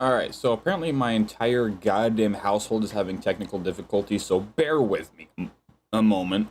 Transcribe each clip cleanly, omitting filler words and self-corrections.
Alright, so apparently my entire goddamn household is having technical difficulties, so bear with me a moment.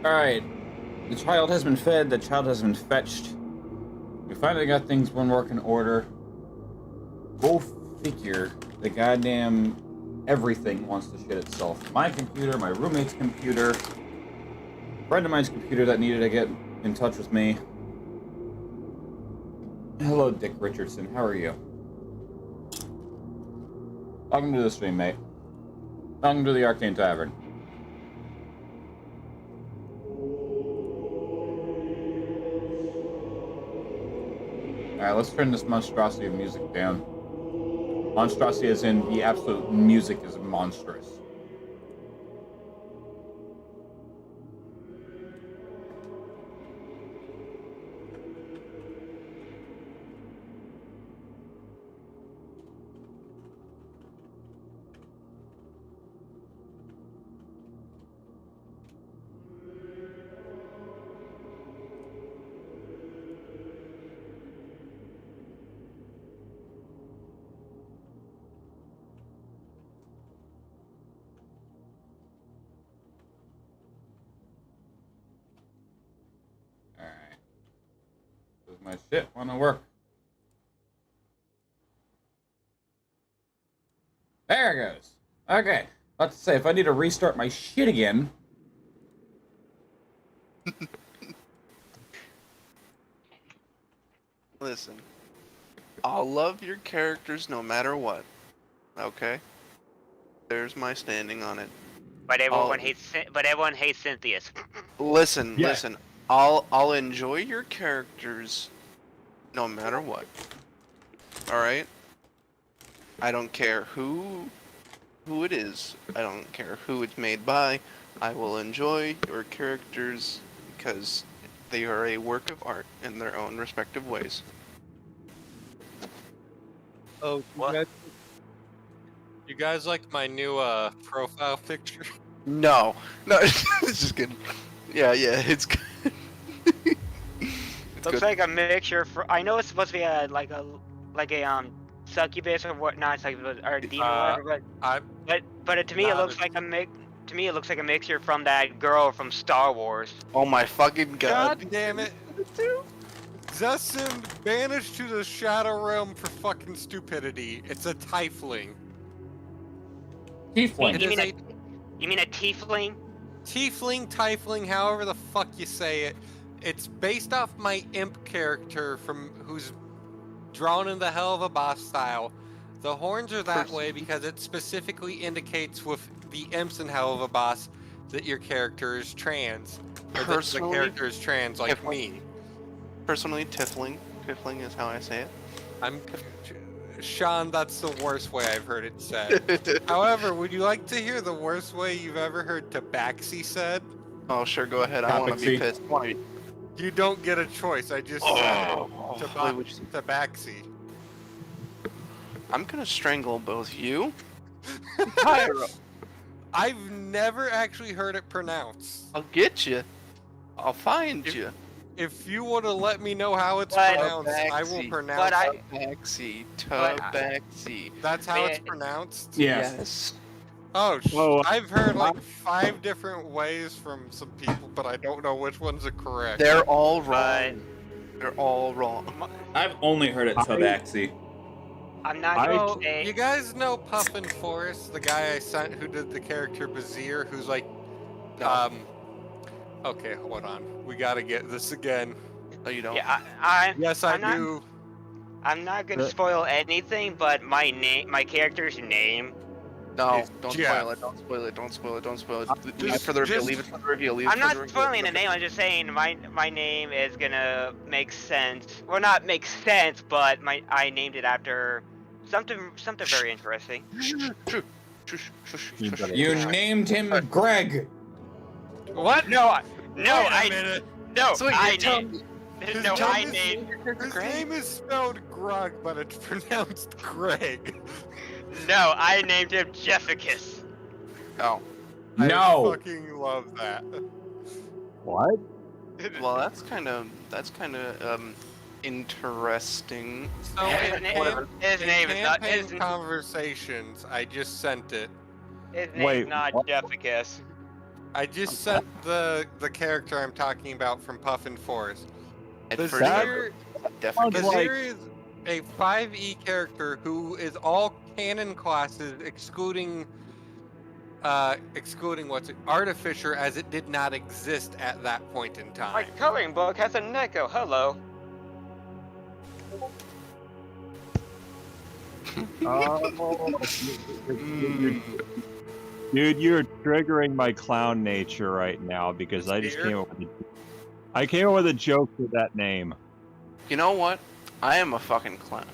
Alright. The child has been fed, the child has been fetched. We finally got things one work in order. Go figure. The goddamn everything wants to shit itself. My computer, my roommate's computer, a friend of mine's computer that needed to get in touch with me. Hello, Dick Richardson. How are you? Welcome to the stream, mate. Welcome to the Arcane Tavern. Alright, let's turn this monstrosity of music down. Monstrosity as in the absolute music is monstrous. My shit wanna work. There it goes. Okay. About to say, if I need to restart my shit again. Listen. I'll love your characters no matter what. Okay? There's my standing on it. But everyone hates Cynthia's. Listen, Yeah. listen. I'll enjoy your characters no matter what. Alright? I don't care who it is. I don't care who it's made by. I will enjoy your characters because they are a work of art in their own respective ways. Oh, What? you guys like my new profile picture? No. No, it's just good. Yeah, it's good. It's Looks good. like a mixture. I know it's supposed to be like a succubus or whatnot, succubus or demon, or whatever. But to me it looks like a mix. To me it looks like a mixture from that girl from Star Wars. Oh my fucking god. God damn it! Zessen banished to the Shadow Realm for fucking stupidity. It's a tiefling. Tiefling. You mean a tiefling? Tiefling, however the fuck you say it. It's based off my imp character who's drawn in the Hell of a Boss style. The horns are that way because it specifically indicates with the imps in Hell of a Boss that your character is trans. Or that the character is trans like me. Personally, Tiefling. Tiefling is how I say it. Sean, that's the worst way I've heard it said. However, would you like to hear the worst way you've ever heard Tabaxi said? Oh, sure, go ahead. I want to be pissed. You don't get a choice. I just said it. Tabaxi. I'm gonna strangle both you. I've never actually heard it pronounced. I'll get you. I'll find you. If you want to let me know how it's pronounced, I will pronounce it. Tabaxi. That's how it's pronounced? Yes. Oh, I've heard like 5 different ways from some people, but I don't know which ones are correct. They're all wrong. They're all wrong. I've only heard it Tabaxi. I'm not going to say. You guys know Puffin Forrest, the guy I sent who did the character Bazir, who's like, okay, hold on. We gotta get this again. No, you don't. Yeah, Yes, I do. I'm not going to spoil anything, but my character's name. No, don't Jeff. spoil it. Don't spoil it. Don't spoil it. Don't spoil it. Leave it for the reveal. Leave it for the reveal. I'm not spoiling the name. I'm just saying my name is gonna make sense. Well, not make sense, but I named it after something very interesting. You named him Greg. What? I His name is spelled Grug, but it's pronounced Greg. No, I named him Jeffficus. Oh. No. I fucking love that. What? Well, that's kind of interesting. So His name is not his. Conversations. I just sent it. His name's Wait, not what? Jeffficus. I just sent the character I'm talking about from Puffin Forest. I'd forget. Definitely. Kazir is a 5e character who is all canon classes excluding Artificer, as it did not exist at that point in time. My coloring book has a Neko. Hello. Dude, you're triggering my clown nature right now because I just came up with a joke with that name. You know what? I am a fucking clown.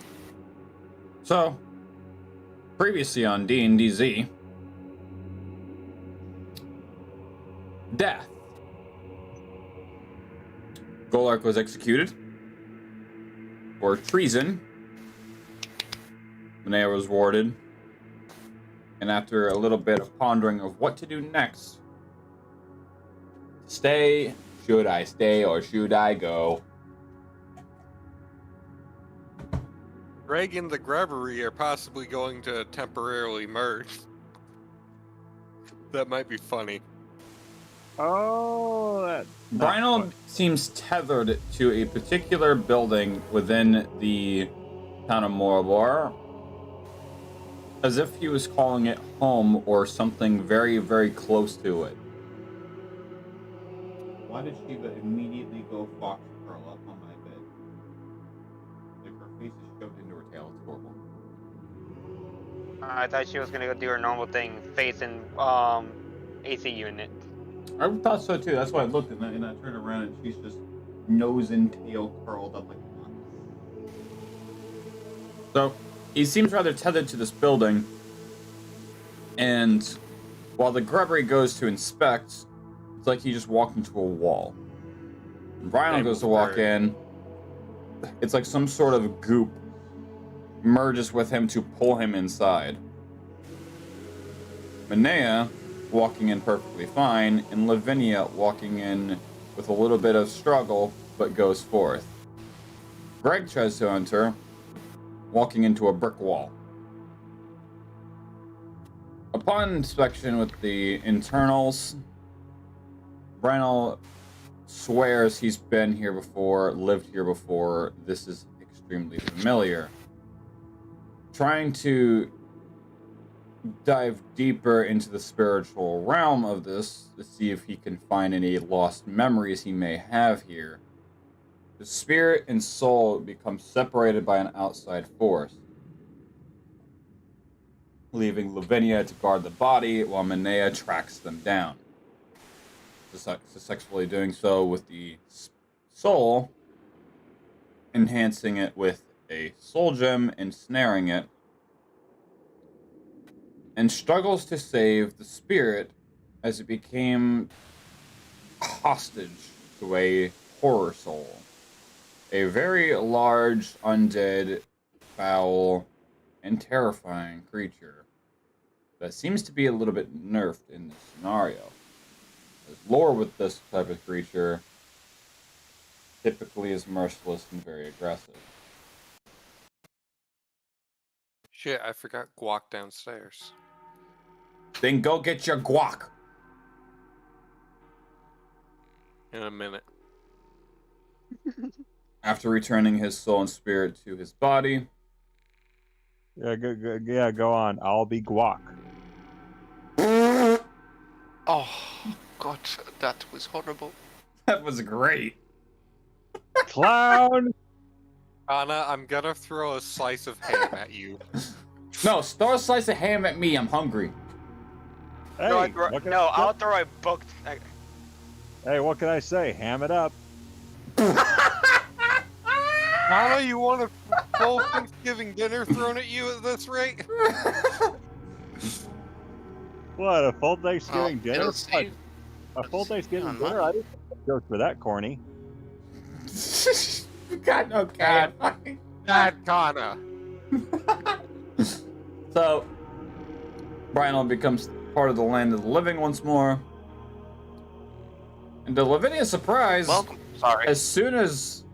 So, previously on D&DZ, death. Golark was executed for treason. Manea was warded. And after a little bit of pondering of what to do next, should I stay or should I go? Greg and the Grubbery are possibly going to temporarily merge. That might be funny. Oh, that's Brynald seems tethered to a particular building within the town of Morabor, as if he was calling it home or something very, very close to it. Why did Shiva immediately go fox curl up on my bed? Like her face is shoved into her tail. It's horrible. I thought she was gonna go do her normal thing, facing AC unit. I thought so too. That's why I looked and I turned around and she's just nose and tail curled up like a fox. So he seems rather tethered to this building, and while the Grubbery goes to inspect, it's like he just walked into a wall. And Brynald goes to walk in. It's like some sort of goop merges with him to pull him inside. Manea walking in perfectly fine, and Lavinia walking in with a little bit of struggle, but goes forth. Greg tries to enter, walking into a brick wall. Upon inspection with the internals, Brynald swears he's been here before, lived here before. This is extremely familiar. Trying to dive deeper into the spiritual realm of this to see if he can find any lost memories he may have here. The spirit and soul become separated by an outside force, leaving Lavinia to guard the body while Manea tracks them down, successfully doing so with the soul, enhancing it with a soul gem, ensnaring it, and struggles to save the spirit as it became hostage to a horror soul. A very large, undead, foul, and terrifying creature that seems to be a little bit nerfed in this scenario. As lore with this type of creature typically is merciless and very aggressive. Shit, I forgot guac downstairs. Then go get your guac. In a minute. After returning his soul and spirit to his body. Yeah, go on. I'll be guac. Oh, God, that was horrible. That was great. Clown! Anna, I'm gonna throw a slice of ham at you. No, throw a slice of ham at me. I'm hungry. Hey, I'll throw a book. Hey, what can I say? Ham it up. Anna, you want a full Thanksgiving dinner thrown at you at this rate? What, a full Thanksgiving dinner? It'll save- A full Thanksgiving on dinner? money. I didn't make a joke for that, corny. God, no, God. Not Anna. So, Brynald becomes part of the land of the living once more. And to Lavinia's surprise, Welcome. Sorry. as soon as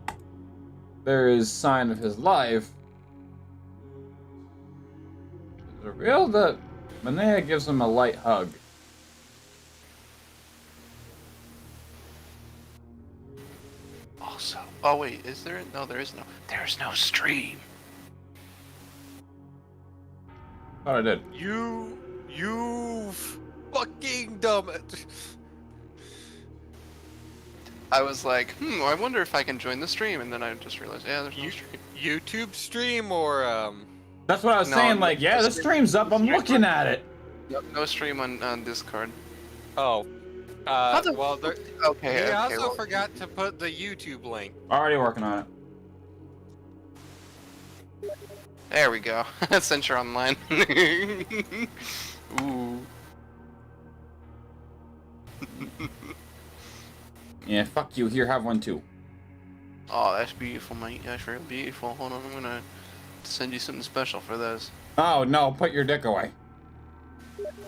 there is sign of his life, it's revealed that Manea gives him a light hug. Oh wait, is there? No, there is no. There's no stream. Thought I did. You fucking dumb. I was like, I wonder if I can join the stream, and then I just realized, yeah, there's no stream. YouTube stream or That's what I was saying. Like, yeah, the stream's up. I'm looking at it. No stream on Discord. Oh. Well, there, Okay. he also forgot to put the YouTube link. Already working on it. There we go. Since you're online. Ooh. Yeah, fuck you. Here, have one too. Oh, that's beautiful, mate. That's real beautiful. Hold on, I'm gonna send you something special for this. Oh no, put your dick away.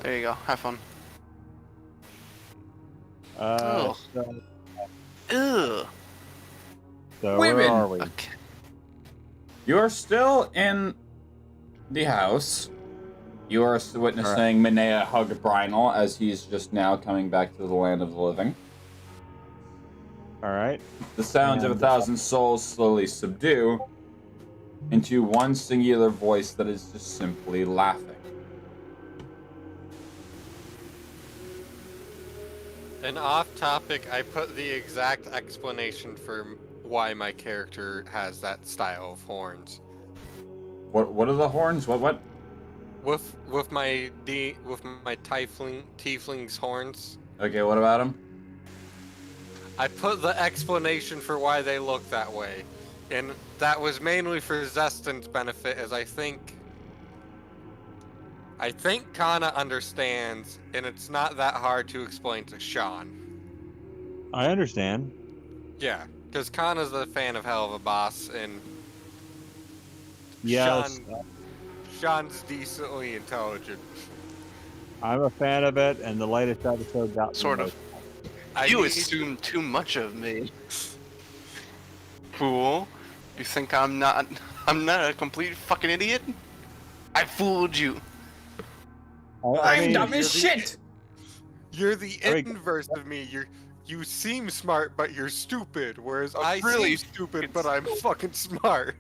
There you go. Have fun. So Ugh. where Women. are we? Okay. You're still in the house. You are witnessing Minea hug Brynel as he's just now coming back to the land of the living. All right. The sounds of 1,000 souls slowly subdue into one singular voice that is just simply laughing. And off topic, I put the exact explanation for why my character has that style of horns. What are the horns? What? With my tiefling's horns. Okay, what about him? I put the explanation for why they look that way, and that was mainly for Zestin's benefit, as I think Kana understands, and it's not that hard to explain to Sean. I understand. Yeah, because Kana's a fan of Hell of a Boss, and Yes, Sean's decently intelligent. I'm a fan of it, and the latest episode got me Sort of. You assume too much of me. Fool. You think I'm not a complete fucking idiot? I fooled you. I'm dumb as shit! You're the inverse of me. You seem smart, but you're stupid. Whereas I really seem stupid, but I'm fucking smart.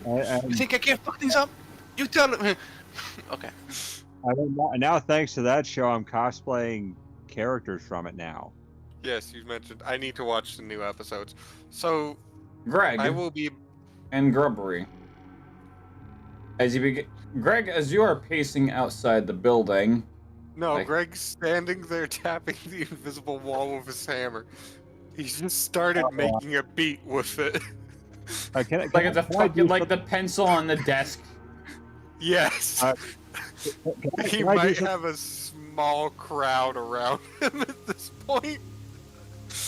You think I can't fuck things up? You tell me. Okay. Now, thanks to that show, I'm cosplaying characters from it now. Yes, you mentioned I need to watch the new episodes. So Greg I will be. and Grubbery. Greg, as you are pacing outside the building. No, Greg's standing there tapping the invisible wall with his hammer. He's just started making a beat with it. Like it's a fucking like the pencil on the desk. Yes. He might have a small crowd around him at this point.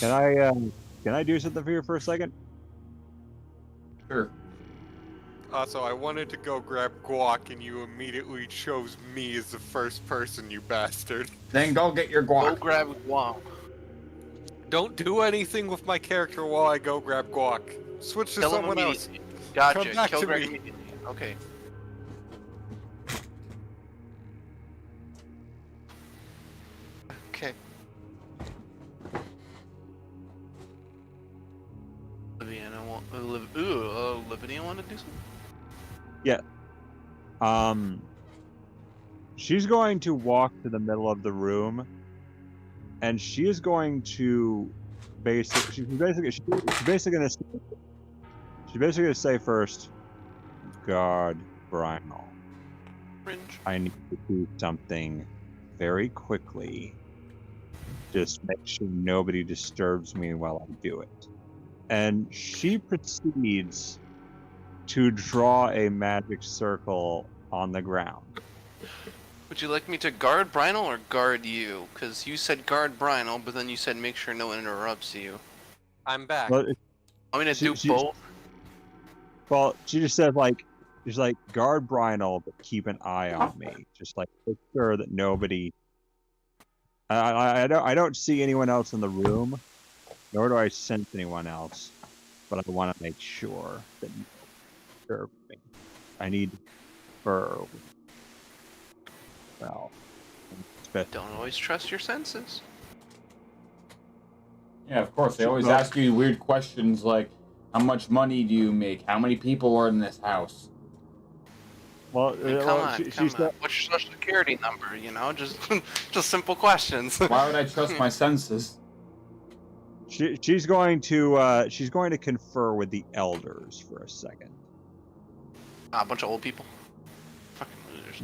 Can I do something for you for a second? Sure. Also, I wanted to go grab guac, and you immediately chose me as the first person, you bastard. Then go get your Go guac. grab guac. Don't do anything with my character while I go grab guac. Switch to Kill him someone else. immediately. Gotcha. Come back Kill to Greg me. immediately. Okay. Okay. Liviana Liviana want to do something? Yeah. She's going to walk to the middle of the room, and she is going to she's basically gonna say first, "God, Brynel, Fringe. I need to do something very quickly. Just make sure nobody disturbs me while I do it." And she proceeds to draw a magic circle on the ground. Would you like me to guard Brynel or guard you? Because you said guard Brynel, but then you said make sure no one interrupts you. I'm back. Well, I'm gonna do both. Well, she just said she's like, guard Brynel, but keep an eye on me. Just like make sure that nobody. I don't see anyone else in the room, nor do I sense anyone else, but I want to make sure that you don't disturb me. I need fur. Well, Don't always trust your senses. Yeah, of course. They always ask you weird questions like, how much money do you make? How many people are in this house? Well, Come on. What's your social security number? You know, just simple questions. Why would I trust my senses? She's going to confer with the elders for a second. A bunch of old people. Fucking losers.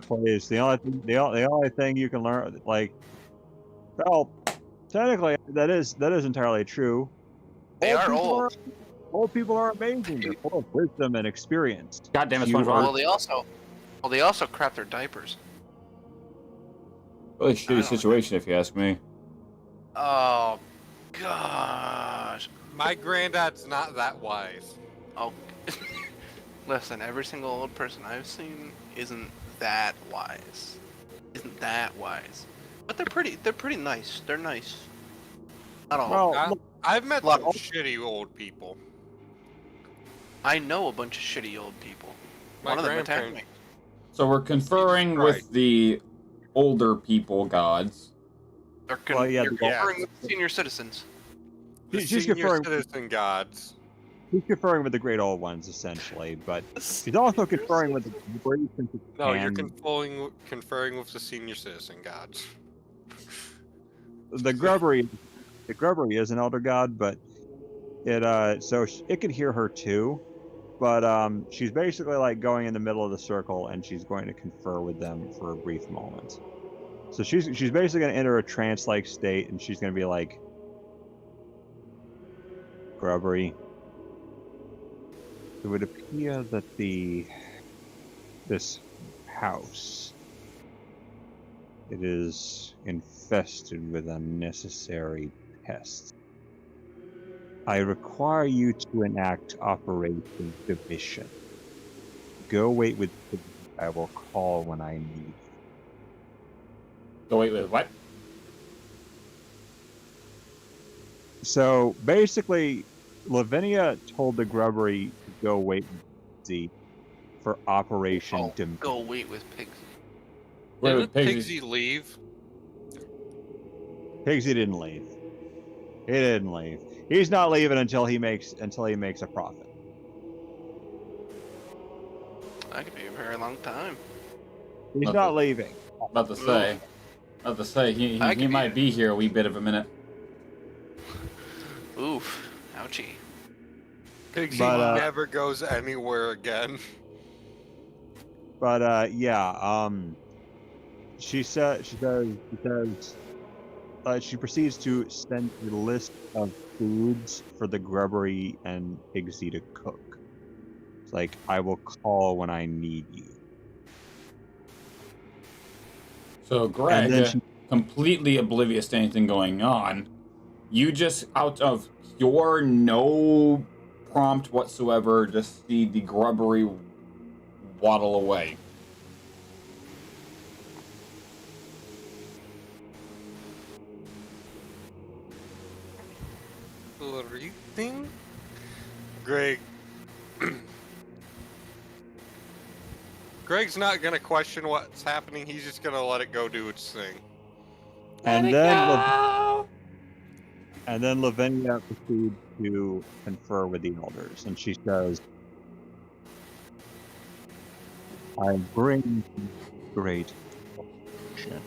Please. The only thing you can learn, like, well, technically that is entirely true. They are old. Old people are amazing. They're full of wisdom and experience. God damn it, You SpongeBob. Well, they also crap their diapers. Really shitty situation, if you ask me. Oh, gosh. My granddad's not that wise. Oh, listen. Every single old person I've seen isn't that wise. But they're pretty. They're pretty nice. They're nice. Not all. Well, I've met some shitty old people. I know a bunch of shitty old people. My One of them attacked grandparents. me. So we're conferring with the older people gods. You're conferring with senior citizens. The She's senior conferring- citizen gods. She's conferring with the great old ones, essentially, but she's also conferring with the great No, you're conferring with the senior citizen gods. the grubbery is an elder god, but it can hear her too. But she's basically like going in the middle of the circle, and she's going to confer with them for a brief moment. So she's basically going to enter a trance-like state, and she's going to be like, Grubbery, it would appear that this house, it is infested with unnecessary pests. I require you to enact Operation Division. Go wait with I will call when I need. Go wait with what? So basically, Lavinia told the Grubbery to go wait with Z for Operation Division. Go wait with Pigsy. Wait with Didn't Pigsy. Pigsy leave? Pigsy didn't leave. He didn't leave. He's not leaving until he makes a profit. That could be a very long time. He's not leaving. About to say, he might be here a wee bit of a minute. Oof. Ouchie. Pigsy never goes anywhere again. But she proceeds to send a list of foods for the Grubbery and Pigsy to cook. It's like, I will call when I need you. So Greg, completely oblivious to anything going on, you just, out of your no prompt whatsoever, just see the Grubbery waddle away. Everything? Greg. Greg's not gonna question what's happening. He's just gonna let it go do its thing. And then Lavinia proceeds to confer with the elders, and she says, I bring great fortune.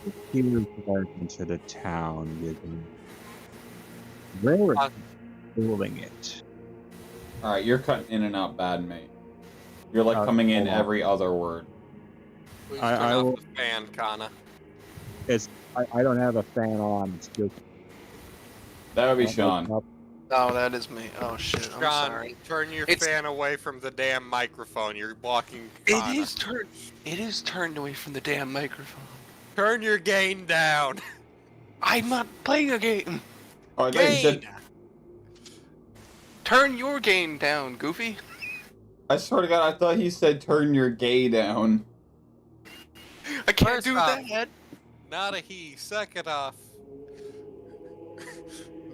The heroes are into the town with me. Where is building it? Alright, you're cutting in and out bad, mate. You're like coming in every other word. Please turn off the fan, Kana. I don't have a fan on. It's just That would be Sean. Oh, that is me. Oh shit, I'm Sean, sorry. turn your fan away from the damn microphone. You're blocking Kana. It is turned away from the damn microphone. Turn your gain down. I'm not playing a game. Oh, I thought you said, Turn your gain down, Goofy. I swear to God, I thought he said turn your gay down. I can't First do off, that. Not a he. Second off,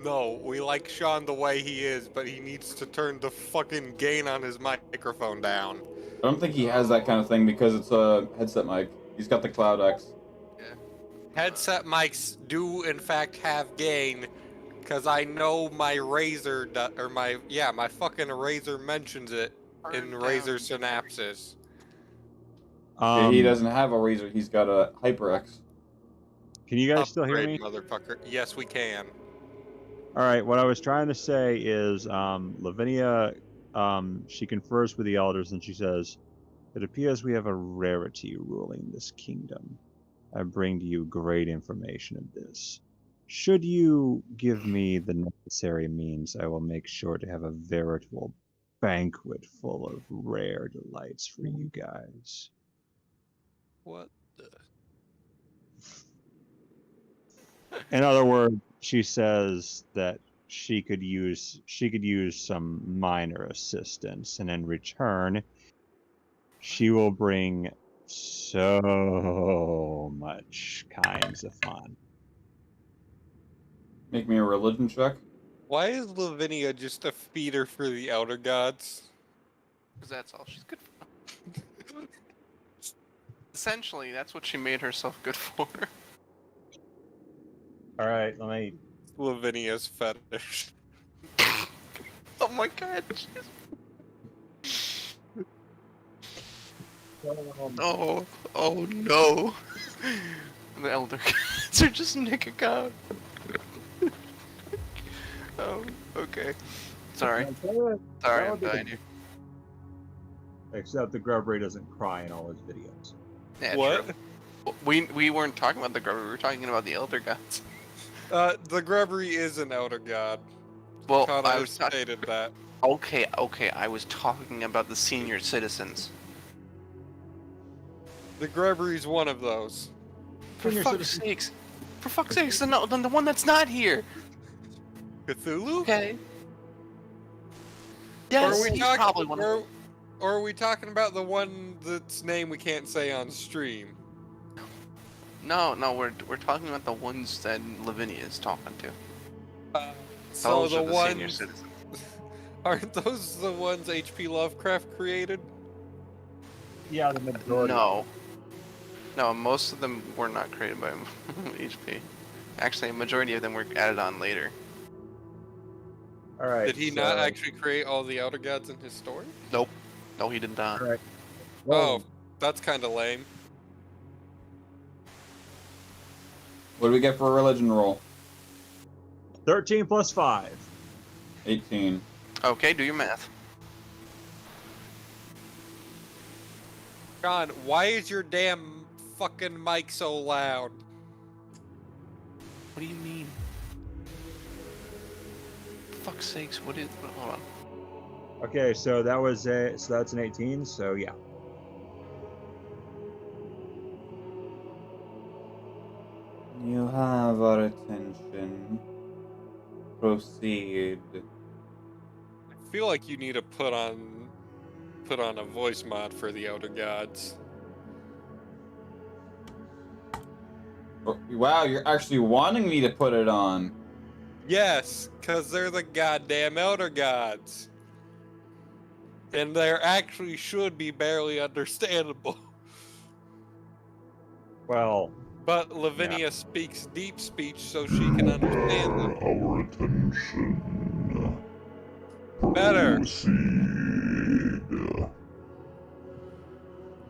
No, we like Sean the way he is, but he needs to turn the fucking gain on his microphone down. I don't think he has that kind of thing because it's a headset mic. He's got the Cloud X. Yeah. Headset mics do in fact have gain, because I know my Razer, my fucking Razer mentions it in Razer Synapses. Yeah, he doesn't have a Razer. He's got a HyperX. Can you guys still hear Upgrade, me? motherfucker. Yes, we can. All right. What I was trying to say is, Lavinia, she confers with the elders and she says, "It appears we have a rarity ruling this kingdom. I bring to you great information of this. Should you give me the necessary means, I will make sure to have a veritable banquet full of rare delights for you guys." What the? In other words, she says that she could use some minor assistance, and in return, she will bring so much kinds of fun. Make me a religion check. Why is Lavinia just a feeder for the Elder Gods? Because that's all she's good for. Essentially, that's what she made herself good for. All right, let me. Lavinia's fetish. Oh my god. Oh no. The Elder Gods are just nicking out. Oh, okay. Sorry. Sorry, I'm dying here. Except the Grubbery doesn't cry in all his videos. Yeah, What? true. We weren't talking about the Grubber, we were talking about the Elder Gods. The Grubbery is an Elder God. Well, Connor I was stated that. Okay, I was talking about the senior citizens. The Grubbery's one of those. For fuck's sakes, the one that's not here. Cthulhu? Okay. Yes, Or are we he's talking, probably one of them. or are we talking about the one that's name we can't say on stream? No, we're talking about the ones that Lavinia is talking to. So Those the are the senior ones citizens. aren't those the ones H.P. Lovecraft created? Yeah, the majority. No, most of them were not created by HP. Actually, a majority of them were added on later. All right. Did he not actually create all the Elder Gods in his story? Nope. No, he did not. All right. Oh, that's kind of lame. What do we get for a religion roll? 13 plus 5. 18. Okay, do your math. John, why is your damn fucking mic so loud? What do you mean? For fuck's sakes, what is... Hold on. Okay, so that was so that's an 18. So yeah. You have our attention. Proceed. I feel like you need to put on a voice mod for the Elder Gods. Wow, you're actually wanting me to put it on. Yes, because they're the goddamn Elder Gods. And they actually should be barely understandable. Well, But Lavinia speaks deep speech so she can understand them. Our attention. Better. Proceed.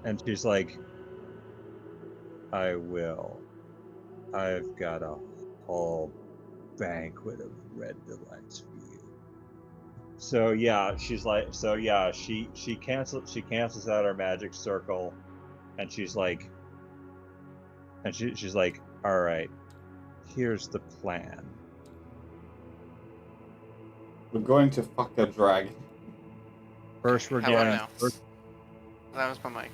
and she's like, "I will. I've got a whole banquet of red delights for you." So yeah, she's like, she cancels out her magic circle, and she's like, all right, here's the plan. We're going to fuck a dragon. First, we're How about getting. now? That was my mic.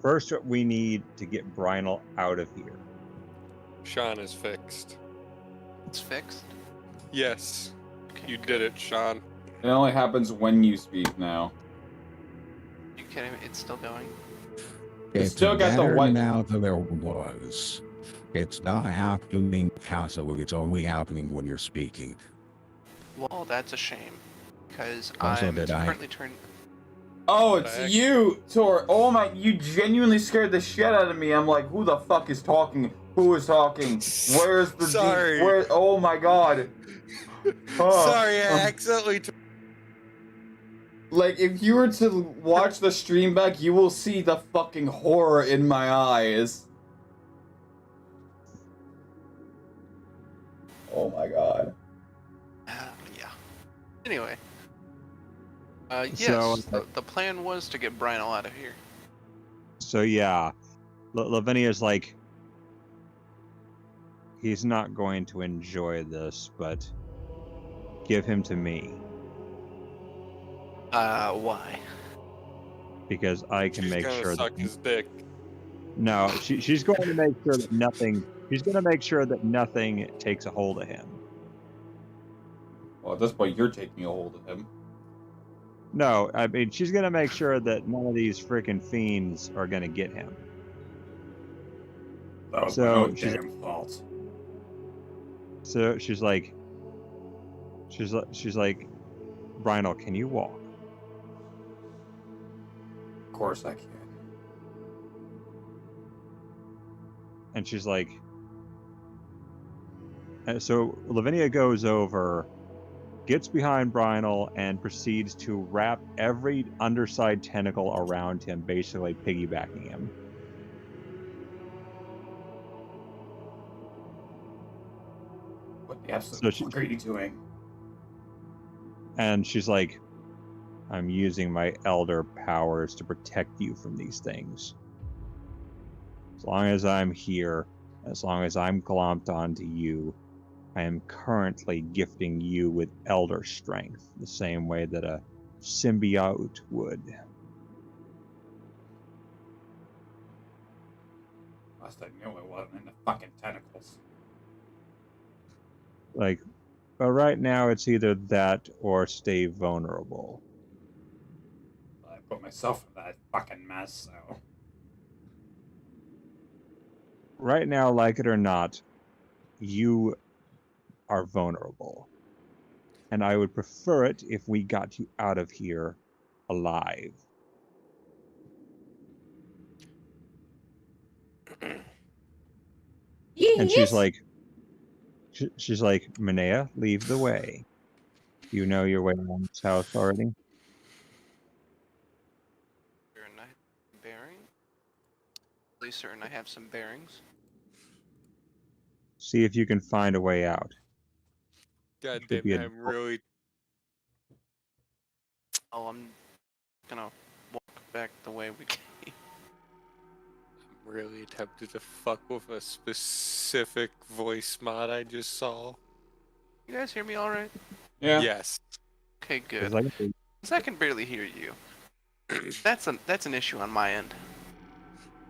First, we need to get Brynel out of here. Sean is fixed. It's fixed? Yes, Okay, you good. did it, Sean. It only happens when you speak now. You kidding me? It's still going? It's It's still got the better white- now than there was. It's not happening passively, it's only happening when you're speaking. Well, that's a shame. Because Also, I'm did I- currently turning... Oh, it's you, Tor. Oh my, you genuinely scared the shit out of me. I'm like, who the fuck is talking? Who is talking? Where's the Sorry. Where? Oh my god. Oh, Sorry, I accidentally. Like, if you were to watch the stream back, you will see the fucking horror in my eyes. Oh my god. yeah. Anyway. Yes, So, the plan was to get Brian out of here. So yeah, Lavinia's like, he's not going to enjoy this, but give him to me Why? because I can She's make gonna sure suck that his dick. no, she's going to make sure that nothing. She's going to make sure that nothing takes a hold of him. Well, at this point, you're taking a hold of him. No, I mean she's going to make sure that none of these freaking fiends are going to get him. That was So my she's- damn fault. So she's like, Brynel, can you walk? Of course I can. And she's like, and so Lavinia goes over, gets behind Brynel, and proceeds to wrap every underside tentacle around him, basically piggybacking him. What the absolute So she- fuck are you doing? And she's like, I'm using my elder powers to protect you from these things. As long as I'm here, as long as I'm glomped onto you, I am currently gifting you with elder strength, the same way that a symbiote would. Last I knew it wasn't in the fucking tentacles. Like, but right now it's either that or stay vulnerable. I put myself in that fucking mess, so. Right now, like it or not, you are vulnerable. And I would prefer it if we got you out of here alive. And she's like, Minea, lead the way. You know your way around this house already? Certain I have bearings. At least certain I have some bearings. See if you can find a way out. God Could damn be it, a- I'm really. Oh, I'm gonna walk back the way we came. I'm really tempted to fuck with a specific voice mod I just saw. You guys hear me alright? Yeah. Yes. Okay, good. It's like, 'Cause I can barely hear you. That's an issue on my end.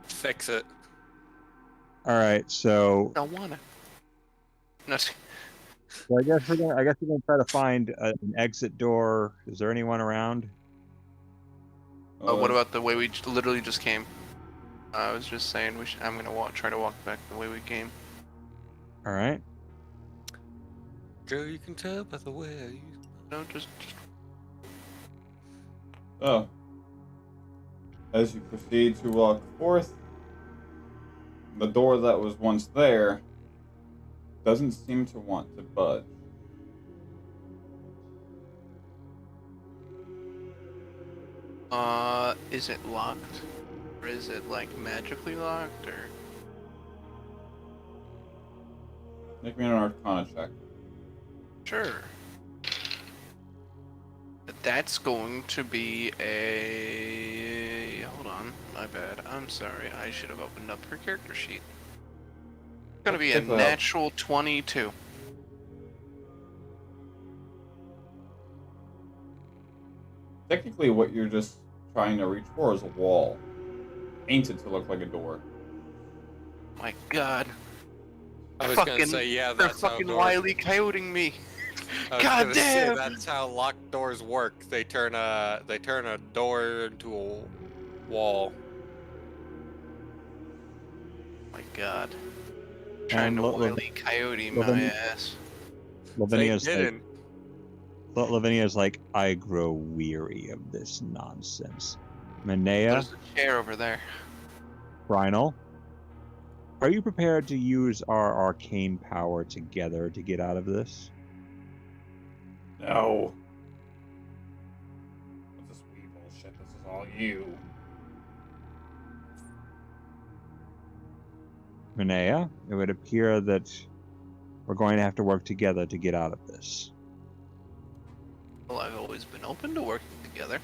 Fix it. all right, so Don't wanna. No, I guess we're gonna try to find an exit door. Is there anyone around? what about the way we literally just came? I was just saying I'm gonna try to walk back the way we came. All right. Girl, you can tell by the way I use. No, just Oh. As you proceed to walk forth, the door that was once there doesn't seem to want to budge. is it locked? Or is it like magically locked or Make me an Arcana check. sure. That's going to be a hold on, my bad. I'm sorry. I should have opened up her character sheet. It's gonna be a Check that out. natural 22. Technically, what you're just trying to reach for is a wall, painted to look like a door. My god. I was Fucking- gonna say, yeah, They're that's how fucking doors. Wily coyoting me. I was God gonna say, damn! that's how locked doors work. They turn a door into a wall. My god. Trying to And Wile E. Coyote my ass. They Lavinia's like, didn't. Lavinia's like, I grow weary of this nonsense. Minea, There's a chair over there. Brynel, are you prepared to use our arcane power together to get out of this? No. What's this wee bullshit? This is all you. Minea, it would appear that we're going to have to work together to get out of this. Well, I've always been open to working together.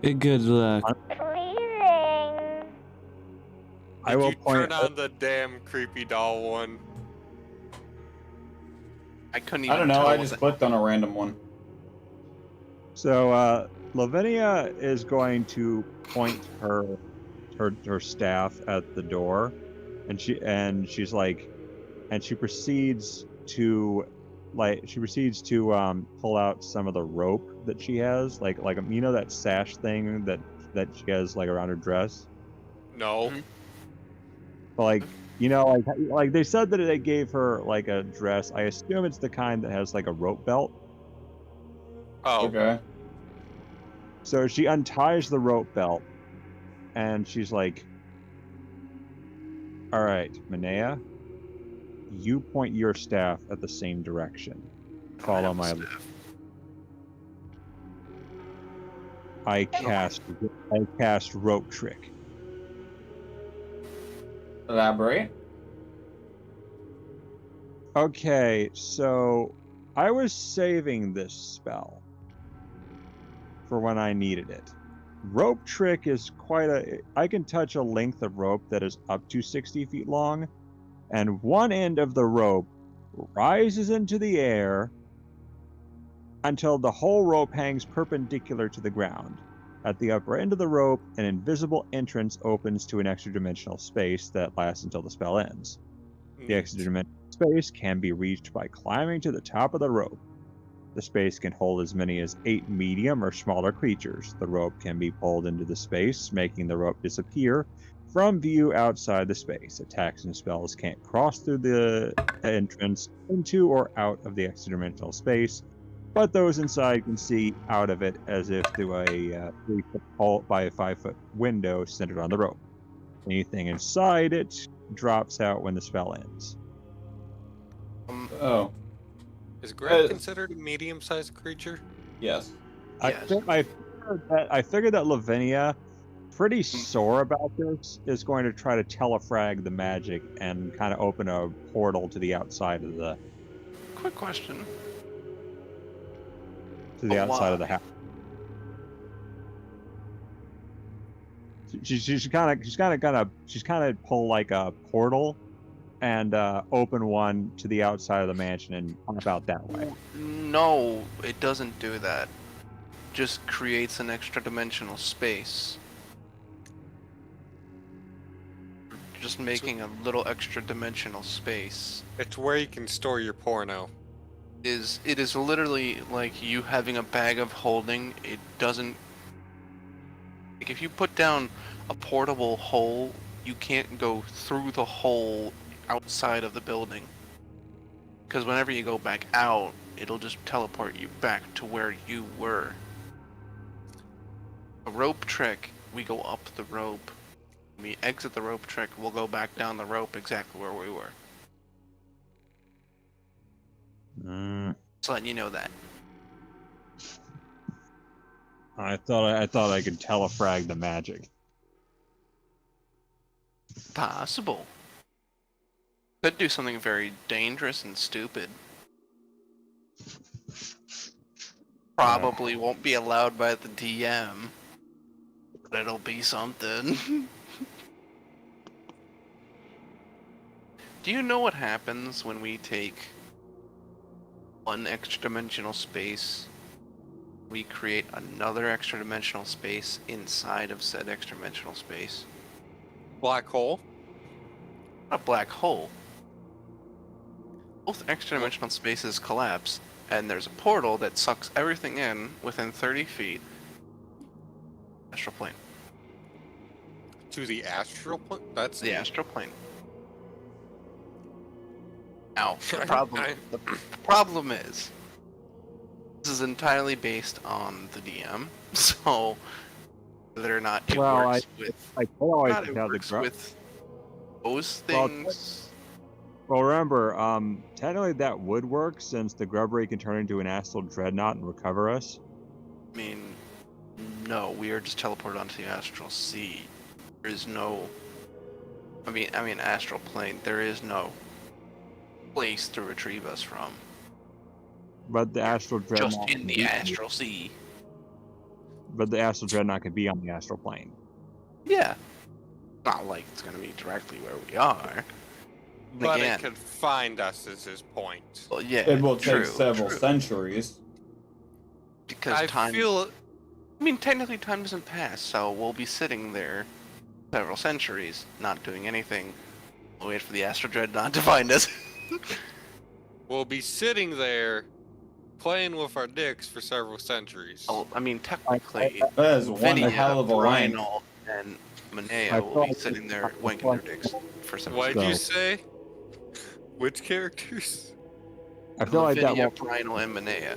Good luck. I will You point turn on the damn creepy doll one. I couldn't even I don't know. tell I what just the- clicked on a random one. So Lavinia is going to point her staff at the door, and she proceeds to pull out some of the rope that she has, like you know that sash thing that she has like around her dress. No. Mhm. But like they said that they gave her like a dress. I assume it's the kind that has like a rope belt. Oh. Okay. So she unties the rope belt, and she's like, "All right, Minea, you point your staff at the same direction. I don't Follow have a my. staff. I cast rope trick. Elaborate. Okay, so I was saving this spell for when I needed it. Rope trick is I can touch a length of rope that is up to 60 feet long, and one end of the rope rises into the air until the whole rope hangs perpendicular to the ground. At the upper end of the rope, an invisible entrance opens to an extra-dimensional space that lasts until the spell ends. The extra-dimensional space can be reached by climbing to the top of the rope. The space can hold as many as 8 medium or smaller creatures. The rope can be pulled into the space, making the rope disappear from view outside the space. Attacks and spells can't cross through the entrance into or out of the extra-dimensional space, but those inside can see out of it as if through a 3-foot hole by a 5-foot window centered on the rope. Anything inside it drops out when the spell ends. Oh, Is Greg considered a medium-sized creature? yes. Yes. I figured that Lavinia, pretty sore about this, is going to try to telefrag the magic and kind of open a portal to the outside of the Quick question. outside of the house. She's kind of pull like a portal and open one to the outside of the mansion and pop out that way. No, it doesn't do that. Just creates an extra dimensional space. Just making a little extra dimensional space. It's where you can store your porno. It is literally like you having a bag of holding. It doesn't. Like if you put down a portable hole, you can't go through the hole outside of the building. Because whenever you go back out, it'll just teleport you back to where you were. A rope trick, we go up the rope. When we exit the rope trick, we'll go back down the rope exactly where we were. Just letting you know that. I thought I could telefrag the magic. Possible. Could do something very dangerous and stupid. Probably won't be allowed by the DM. But it'll be something. Do you know what happens when we take one extra dimensional space, we create another extra dimensional space inside of said extra dimensional space? Black hole? A black hole. Both extra dimensional spaces collapse, and there's a portal that sucks everything in within 30 feet. Astral plane. To the astral plane? That's The astral plane. Now, the problem is, this is entirely based on the DM, so whether or not it works with those things. Well, remember, technically that would work since the Grubbery can turn into an astral dreadnought and recover us. I mean, no, we are just teleported onto the astral sea. There is no. I mean, astral plane. There is no place to retrieve us from. But the astral dreadnought Just in the astral sea. But the astral dreadnought can be on the astral plane. Yeah. Not like it's gonna be directly where we are. But again, it could find us, is his point. Well, yeah, It will take several centuries. Because I mean, technically time doesn't pass, so we'll be sitting there several centuries, not doing anything. We'll wait for the Astral Dreadnought to find us. We'll be sitting there, playing with our dicks for several centuries. Oh, I mean, technically, that is one hell of a line. And Manea will be sitting there wanking their dicks for several What centuries. did you say? Which characters? I feel like that won't... Rhino, and Manea.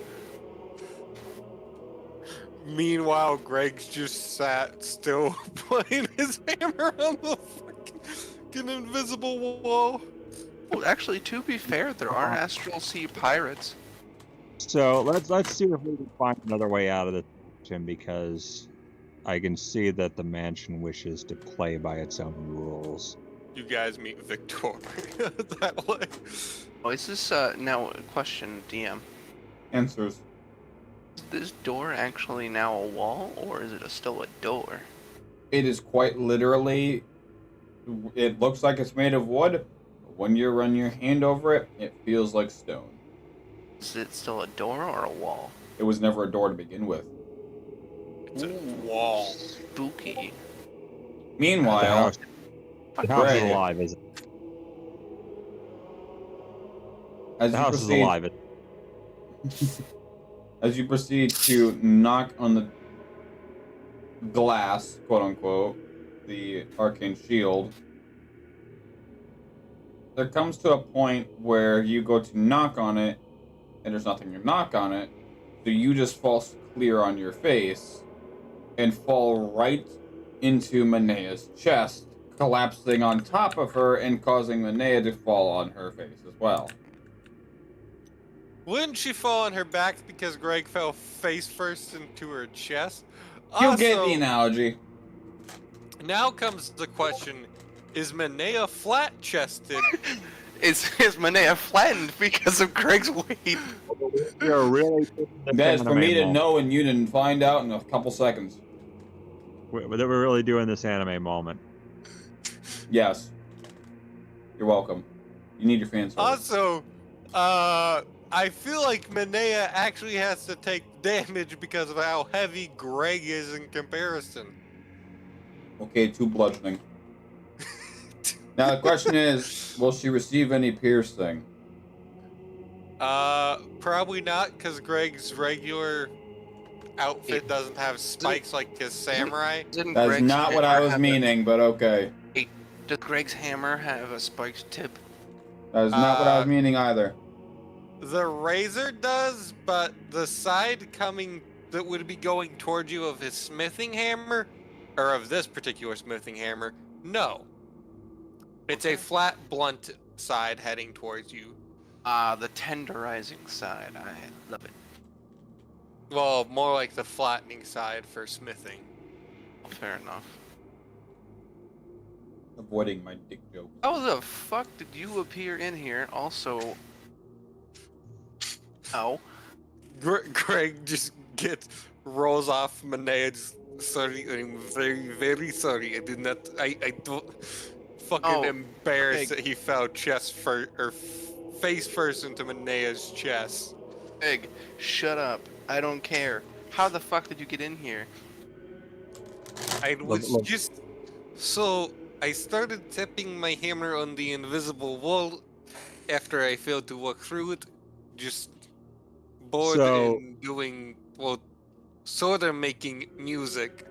Meanwhile, Greg's just sat still playing his hammer on the fucking invisible wall. Well, actually, to be fair, there are Astral Sea pirates. So let's see if we can find another way out of this, Jim, because I can see that the mansion wishes to play by its own rules. You guys meet Victor that way. Oh, is this now a question, DM? Answers. Is this door actually now a wall, or is it still a door? It is quite literally. It looks like it's made of wood. But when you run your hand over it, it feels like stone. Is it still a door or a wall? It was never a door to begin with. It's a wall. Spooky. Meanwhile, the house is alive, is it? As the you house proceed, is alive. As you proceed to knock on the glass, quote unquote, the arcane shield, there comes to a point where you go to knock on it, and there's nothing to knock on it, so you just fall clear on your face and fall right into Manea's chest, collapsing on top of her and causing Manea to fall on her face as well. Wouldn't she fall on her back because Greg fell face first into her chest? You get the analogy. Now comes the question, is Manea flat-chested? Is Manea flattened because of Greg's weight? You're really... That is for me to know, and you didn't find out in a couple seconds. We're really doing this anime moment. Yes. You're welcome. You need your fan service. Also, I feel like Manea actually has to take damage because of how heavy Greg is in comparison. Okay, 2 bludgeoning. Now the question is, will she receive any piercing? Probably not, because Greg's regular outfit doesn't have spikes like his samurai. That's not what I was meaning, but okay. Does Greg's hammer have a spiked tip? That is not what I was meaning either. The razor does, but the side coming that would be going towards you of his smithing hammer, or of this particular smithing hammer, no. It's a flat, blunt side heading towards you. The tenderizing side. I love it. Well, more like the flattening side for smithing. Well, fair enough. Avoiding my dick joke. How the fuck did you appear in here? Also... Oh. Greg just rolls off Manea's. Sorry, I'm very, very sorry. I did not. I don't. Fucking embarrassed that he fell face first into Manea's chest. Greg, shut up. I don't care. How the fuck did you get in here? I was just. So, I started tapping my hammer on the invisible wall after I failed to walk through it. Just bored and doing, well, sort of making music.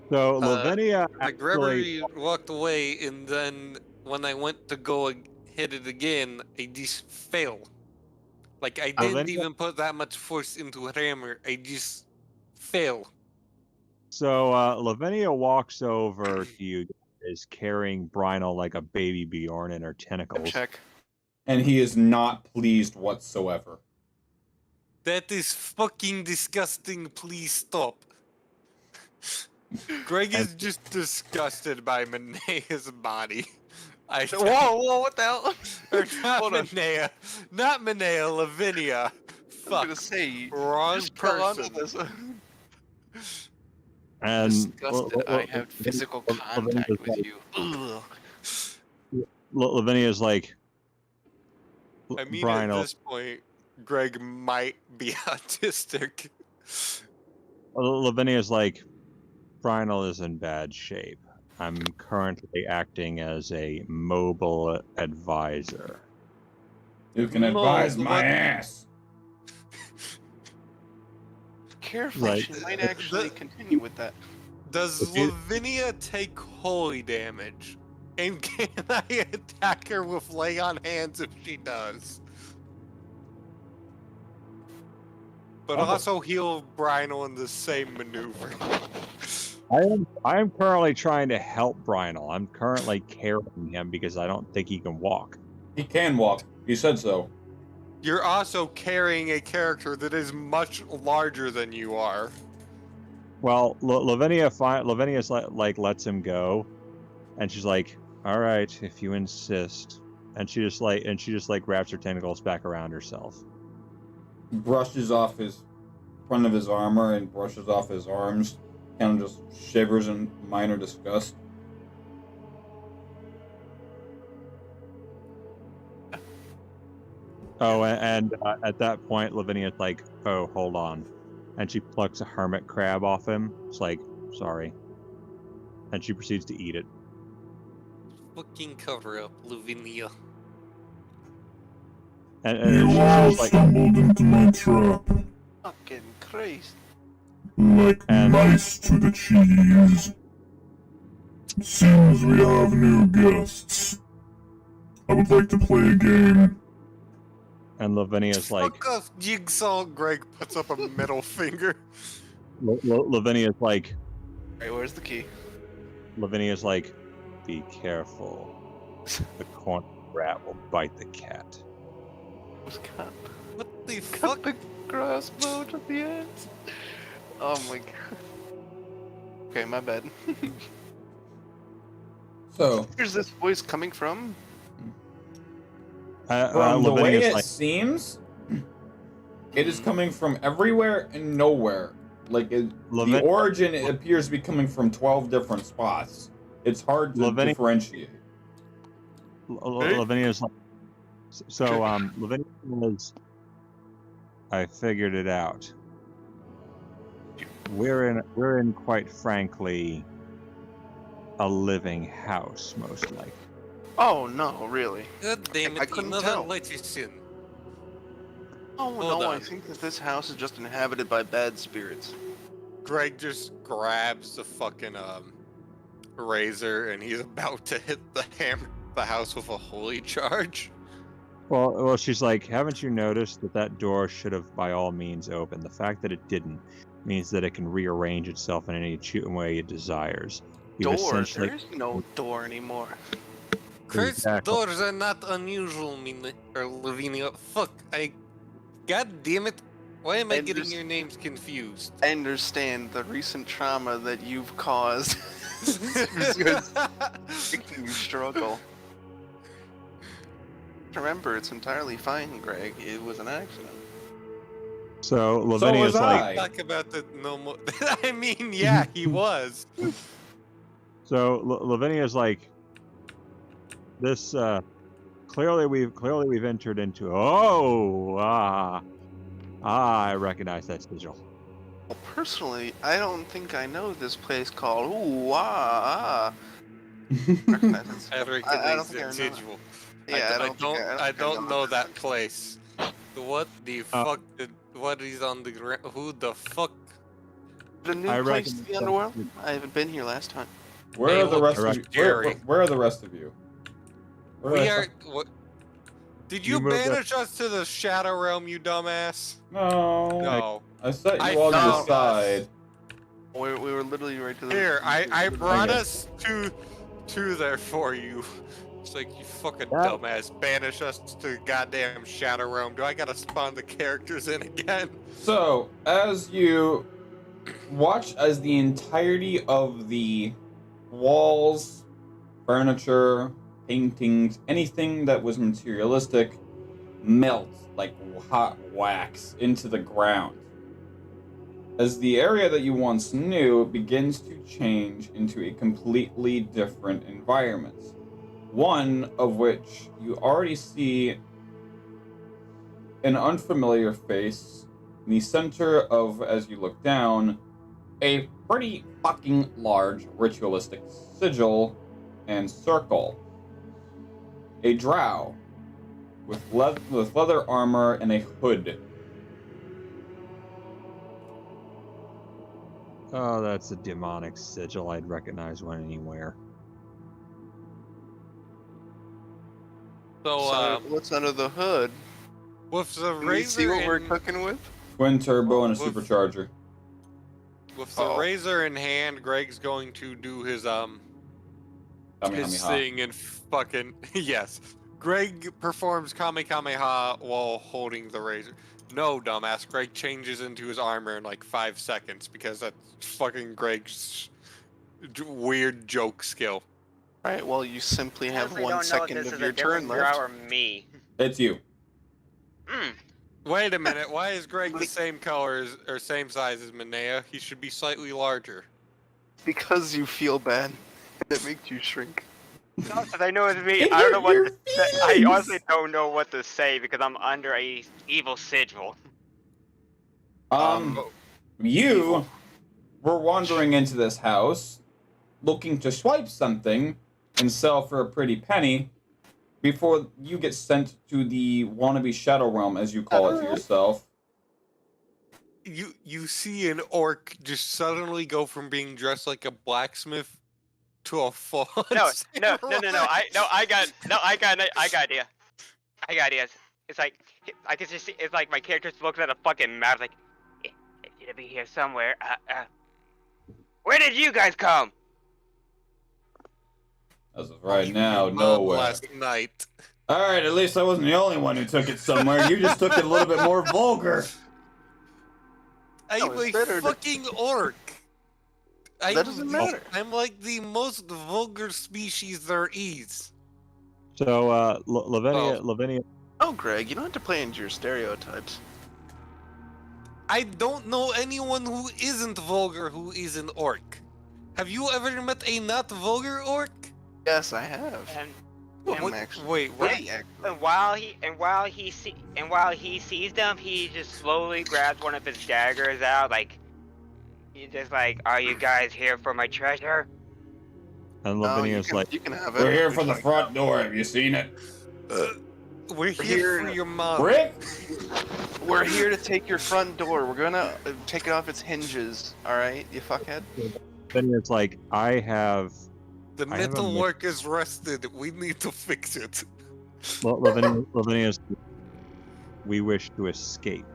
So Lavinia the Grubbery walked away, and then when I went to go hit it again, I just fell. Like, I didn't even put that much force into a hammer, I just fell. So Lavinia walks over to you, is carrying Brynel like a baby Bjorn in her tentacles. Check. And he is not pleased whatsoever. That is fucking disgusting, please stop. Greg is just disgusted by Manea's body. Whoa, what the hell? Or not Hold on. Manea. Not Manea, Lavinia. I was Fuck. gonna say, Wrong just come on person. with this. And Disgusted. I have physical contact with you. Ugh. Lavinia's like, I mean, Brynel, at this point, Greg might be autistic. Lavinia's like, Brynel is in bad shape. I'm currently acting as a mobile advisor. You can advise my ass. Careful, Right. she might actually continue with that. Does Lavinia take holy damage? And can I attack her with lay on hands if she does? But also heal Brynel in the same maneuver. I am currently trying to help Brynel. I'm currently carrying him because I don't think he can walk. He can walk. He said so. You're also carrying a character that is much larger than you are. Well, Lavinia's like lets him go, and she's like, "All right, if you insist." And she just wraps her tentacles back around herself. Brushes off his front of his armor and brushes off his arms. Kind of just shivers in minor disgust. Oh, and at that point, Lavinia's like, "Oh, hold on," and she plucks a hermit crab off him. It's like, "Sorry," and she proceeds to eat it. Fucking cover up, Lavinia. You all stumbled into my trap, Fucking Christ. like mice to the cheese. Seems we have new guests. I would like to play a game. And Lavinia's like, Fuck off, Jigsaw. Greg puts up a middle finger. Lavinia's like, Alright, where's the key? Lavinia's like, "Be careful. The corn rat will bite the cat." Who's cut? What the Cut fuck? the crossbow to the end. Oh my god. Okay, my bad. So, Where's this voice coming from? from the way Lavinia's it like, seems, it is coming from everywhere and nowhere. Like, the origin it appears to be coming from 12 different spots. It's hard to differentiate. Lavinia's like, so Lavinia was, I figured it out. We're in quite frankly a living house, most likely. Oh no, really? God damn it, I couldn't another tell. legician. Oh Hold no, on. I think that this house is just inhabited by bad spirits. Greg just grabs the fucking razor and he's about to hit the house with a holy charge. Well, she's like, "Haven't you noticed that door should have by all means opened? The fact that it didn't means that it can rearrange itself in any way it desires." Door? There is no door anymore. Chris, Exactly. doors are not unusual, Lavinia. Fuck, God damn it. Why am I And getting there's- your names confused? I understand the recent trauma that you've caused. It's making you struggle. Remember, it's entirely fine, Greg. It was an accident. So Lavinia's was like, I. Talk about the normal. I mean, yeah, he was. so Lavinia's like, "This clearly we've entered into I recognize that sigil." Well, personally, I don't think I know this place called Ooh Ah. Recognize it. I I don't recognize think I the know. visual. Yeah, I don't know that place. What the fuck? What is on the ground? Who the fuck? The new I place reckon in the underworld? I haven't been here last time. Where Hey, are the look, rest of you? Jerry. Where are the rest of you? We are. What? Did you moved banish us to the Shadow Realm, you dumbass? No. No. I set I you all to the found side. We were literally right to the. Here, I brought Okay. us to there for you. It's like, you fucking That- dumbass. Banish us to goddamn Shadow Realm. Do I gotta spawn the characters in again? So, as you watch as the entirety of the walls, furniture, paintings, anything that was materialistic melts like hot wax into the ground. As the area that you once knew begins to change into a completely different environment. One of which you already see an unfamiliar face in the center of, as you look down, a pretty fucking large ritualistic sigil and circle. A drow with leather armor and a hood. Oh, that's a demonic sigil. I'd recognize one anywhere. So, what's under the hood? with the Can we see razor what we're in, cooking with? Twin turbo and a With- supercharger. with the Uh-oh. razor in hand, Greg's going to do his Kamehameha. thing and fucking yes. Greg performs Kamehameha while holding the razor. No, dumbass. Greg changes into his armor in like 5 seconds because that's fucking Greg's weird joke skill. Right. Well, you simply have Honestly, 1 don't know if second this of is your a different turn drow left. or me. It's you. Hmm. Wait a minute. Why is Greg the same color as, or same size as Minea? He should be slightly larger. Because you feel bad. It makes you shrink. No, because I know it's me. It I don't hurt know what your to say. I feelings. honestly don't know what to say because I'm under a evil sigil. You were wandering into this house, looking to swipe something and sell for a pretty penny before you get sent to the wannabe Shadow Realm, as you call it to yourself. You see an orc just suddenly go from being dressed like a blacksmith to a full No. I got idea. I got ideas. It's like I can just see. It's like my character looks at a fucking map. Like, it should be here somewhere. Where did you guys come? As of right now, nowhere. Last night. Alright, at least I wasn't the only one who took it somewhere. You just took it a little bit more vulgar. I'm it's a better to- fucking orc. That doesn't matter. I'm like the most vulgar species there is. So, Lavinia, Oh, Greg, you don't have to play into your stereotypes. I don't know anyone who isn't vulgar who is an orc. Have you ever met a not vulgar orc? Yes, I have. And I'm actually. Wait, what? pretty accurate. and while he sees them, he just slowly grabs one of his daggers out. Like, he's just like, "Are you guys here for my treasure?" and No, Lavinia's like, you can have it. We're here for the front door. Have you seen it? We're here for your mom. Rick? We're here to take your front door. We're gonna take it off its hinges. All right, you fuckhead. Lavinia's like, I have The a work is rusted. We need to fix it. Lavinia's. We wish to escape.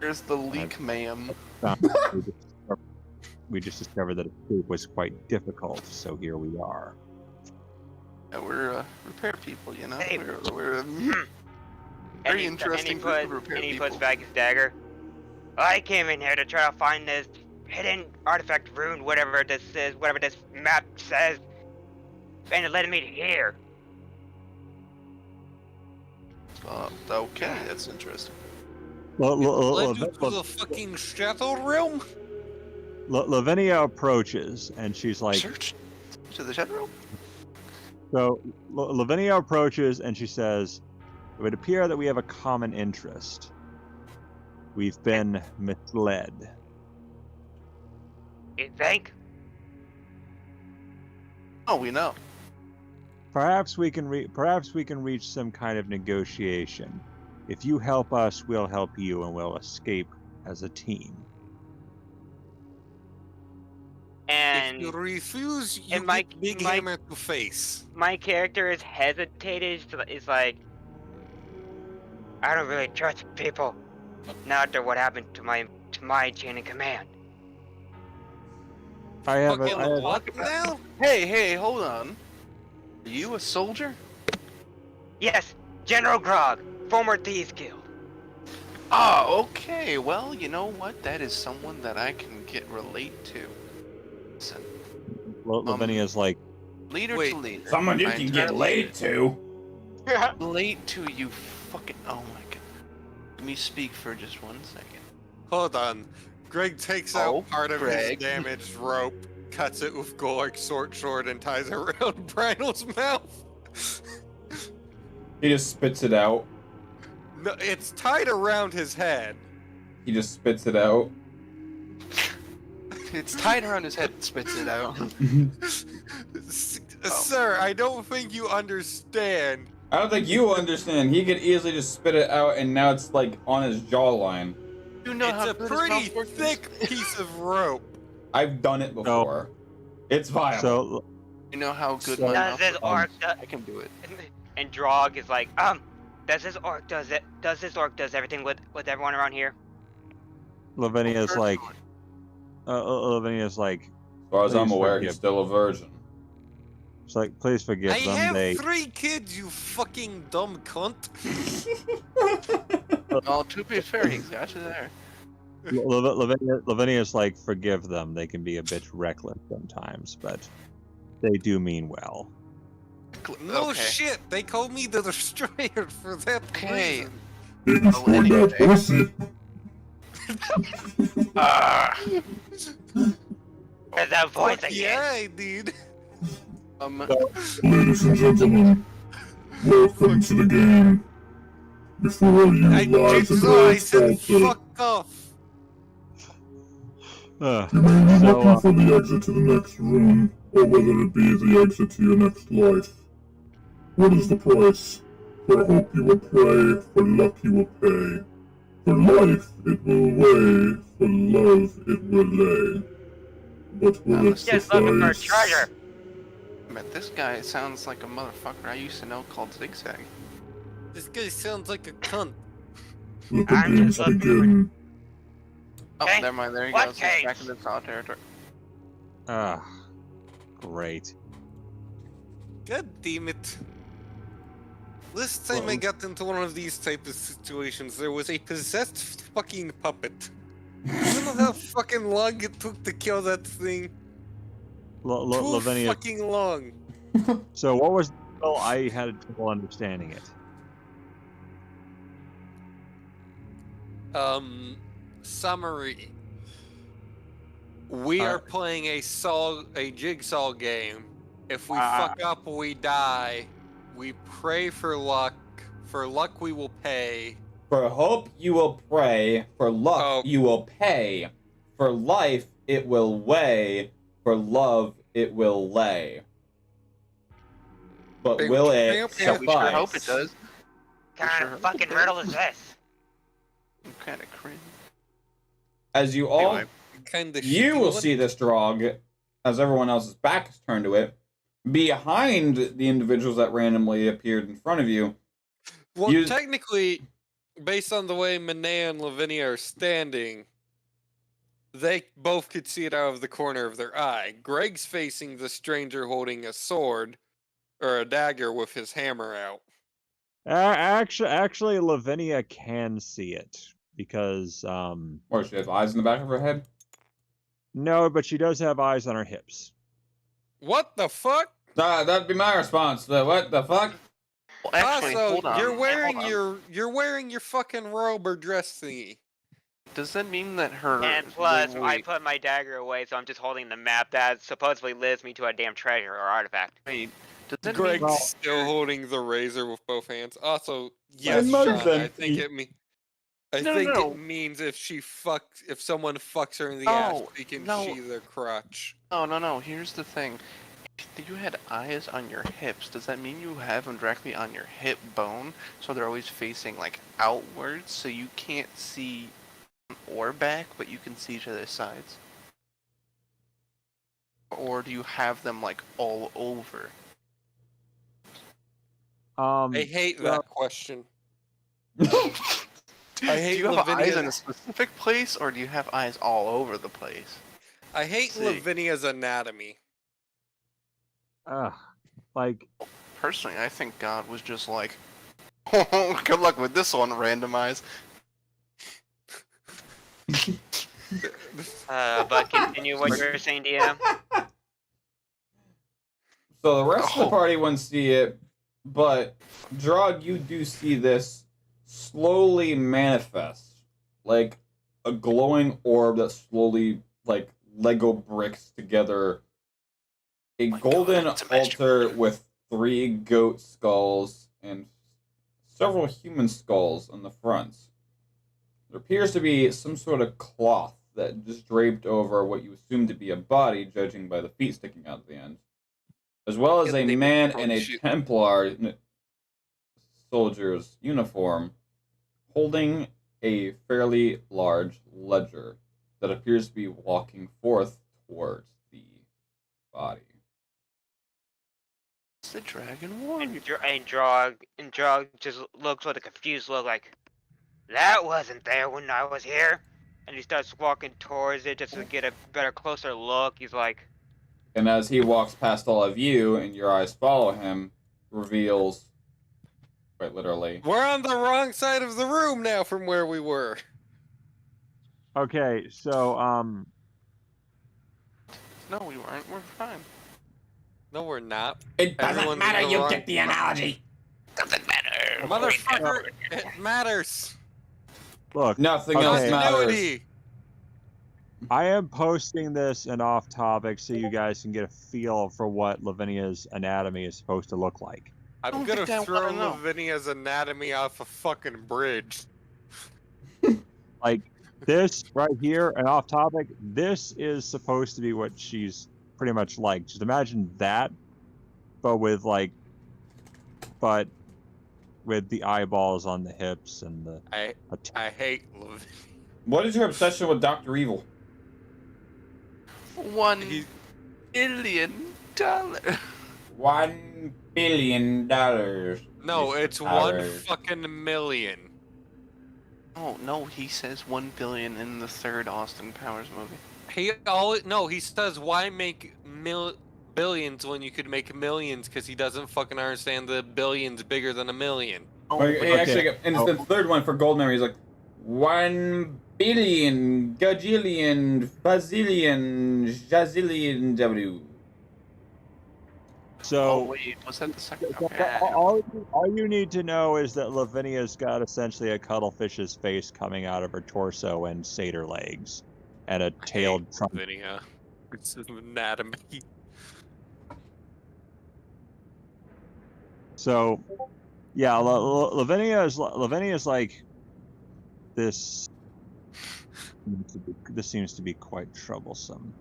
Here's the leak, ma'am. We just discovered that escape was quite difficult, so here we are. Yeah, we're repair people, you know. Hey. We're And very he- interesting and he, group put, of repair and he people. puts back his dagger. I came in here to try to find this hidden artifact rune, whatever this is, whatever this map says, and it led me to here. Okay, that's interesting. Led you to the fucking Shadow Realm? Lavinia approaches, and she's like, Church to the general. so Lavinia approaches, and she says, it would appear that we have a common interest. We've been misled. You think? Oh, we know. Perhaps we can reach some kind of negotiation. If you help us, we'll help you, and we'll escape as a team. And If you refuse, you and my- get Big my- Hammer to face. my character is hesitated. Is like, I don't really trust people. Not after what happened to my chain of command. I have Fucking a, what now? Hey, hold on. Are you a soldier? Yes, General Grog, former Thieves Guild. Oh, okay. Well, you know what? That is someone that I can relate to. Listen, Lavinia's like, leader Wait. to leader. Someone you My can get entire laid to. Relate to you fucking. Oh my god. Let me speak for just 1 second. Hold on. Greg takes Oh, out part of Greg. his damaged rope, cuts it with Gorg's short, and ties it around Brynel's mouth. He just spits it out. No, it's tied around his head. He just spits it out. It's tied around his head and spits it out. Sir, I don't think you understand. I don't think you understand. He could easily just spit it out, and now it's like on his jawline. You know It's how a good his pretty mouth works? thick piece of rope. I've done it before. It's violent. so You know how good So- my Does mouth this works? orc I can do it. and Drog is like, does this orc does everything with everyone around here? Lavinia's like, Lavinia's like, As far as I'm Please aware, forgive he's still a virgin. it's like, please forgive I them. have They 3 kids, you fucking dumb cunt. Oh, to be fair, he's got you there. Lavinia's like, forgive them. They can be a bit reckless sometimes, but they do mean well. No Okay. shit, they called me the Destroyer for that Okay. reason. He destroyed that pussy. There's that voice Fuck again. yeah, I did. Ladies and gentlemen, welcome to the game. Before you I lies and did so, I words said falter, fuck off. you may be So, looking for the exit to the next room, or whether it be the exit to your next life. What is the price? For hope you will pray, for luck you will pay. For life it will weigh, for love it will lay. But will it Just looking for a suffice? treasure. But this guy sounds like a motherfucker I used to know called Zigzag. This guy sounds like a cunt. Let the I'm games just looking begin. Oh, Okay. never mind. There he What goes. He's back games? in the saw territory. Great. God damn it. Last time I got into one of these type of situations, there was a possessed fucking puppet. You know how fucking long it took to kill that thing? Too Lavinia. fucking long. So what was? Oh, I had trouble understanding it. Summary. We are playing a jigsaw game. If we fuck up, we die. We pray for luck. For luck, we will pay. For hope, you will pray. For luck, Oh. you will pay. For life, it will weigh. For love, it will lay. But will it Yeah, suffice? we sure hope it does. What kind of fucking riddle is this? I'm kind of cringe. As you all, Anyway. Kinda you shitty will one. see this drog, as everyone else's back is turned to it, behind the individuals that randomly appeared in front of you. Well, You- technically, based on the way Manet and Lavinia are standing, they both could see it out of the corner of their eye. Greg's facing the stranger holding a sword or a dagger with his hammer out. Actually, Lavinia can see it because Or she has eyes in the back of her head. no, but she does have eyes on her hips. What the fuck? That'd be my response. What the fuck? Well, actually, also, hold on. you're wearing hold on. you're wearing your fucking robe or dress thingy. Does that mean that her? And plus, I wait, put my dagger away, so I'm just holding the map that supposedly leads me to a damn treasure or artifact. wait, does that Greg's mean? still holding the razor with both hands. Also, yes, mug's Sean, I think empty. it means if someone fucks her in the ass, she can see their crotch. No. Here's the thing. If you had eyes on your hips, does that mean you have them directly on your hip bone, so they're always facing like outwards, so you can't see or back, but you can see to their sides? Or do you have them like all over? I hate well, that question. Do hate you have eyes Lavinia. in a specific place, or do you have eyes all over the place? I hate See. Lavinia's anatomy. Like, Personally, I think God was just like, oh, good luck with this one, randomize. But continue what you were saying, DM. So the rest of the party wouldn't see it, but Drog, you do see this slowly manifest, like a glowing orb that slowly, like Lego bricks together. A golden God, it's a altar with 3 goat skulls and several human skulls on the front. There appears to be some sort of cloth that just draped over what you assume to be a body, judging by the feet sticking out at the end, as well as a man in a Templar soldier's uniform holding a fairly large ledger that appears to be walking forth towards the body. It's the dragon one. And Drog just looks with a confused look, like, that wasn't there when I was here. And he starts walking towards it just to get a better, closer look. He's like, and as he walks past all of you and your eyes follow him, reveals, quite literally, We're on the wrong side of the room now from where we were. okay, so, No, we weren't. We're fine. No, we're not. It doesn't Everyone's matter, in the you wrong- get the analogy. Doesn't matter. Motherfucker, it matters. look, nothing Okay. else matters. Continuity. I am posting this and off topic so you guys can get a feel for what Lavinia's anatomy is supposed to look like. I'm don't gonna think I throw wanna know. Lavinia's anatomy off a fucking bridge. Like, this right here and off topic, this is supposed to be what she's pretty much like. Just imagine that, but with the eyeballs on the hips and the. I hate Lavinia. What is your obsession with Dr. Evil? He's- $1 billion. $1 billion. No, Mr. it's Powers. 1 fucking million. Oh no, he says 1 billion in the 3rd Austin Powers movie. He says why make billions when you could make millions, because he doesn't fucking understand the billions bigger than a million. Oh, He actually, and it's the 3rd one for Gold Memory. He's like, 1 billion, gajillion, bazillion, jazillion W. So, wait, was that the 2nd? So Okay. all you need to know is that Lavinia's got essentially a cuttlefish's face coming out of her torso and satyr legs, and a tailed trunk. Lavinia. It's anatomy. So, yeah, Lavinia's like this. This seems to be quite troublesome.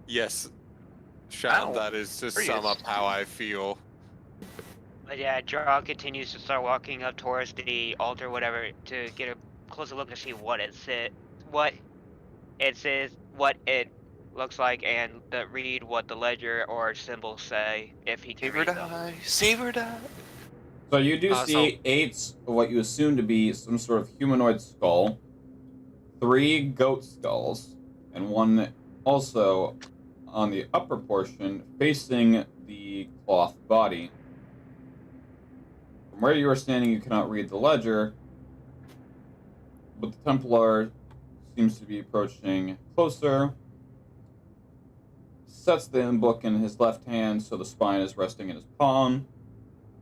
Yes, Sean, Ow. that is to There he sum is. up how I feel. but yeah, Drog continues to start walking up towards the altar, whatever, to get a closer look to see what it says, what it looks like, and read what the ledger or symbols say, if he can Save or read them. die. Save or die. So you do see 8 of what you assume to be some sort of humanoid skull, 3 goat skulls, and 1 also on the upper portion facing the cloth body. From where you are standing, you cannot read the ledger, but the Templar seems to be approaching closer, sets the book in his left hand so the spine is resting in his palm,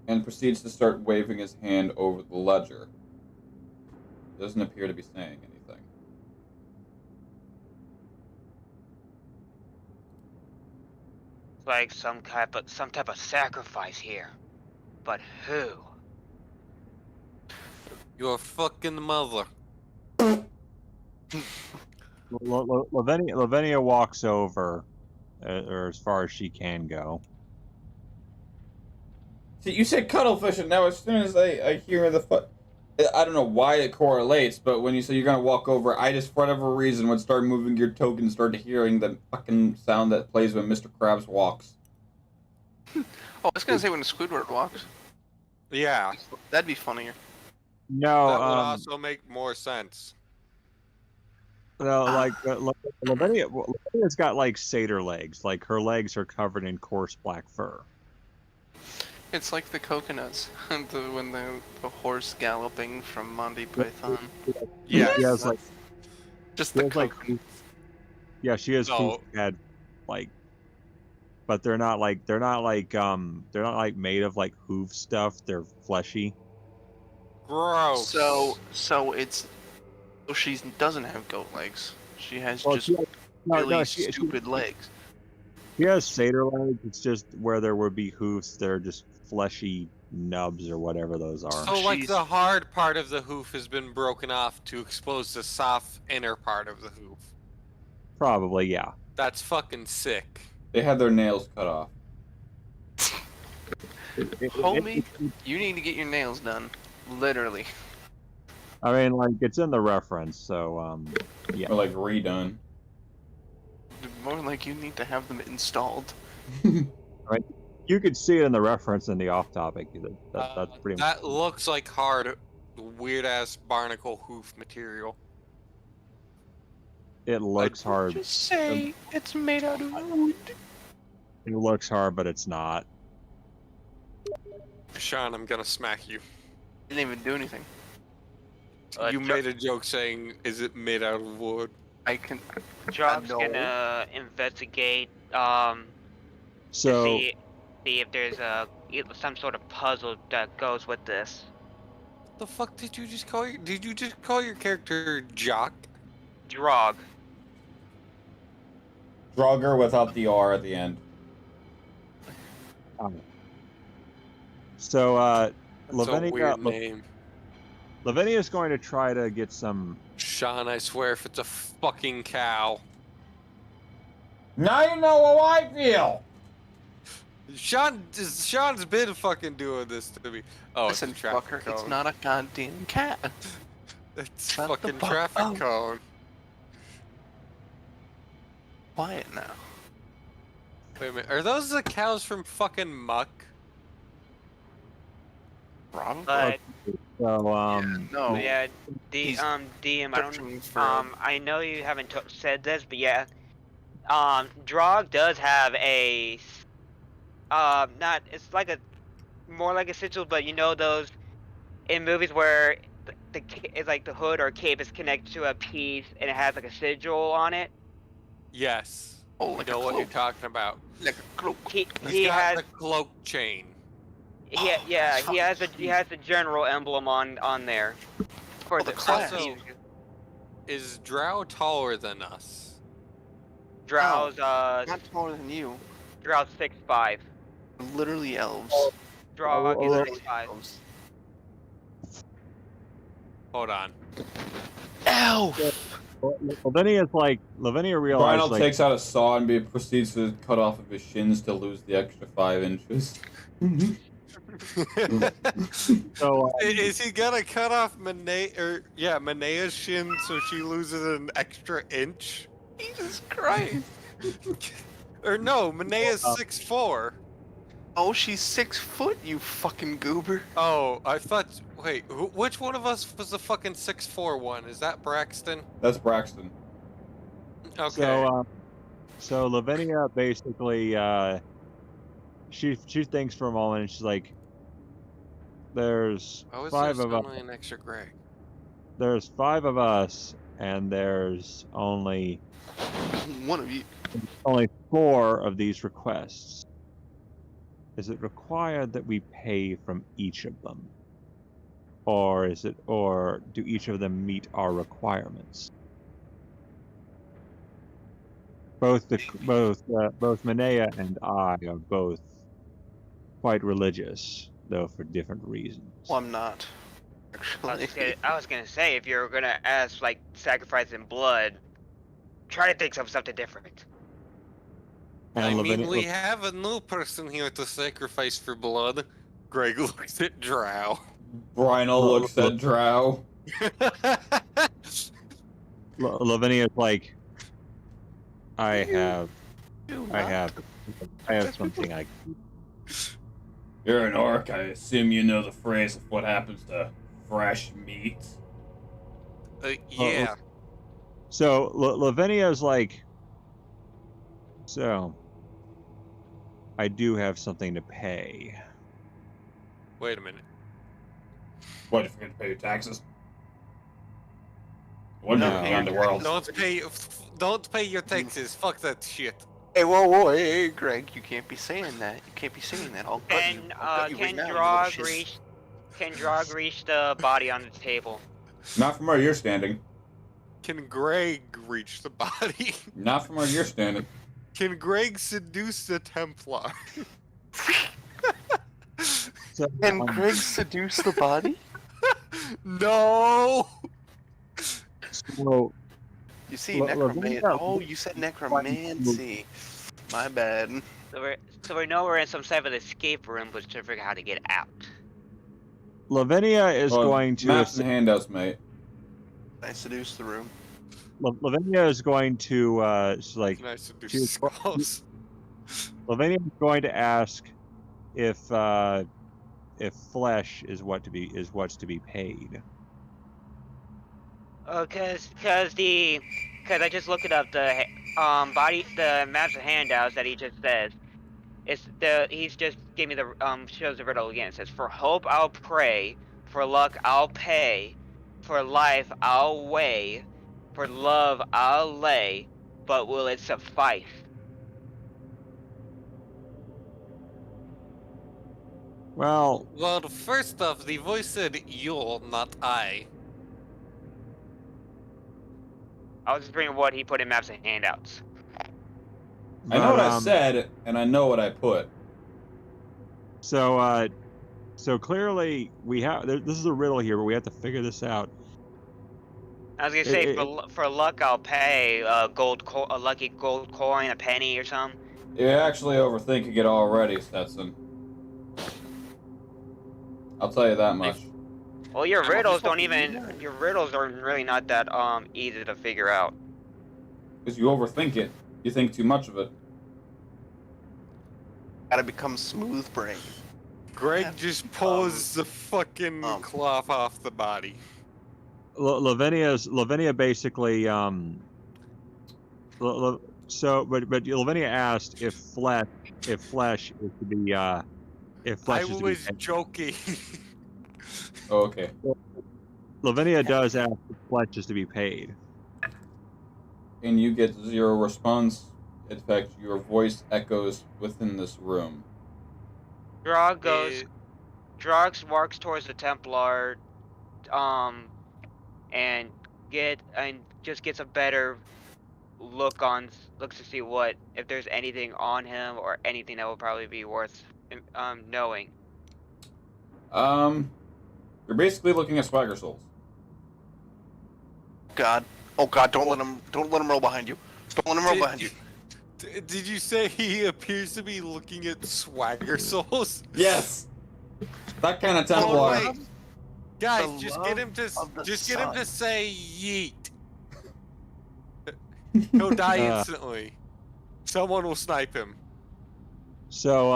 and proceeds to start waving his hand over the ledger. Doesn't appear to be saying anything. It's like some type of sacrifice here, but who? Your fucking mother. Lavinia walks over, or as far as she can go. See, you said cuttlefish, and now as soon as I hear the I don't know why it correlates, but when you say you're gonna walk over, I just, for whatever reason, would start moving your token and start hearing the fucking sound that plays when Mr. Krabs walks. Oh, I was gonna say when Squidward walks. Yeah. That'd be funnier. No, That would also make more sense. no, like Lavinia's got like satyr legs. Like her legs are covered in coarse black fur. It's like the coconuts, when the horse galloping from Monty Python. Yes. She has like Just she the has, like, coconuts. yeah, she has No. hoof head, like, but they're not like made of like hoof stuff. They're fleshy. Gross. So she doesn't have goat legs. She has Well, just she has, really she stupid legs. has satyr legs. It's just where there would be hoofs. They're just fleshy nubs or whatever those are. So, like, She's- the hard part of the hoof has been broken off to expose the soft inner part of the hoof. Probably, yeah. That's fucking sick. They had their nails cut off. Homie, you need to get your nails done. Literally. I mean, like, it's in the reference, so yeah. Or like redone. More like you need to have them installed. Right. You could see it in the reference in the off-topic. That's pretty much. That looks like hard, weird-ass barnacle hoof material. It looks hard. Just say it's made out of wood. It looks hard, but it's not. Sean, I'm gonna smack you. Didn't even do anything. You made a joke saying, "Is it made out of wood?" I can. Job's No. gonna investigate So to see if there's some sort of puzzle that goes with this. The fuck did you just call your? Did you just call your character Jock? Drog. Draugr without the R at the end. So That's a Lavinia, weird name. Lavinia is going to try to get some. Sean, I swear, if it's a fucking cow. Now you know how I feel! Sean's been fucking doing this to me. Oh, Listen, it's a traffic fucker, cone. it's not a goddamn cat. It's Shut the fucking fuck traffic up. cone. Quiet now. Wait a minute, are those the cows from fucking Muck? Probably. But So No. yeah, He's DM, I don't. searching for- I know you haven't said this, but yeah, Drog does have a, not it's like a, more like a sigil, but you know those, in movies where it's like the hood or cape is connected to a piece and it has like a sigil on it. Yes. Oh, I like know a what you're cloak. talking about. Like a cloak. He He's got has the cloak chain. he has the general emblem on there for the class. Also, is Drow taller than us? Drow's Not taller than you. Drow's 6'5". Literally elves. Drog is Oh, 6'5". Elves. Hold on. Elf! Lavinia realizes Brynel like takes out a saw and proceeds to cut off of his shins to lose the extra 5 inches. so Is he gonna cut off Manea's shin so she loses an extra inch? Jesus Christ! Or no, Manea's 6'4". Oh, she's 6 foot, you fucking goober. Oh, I thought. Wait, which one of us was the fucking 6'4" one? Is that Braxton? That's Braxton. Okay. So Lavinia basically she thinks for a moment and she's like, there's How is 5 there of us. suddenly an extra Greg? There's 5 of us, and there's only One of you. 4 of these requests. Is it required that we pay from each of them, or do each of them meet our requirements? Both Manea and I are both quite religious, though for different reasons. Well, I'm not. Actually. I was gonna say, if you're gonna ask like sacrificing blood, try to think of something different. And I mean, Lavinia- we have a new person here to sacrifice for blood. Greg looks at Drow. Brynel looks at Drow. Lavinia's like, I have something You're an orc. I assume you know the phrase of what happens to fresh meat. Yeah. So Lavinia's like, so I do have something to pay. Wait a minute. What, if you're gonna pay your taxes? Wonder No. around the world. Don't pay your taxes. Fuck that shit. Hey, whoa, hey, Greg, you can't be saying that. You can't be saying that. I'll gut you. I'll gut you right now, you little shiz. Can Drog reach the body on the table? Not from where you're standing. Can Greg reach the body? Not from where you're standing. Can Greg seduce the Templar? So, Can Greg seduce the body? No! so You see, Lavinia- necromancy. Oh, you said necromancy. My bad. So we know we're in some type of escape room, but to figure out how to get out. Lavinia is Well, going to maps and handouts, mate. I seduce the room. Lavinia is going to like Can I seduce She's- skulls? Lavinia is going to ask if flesh is what's to be paid. Cause I just looked up the maps and handouts that he just says. He's just gave me the shows the riddle again. It says, for hope I'll pray, for luck I'll pay, for life I'll weigh, for love I'll lay, but will it suffice? Well, First off, the voice said you'll, not I. I was just reading what he put in maps and handouts. I know what I but, said, and I know what I put. So clearly we have. This is a riddle here, but we have to figure this out. I was gonna say for luck I'll pay a lucky gold coin, a penny or something. You're actually overthinking it already, Stetson. I'll tell you that much. Well, your riddles are really not that easy to figure out. Because you overthink it. You think too much of it. Gotta become smooth brain. Greg just pulls the fucking cloth off the body. Lavinia basically but Lavinia asked if flesh is to be if flesh I is to was be joking. Oh, okay. Lavinia does ask if flesh is to be paid. And you get 0 response. In fact, your voice echoes within this room. Drog walks towards the Templar, and just gets a better looks to see if there's anything on him or anything that will probably be worth knowing. You're basically looking at Swagger Souls. God. Oh God, don't let him roll behind you. Don't let him roll behind you. Did you say he appears to be looking at Swagger Souls? Yes. That kind of Templar. Oh, wait. Guys, The just love get him to of the get him to sun. say yeet. He'll die instantly. Someone will snipe him. So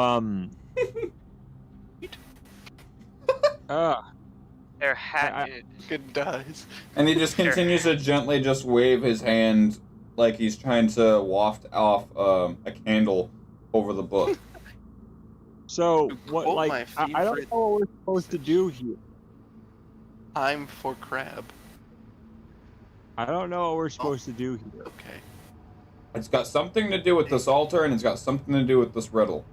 Their hat. Good dies. And he just continues to gently just wave his hand like he's trying to waft off a candle over the book. So what? quote Like my I don't favorite know what we're supposed to do here. Time for crab. I don't know what we're supposed to do here. Okay. It's got something to do with this altar, and it's got something to do with this riddle.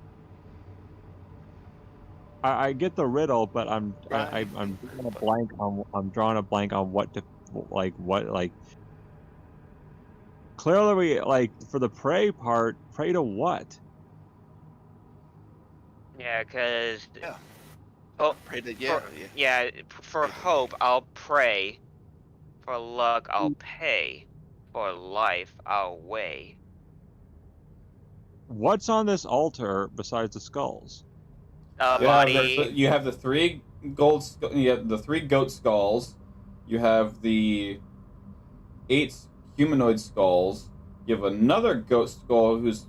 I get the riddle, but I'm Right. I'm drawing a blank on what to like. Clearly, we for the pray part. Pray to what? Yeah, cause. Yeah. Oh, Pray to yeah. For hope, I'll pray. For luck, I'll pay. For life, I'll weigh. What's on this altar besides the skulls? Body. You have the 3 gold. You have the 3 goat skulls. You have the 8 humanoid skulls. You have another goat skull whose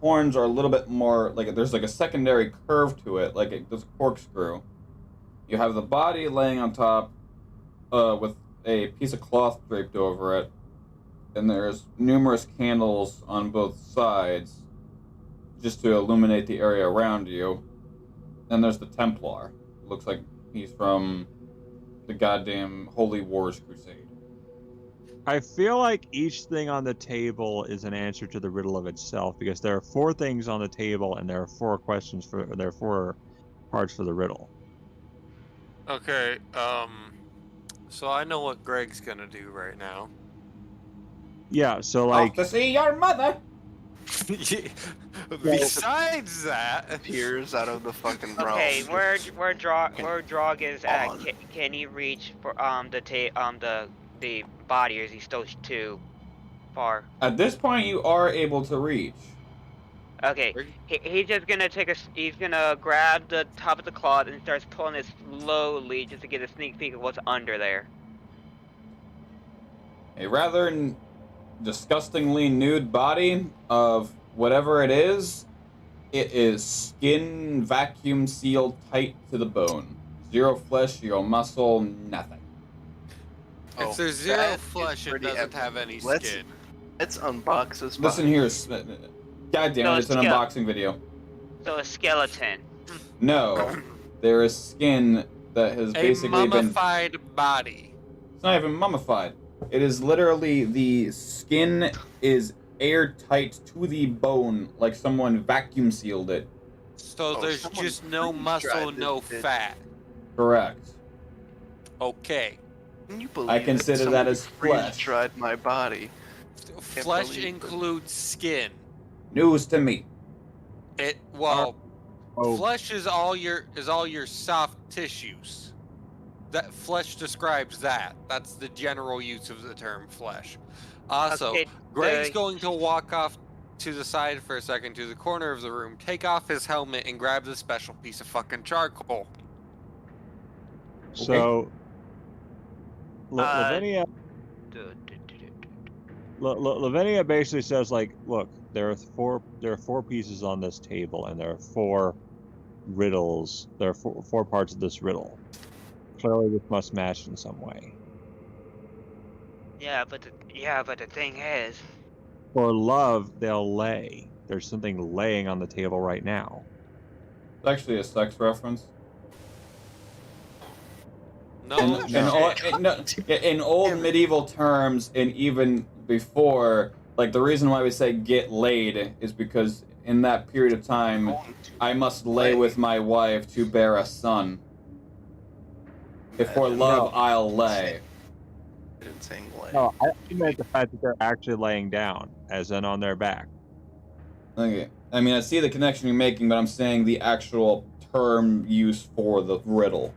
horns are a little bit more there's a secondary curve to it, there's a corkscrew. You have the body laying on top with a piece of cloth draped over it, and there's numerous candles on both sides, just to illuminate the area around you. And there's the Templar. It looks like he's from the goddamn Holy Wars Crusade. I feel like each thing on the table is an answer to the riddle of itself, because there are 4 things on the table and there are 4 questions there are 4 parts for the riddle. Okay, so I know what Greg's gonna do right now. Yeah, so like Off to see your mother. Besides that, Appears out of the fucking realm. Okay, where Drog is at? On. Can he reach for the body, or is he still too far? At this point, you are able to reach. Okay, he's just gonna he's gonna grab the top of the cloth and starts pulling it slowly just to get a sneak peek of what's under there. A rather disgustingly nude body of whatever it is. It is skin vacuum sealed tight to the bone. 0 flesh, 0 muscle, nothing. if there's 0 flesh, it doesn't have any skin. Let's unbox this. Listen here, God damn it, it's an unboxing video. So a skeleton. No, there is skin that has basically been... A mummified body. It's not even mummified. It is literally, the skin is airtight to the bone, like someone vacuum sealed it. So there's just no muscle, no fat. Correct. Okay. Can you believe I consider that as flesh. Dried my body. Flesh includes skin. News to me. Flesh is all your soft tissues. That flesh describes that. That's the general use of the term flesh. Also, Okay, Greg's going to walk off to the side for a second to the corner of the room, take off his helmet, and grab the special piece of fucking charcoal. So Lavinia Lavinia basically says, like, look, there are 4 pieces on this table, and there are 4 riddles. There are 4 parts of this riddle. Clearly, this must match in some way. Yeah, but the thing is, For love, they'll lay. There's something laying on the table right now. It's actually a sex reference. No, In old medieval terms, and even before, like, the reason why we say get laid is because in that period of time, I must lay with my wife to bear a son. If for love, I'll lay. I didn't say lay. No, I meant the fact that they're actually laying down, as in on their back. Okay. I mean, I see the connection you're making, but I'm saying the actual term used for the riddle.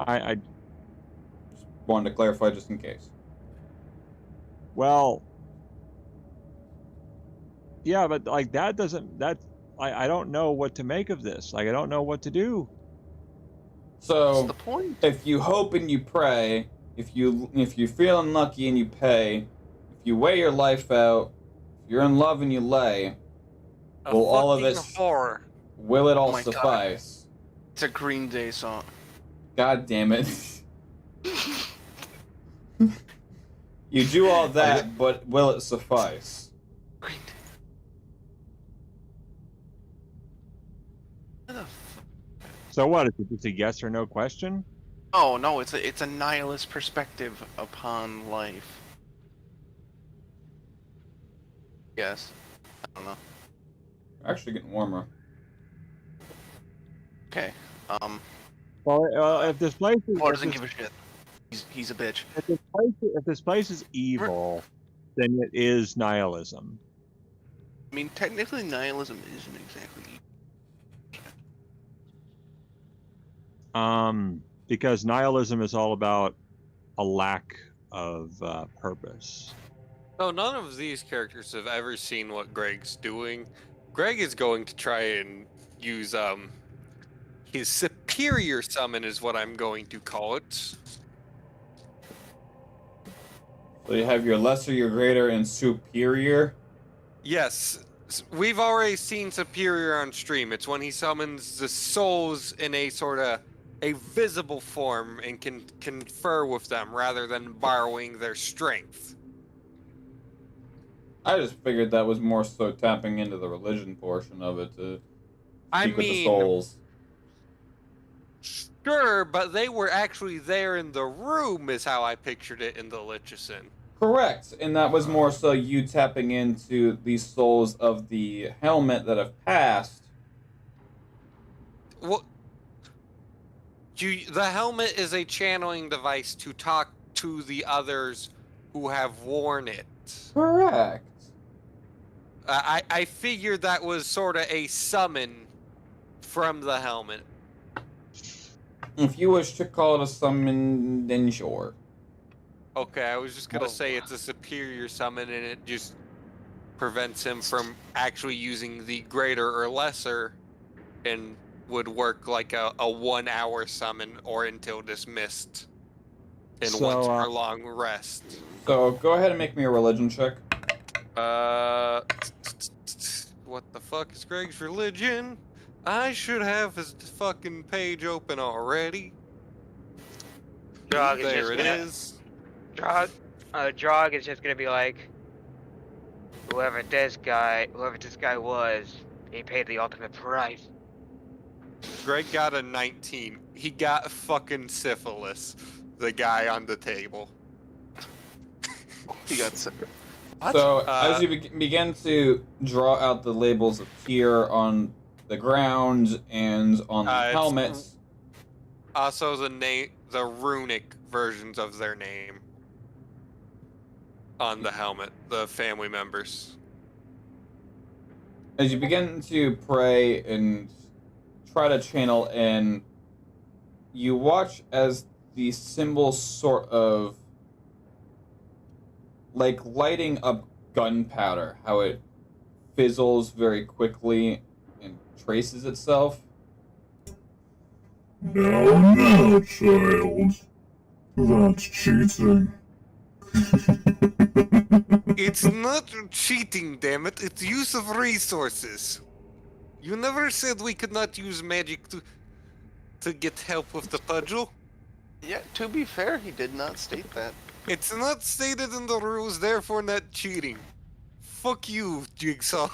I just wanted to clarify just in case. Well, yeah, but like that doesn't I don't know what to make of this. Like, I don't know what to do. So, What's the point? if you hope and you pray, if you're feeling lucky and you pay, if you weigh your life out, if you're in love and you lay, will all of this horror. will it all Oh my God. suffice? It's a Green Day song. God damn it. You do all that, but will it suffice? Green Day. What the f- So what? Is it just a yes or no question? Oh no, it's a nihilist perspective upon life. Yes. I don't know. Actually getting warmer. Okay. Well, if this place is, Paul doesn't give a shit. He's a bitch. if this place is evil, then it is nihilism. I mean, technically, nihilism isn't exactly evil. Because nihilism is all about a lack of purpose. So none of these characters have ever seen what Greg's doing. Greg is going to try and use his superior summon, is what I'm going to call it. So you have your lesser, your greater, and superior. Yes, we've already seen superior on stream. It's when he summons the souls in a sort of a visible form and can confer with them rather than borrowing their strength. I just figured that was more so tapping into the religion portion of it to speak with the souls. Sure, but they were actually there in the room is how I pictured it in the Lichison. Correct, and that was more so you tapping into the souls of the helmet that have passed. Well, the helmet is a channeling device to talk to the others who have worn it. Correct. I figured that was sort of a summon from the helmet. If you wish to call it a summon, then sure. Okay, I was just gonna say it's a superior summon and it just prevents him from actually using the greater or lesser and would work like a 1 hour summon or until dismissed in once per long rest. So go ahead and make me a religion check. What the fuck is Greg's religion? I should have his fucking page open already. Drog There it is. Drog is just gonna be like, whoever this guy was, he paid the ultimate price. Greg got a 19. He got fucking syphilis. The guy on the table. He got syphilis. So as you begin to draw out the labels of fear on the ground and on the helmets. Also the runic versions of their name on the helmet, the family members. As you begin to pray and try to channel in, you watch as the symbols sort of like lighting up gunpowder, how it fizzles very quickly and traces itself. Now, child. That's cheating. It's not cheating, damn it. It's use of resources. You never said we could not use magic to get help with the puzzle. Yeah, to be fair, he did not state that. It's not stated in the rules, therefore not cheating. Fuck you, Jigsaw.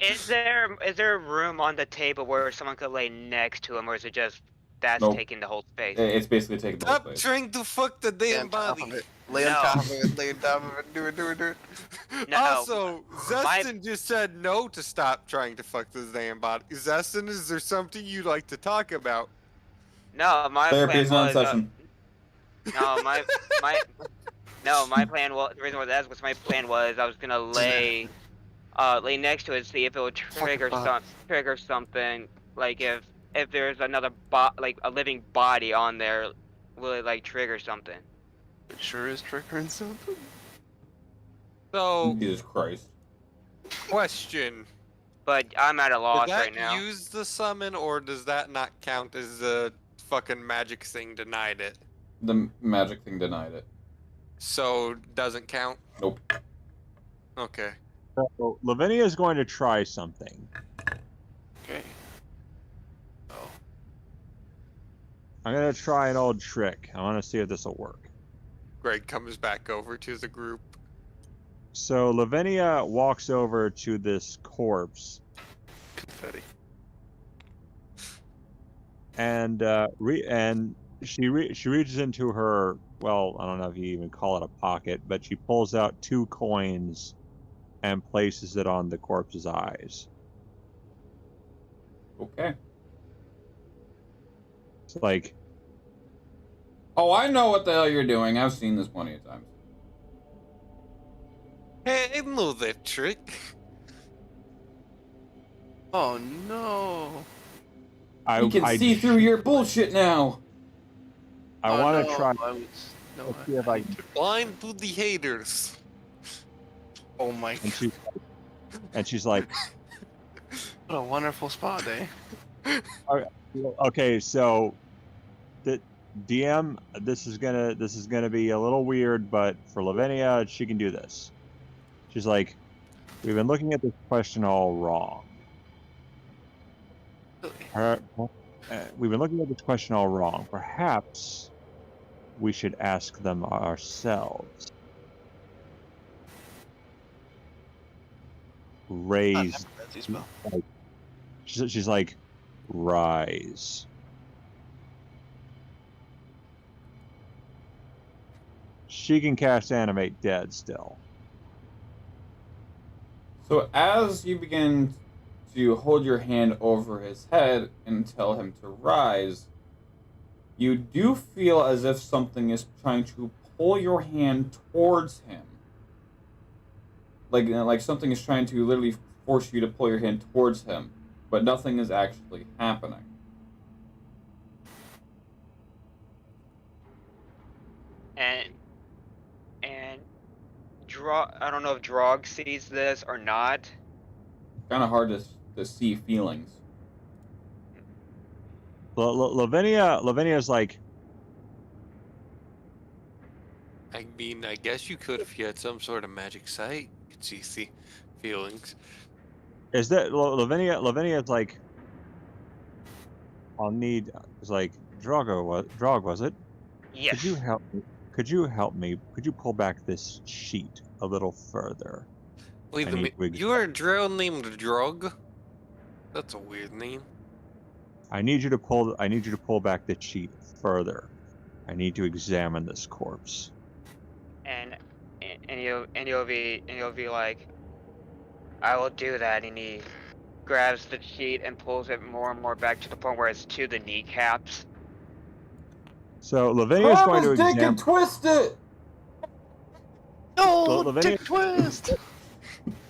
Is there room on the table where someone could lay next to him, or is it just that's taking the whole space? It's basically taking the whole space. Stop trying to fuck the damn body. Lay on top of it, lay on top of it, do it. No. Also, Zestin just said no to stop trying to fuck this damn body. Zestin, is there something you'd like to talk about? No, my Therapy is plan not was. session. My plan was the reason why that's what my plan was. I was gonna lay next to it, see if it would trigger something. Like if there's another like a living body on there, will it like trigger something? It sure is triggering something. So, Jesus Christ. question. But I'm at a loss Did that right now. use the summon, or does that not count as the fucking magic thing denied it? The magic thing denied it. So, doesn't count? Nope. Okay. So Lavinia is going to try something. Okay. Oh. I'm going to try an old trick. I want to see if this will work. Greg comes back over to the group. So Lavinia walks over to this corpse. Confetti. And she reaches into her, well, I don't know if you even call it a pocket, but she pulls out 2 coins and places it on the corpse's eyes. Okay. It's like, Oh, I know what the hell you're doing. I've seen this plenty of times. Hey, I know that trick. Oh no. You can see through your bullshit now. I want to try. Let's see if I. Blind to the haters. Oh my god. And she's like, What a wonderful spa day. okay, so the DM, this is gonna be a little weird, but for Lavinia, she can do this. She's like, we've been looking at this question all wrong. Really? we've been looking at this question all wrong. Perhaps we should ask them ourselves. Raise. Like, she's like, rise. She can cast Animate Dead still. So as you begin to hold your hand over his head and tell him to rise, you do feel as if something is trying to pull your hand towards him. Like something is trying to literally force you to pull your hand towards him, but nothing is actually happening. And I don't know if Drog sees this or not. Kind of hard to see feelings. Lavinia's like, I mean, I guess you could if you had some sort of magic sight. You could see feelings. is that Lavinia's like, I'll need, it's like, Drog was it? Yes. Could you help me? Could you pull back this sheet a little further? Wait a minute. You're a drow named Drog? That's a weird name. I need you to pull back the sheet further. I need to examine this corpse. And you'll be like, I will do that, and he grabs the sheet and pulls it more and more back to the point where it's to the kneecaps. So Lavinia's going to examine. And twist it. No, dick twist.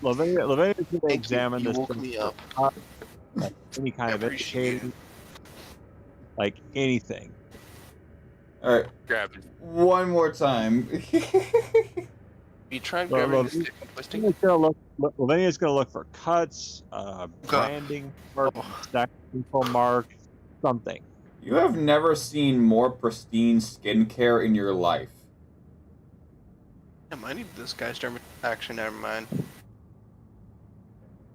Lavinia's going to examine you this. woke me up. Like any kind of indicator, like anything. All right, Grab it. one more time. You tried grabbing the stick and twisting. Lavinia's going to look for cuts, branding, info mark, something. You have never seen more pristine skincare in your life. I need this guy's German action. Never mind.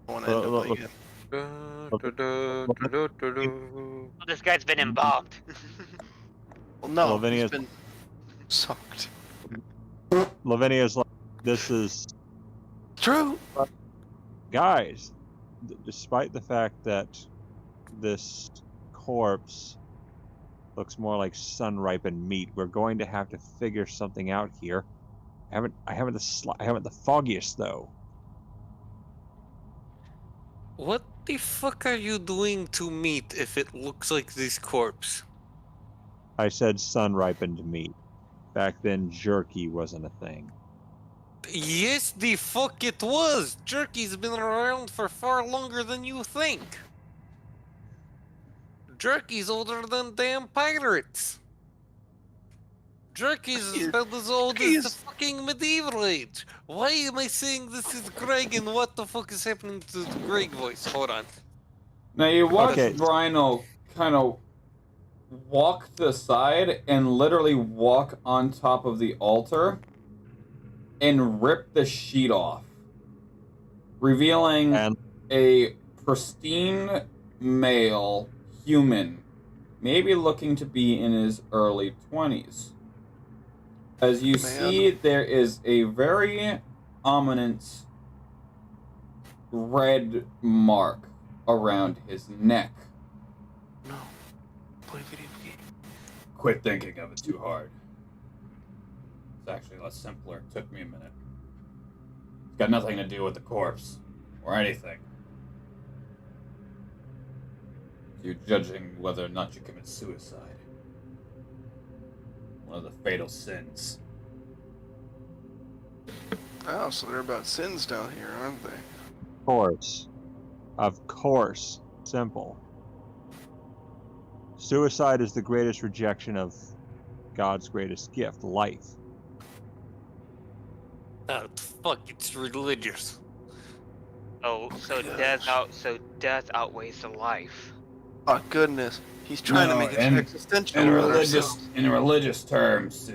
I want to end up like him. This guy's been embalmed. Well, no, Lavinia's he's been sucked. Lavinia's like, this is True. guys. Despite the fact that this corpse looks more like sun-ripened meat, we're going to have to figure something out here. I haven't the foggiest though. What the fuck are you doing to meat if it looks like this corpse? I said sun-ripened meat. Back then, jerky wasn't a thing. Yes, the fuck it was! Jerky's been around for far longer than you think. Jerky's older than damn pirates. Jerky's about as old as the fucking medieval age. Why am I saying this is Greg and what the fuck is happening to the Greg voice? Hold on. Now you watch Rhino kind of walk to the side and literally walk on top of the altar and rip the sheet off, revealing a pristine male human, maybe looking to be in his early 20s. As you see, there is a very ominous red mark around his neck. No. Play video game. Quit thinking of it too hard. It's actually a lot simpler. It took me a minute. It's got nothing to do with the corpse or anything. You're judging whether or not you commit suicide. One of the fatal sins. Oh, so they're about sins down here, aren't they? Of course. Simple. Suicide is the greatest rejection of God's greatest gift, life. Oh, fuck, it's religious. Oh, so death outweighs the life. Oh, goodness. He's trying to make it existential. In religious terms,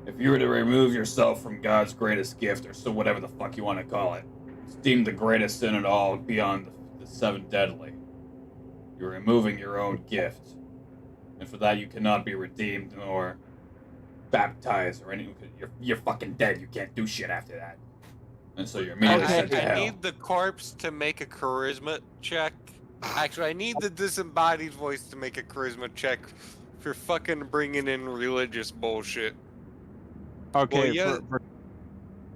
if you were to remove yourself from God's greatest gift, or so whatever the fuck you want to call it, it's deemed the greatest sin at all beyond the seven deadly. You're removing your own gift. And for that, you cannot be redeemed nor baptized or anything. You're fucking dead. You can't do shit after that. And so you're immediately sent to I hell. need the corpse to make a charisma check. Actually, I need the disembodied voice to make a charisma check for fucking bringing in religious bullshit. Okay, Well,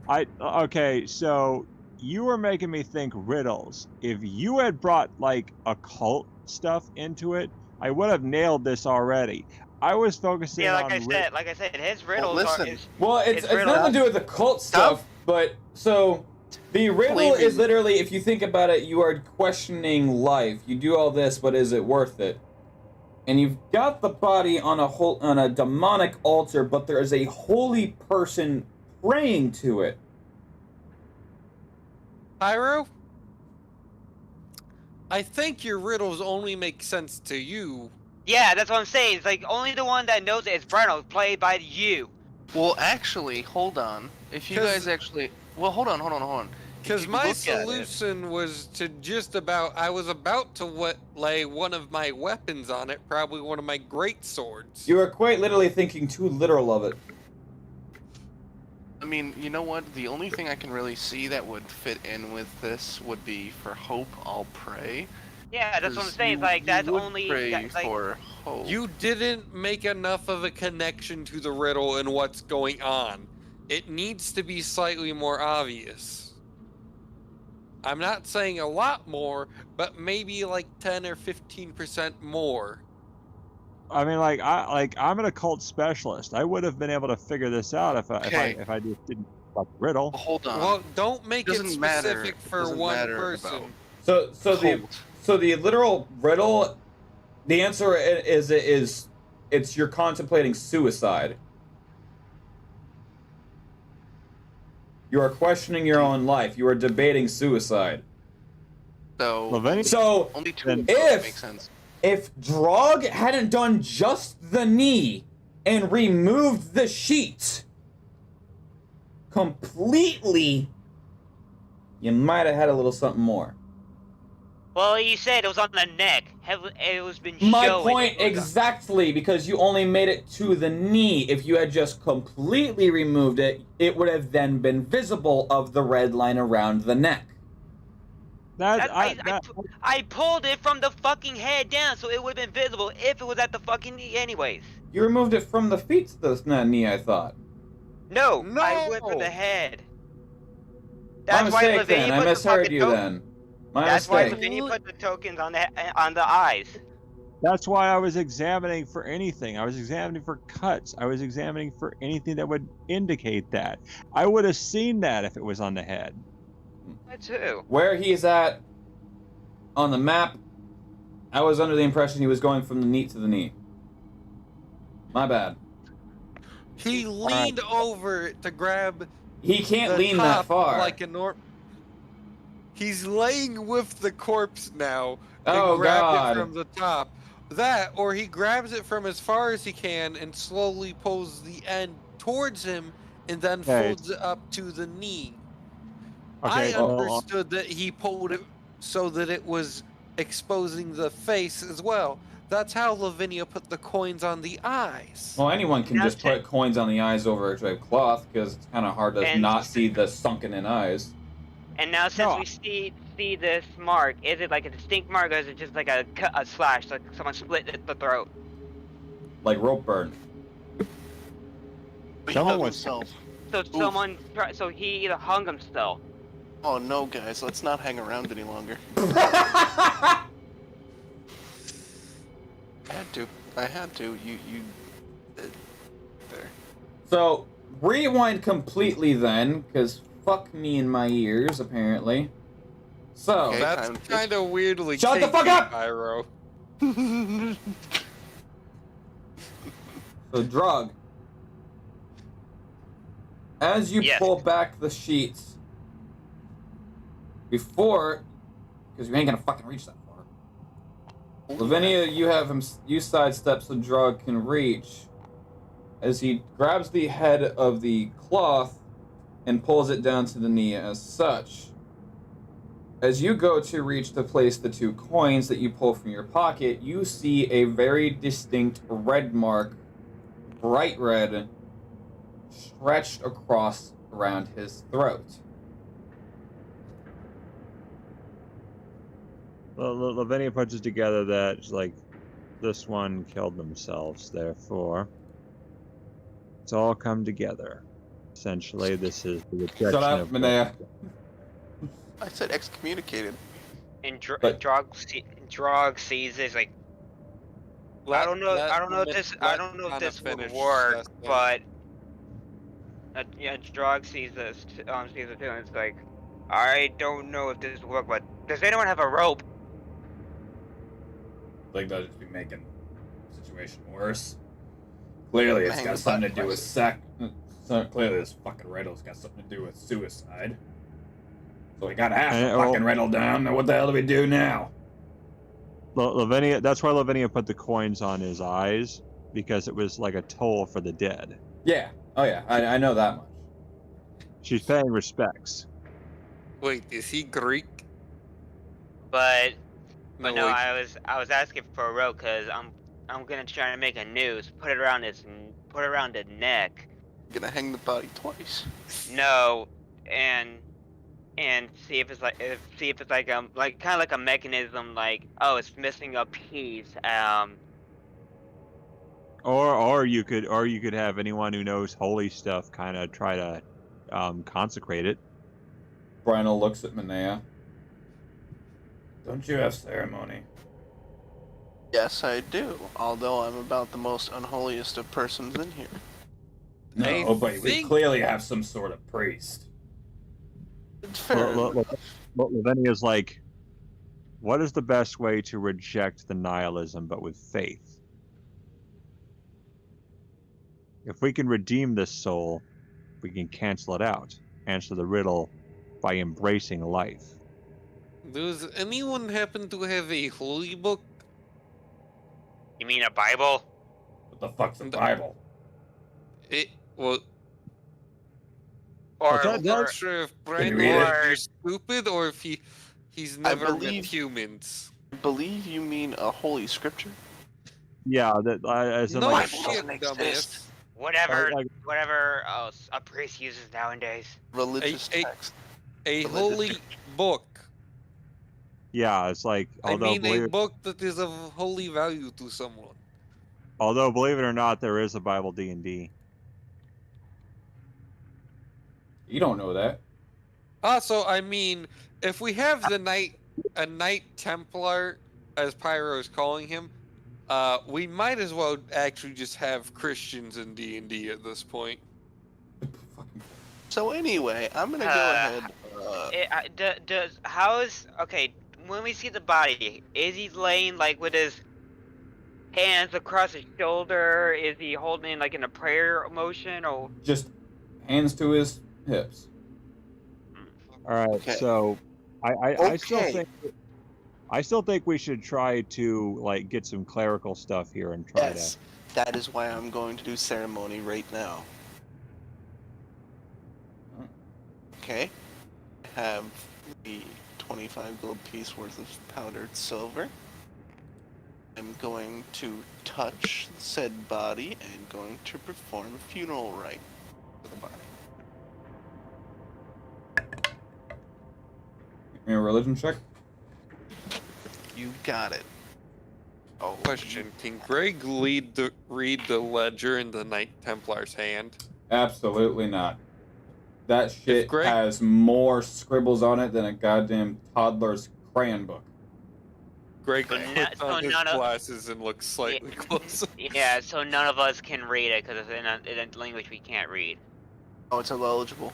yeah. Okay, so you were making me think riddles. If you had brought like occult stuff into it, I would have nailed this already. I was focusing Yeah, on like I said, his riddles listen. Well, it's riddles. nothing to do with the cult stuff, but so the riddle is literally, if you think about it, you are questioning life. You do all this, but is it worth it? And you've got the body on a demonic altar, but there is a holy person praying to it. Pyro? I think your riddles only make sense to you. Yeah, that's what I'm saying. It's like only the one that knows it is Breno, played by you. Well, actually, hold on. If you guys actually... Well, hold on. Because my solution was to I was about to lay one of my weapons on it, probably one of my great swords. You are quite literally thinking too literal of it. I mean, you know what? The only thing I can really see that would fit in with this would be for hope, I'll pray. Yeah, that's what I'm saying. Like, that's only... Pray like, for hope. You didn't make enough of a connection to the riddle and what's going on. It needs to be slightly more obvious. I'm not saying a lot more, but maybe like 10 or 15% more. I mean, I'm an occult specialist. I would have been able to figure this out if I just didn't about the riddle. Hold on. Well, don't make it specific for one person. So the literal riddle, the answer is it's you're contemplating suicide. You are questioning your own life. You are debating suicide. So only two of those make sense. If Drog hadn't done just the knee and removed the sheet completely, you might have had a little something more. Well, you said it was on the neck. It was been showing. My point exactly, because you only made it to the knee. If you had just completely removed it, it would have then been visible of the red line around the neck. I pulled it from the fucking head down, so it would have been visible if it was at the fucking knee anyways. You removed it from the feet to the knee, I thought. No, I went for the head. That's my mistake then. I misheard you then. That's why Lavinia put the tokens on the eyes. That's why I was examining for anything. I was examining for cuts. I was examining for anything that would indicate that. I would have seen that if it was on the head. Me too. Where he's at on the map, I was under the impression he was going from the knee to the knee. My bad. He leaned over to grab. He can't lean that far. Like a He's laying with the corpse now. Oh, God. It from the top. That, or he grabs it from as far as he can and slowly pulls the end towards him and then folds it up to the knee. Okay, I understood that he pulled it so that it was exposing the face as well. That's how Lavinia put the coins on the eyes. Well, anyone can just put coins on the eyes over a cloth because it's kind of hard to not see the sunken in eyes. And now since we see this mark, is it like a distinct mark or is it just like a slash, like someone split the throat? Like rope burn. Someone was himself. So he either hung himself. Oh no, guys, let's not hang around any longer. I had to. You there. So, rewind completely then, because fuck me in my ears, apparently. So... Okay, that's kind of weirdly Shut the fuck up! Pyro. So, Drug. As you pull back the sheets, before... Because you ain't gonna fucking reach that far. Lavinia, you sidestep so Drug can reach. As he grabs the head of the cloth and pulls it down to the knee as such. As you go to reach to place the 2 coins that you pull from your pocket, you see a very distinct red mark, bright red, stretched across around his throat. Lavinia puts it together that it's like this one killed themselves, therefore it's all come together. Essentially, this is the rejection Shut up, of Manea. I said excommunicated. And But- Drog sees this like I don't know if this would work, but yeah, Drog sees this sees it too, and it's like I don't know if this will work, but does anyone have a rope? Like, that'd just be making the situation worse. Clearly, it's got something to do with clearly, this fucking riddle's got something to do with suicide. So we gotta have the fucking riddle down. Now, what the hell do we do now? Lavinia. That's why Lavinia put the coins on his eyes, because it was like a toll for the dead. Yeah. Oh yeah. I know that much. She's paying respects. Wait, is he Greek? But No, no, wait. I was asking for a rope because I'm gonna try to make a noose, put it around his neck. Gonna hang the body twice. No, and see if it's like kind of like a mechanism, like, oh, it's missing a piece. Or you could have anyone who knows holy stuff kind of try to consecrate it. Brynel looks at Manea. Don't you have ceremony? Yes, I do. Although I'm about the most unholiest of persons in here. No, but we clearly have some sort of priest. It's fair enough. Lavinia's like, what is the best way to reject the nihilism but with faith? If we can redeem this soul, we can cancel it out. Answer the riddle by embracing life. Does anyone happen to have a holy book? You mean a Bible? What the fuck's a Bible? Well, Or I'm not sure if Brian is stupid or if he's never met humans. I believe you mean a holy scripture? Yeah, that as in No like, shit, dumbass. whatever a priest uses nowadays. Religious text. A holy book. yeah, it's like I mean a book that is of holy value to someone. Although believe it or not, there is a Bible D&D. You don't know that. Also, I mean, if we have a Knight Templar, as Pyro is calling him, we might as well actually just have Christians in D&D at this point. So anyway, I'm gonna go ahead. Okay, when we see the body, is he laying like with his hands across his shoulder? Is he holding like in a prayer motion, or just hands to his hips? All right, Okay. so I still think we should try to like get some clerical stuff here and try Yes, that is why I'm going to do ceremony right now. Okay, I have the 25 gold piece worth of powdered silver. I'm going to touch said body and going to perform a funeral rite for the body. Give me a religion check. You got it. Oh, Question: can Greg read the ledger in the Knight Templar's hand? Absolutely not. That shit has more scribbles on it than a goddamn toddler's crayon book. Greg puts on his glasses and looks slightly closer. Yeah, so none of us can read it because it's in a language we can't read. Oh, it's illegible.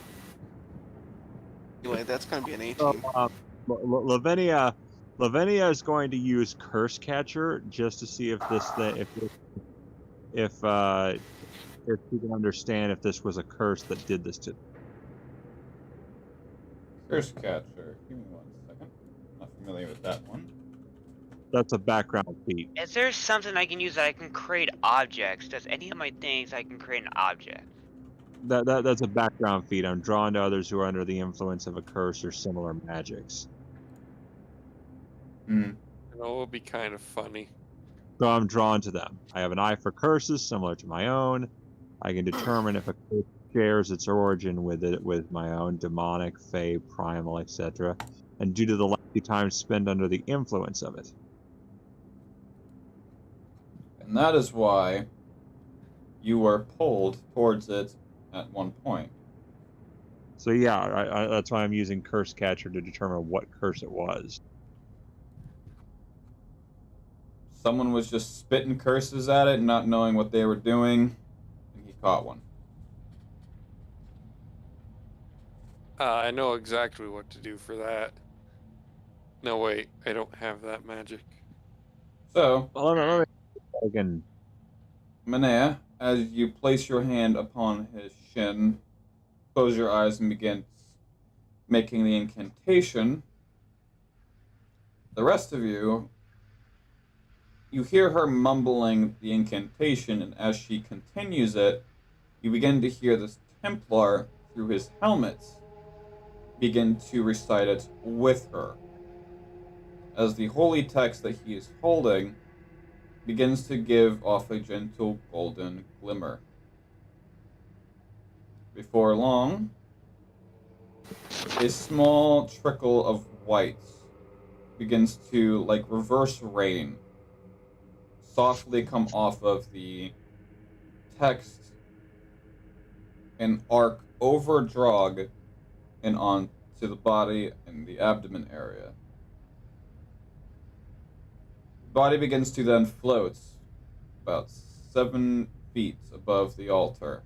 Anyway, that's gonna be an 18. So, Lavinia is going to use Curse Catcher just to see if if she can understand if this was a curse that did this to. Curse Catcher. Give me 1 second. I'm not familiar with that one. That's a background feat. Is there something I can use that I can create objects? Does any of my things I can create an object? That's a background feat. I'm drawn to others who are under the influence of a curse or similar magics. Mm. You know, it would be kind of funny. So I'm drawn to them. I have an eye for curses similar to my own. I can determine if a curse shares its origin with my own demonic, fey, primal, etc. And due to the lengthy time spent under the influence of it. And that is why you were pulled towards it at one point. So yeah, that's why I'm using Curse Catcher to determine what curse it was. Someone was just spitting curses at it, not knowing what they were doing, and he caught one. I know exactly what to do for that. No, wait, I don't have that magic. So, Well, let me again. Manea, as you place your hand upon his shin, close your eyes and begin making the incantation. The rest of you hear her mumbling the incantation, and as she continues it, you begin to hear this Templar, through his helmet, begin to recite it with her. As the holy text that he is holding begins to give off a gentle golden glimmer. Before long, a small trickle of white begins to, like reverse rain, softly come off of the text and arc over Drog and on to the body and the abdomen area. The body begins to then float about 7 feet above the altar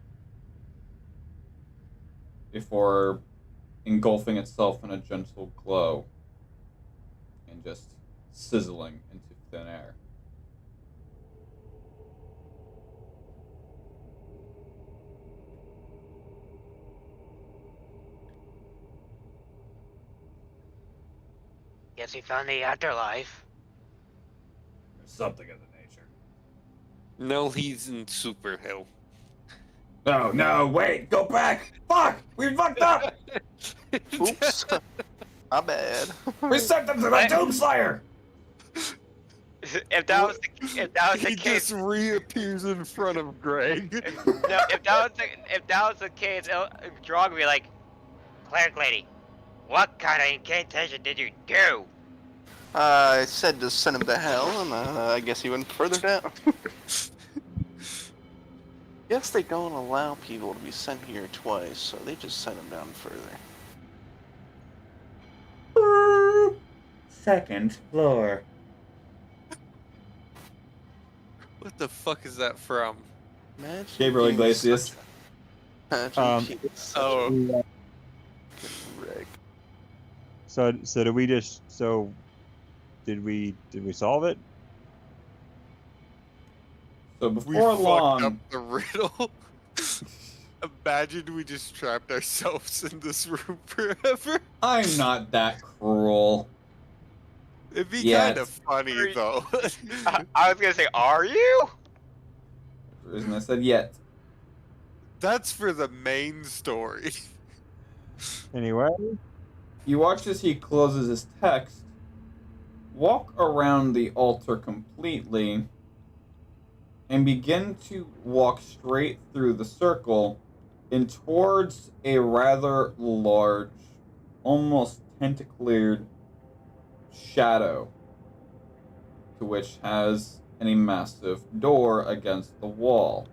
before engulfing itself in a gentle glow and just sizzling into thin air. Guess we found the afterlife. Or something of the nature. No, he's in Super Hill. Oh no, wait, go back! Fuck! We fucked up! Oops. My bad. We sent them to the Doomslayer! If that was the He case, just reappears in front of Greg. no, if that was the case, Drog would be like, cleric lady, what kind of incantation did you do? I said to send him to hell, and I guess he went further down. Guess they don't allow people to be sent here twice, so they just sent him down further. Second floor. What the fuck is that from? Imagine Gabriel being Iglesias. such a- Imagine being such Oh, a wreck. So did we solve it? So we before fucked long, up the riddle. Imagine we just trapped ourselves in this room forever. I'm not that cruel. It'd be Yet. kind of funny though. I was gonna say, are you? The reason I said yet. That's for the main story. Anyway, You watch as he closes his text, walk around the altar completely, and begin to walk straight through the circle and towards a rather large, almost tentaculated shadow, to which has a massive door against the wall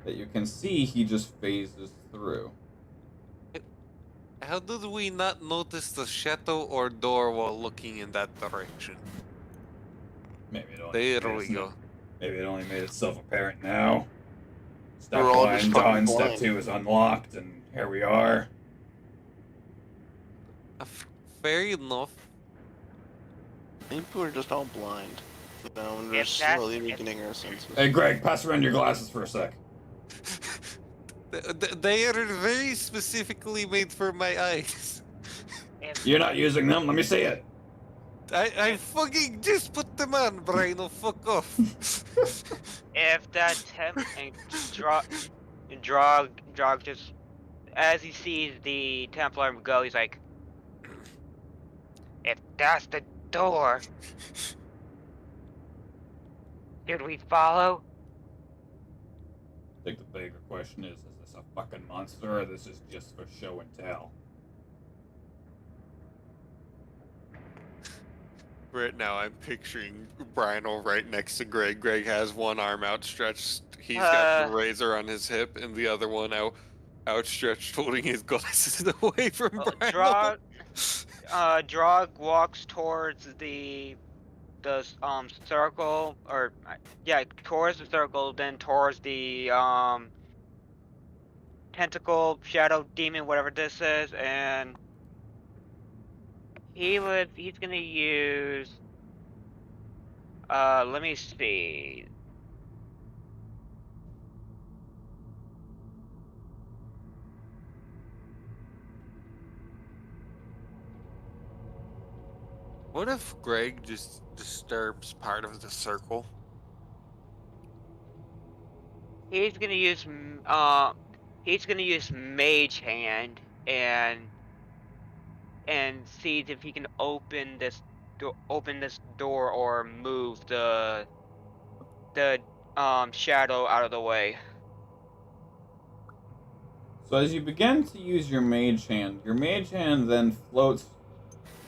that you can see he just phases through. How did we not notice the shadow or door while looking in that direction? Maybe it only There we go. Maybe it only made itself apparent now. Step We're all just 1 fucking done, step blind. 2 is unlocked, and here we are. Fair enough. Maybe we're just all blind. You know, and we're If that's- slowly if- weakening our senses. Hey, Greg, pass around your glasses for a sec. They are very specifically made for my eyes. You're not using them. Let me see it. I fucking just put them on, Brian. Oh, fuck off. If that Drog just, as he sees the Templar go, he's like, if that's the door. Should we follow? I think the bigger question is this a fucking monster or this is just for show and tell? Right now, I'm picturing Brionel right next to Greg. Greg has one arm outstretched. He's got the razor on his hip, and the other one outstretched, holding his glasses away from Brionel. Drog walks towards the circle, or yeah, towards the circle, then towards the tentacle, shadow, demon, whatever this is, and he's gonna use, let me see. What if Greg just disturbs part of the circle? He's gonna use Mage Hand and see if he can open this door or move the shadow out of the way. So as you begin to use your mage hand then floats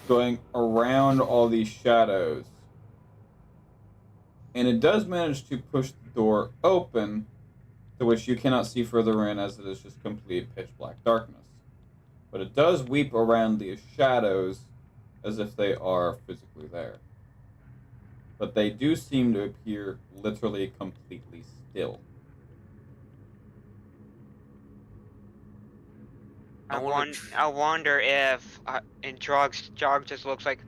going around all these shadows. And it does manage to push the door open, to which you cannot see further in as it is just complete pitch black darkness. But it does weep around these shadows as if they are physically there. But they do seem to appear literally completely still. I wonder if and Jog just looks like,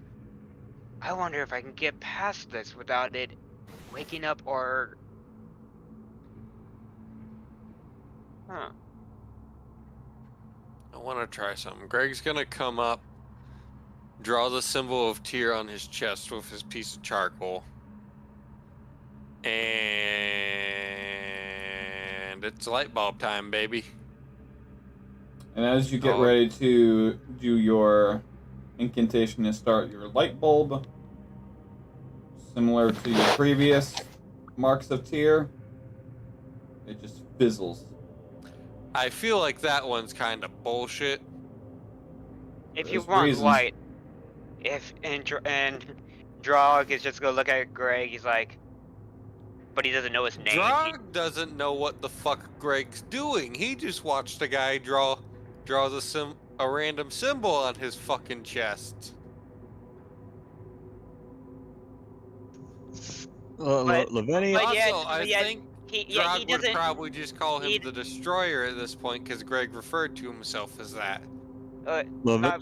I wonder if I can get past this without it waking up or I want to try something. Greg's gonna come up, draw the symbol of Tyr on his chest with his piece of charcoal, and it's light bulb time, baby. And as you get ready to do your incantation and start your light bulb, similar to your previous marks of Tyr, it just fizzles. I feel like that one's kind of bullshit. if you want light, and Drog is just gonna look at Greg, he's like, but he doesn't know his name. Drog doesn't know what the fuck Greg's doing. He just watched a guy draw a random symbol on his fucking chest. Lavinia. Also, I think Drog would probably just call him the Destroyer at this point because Greg referred to himself as that. But I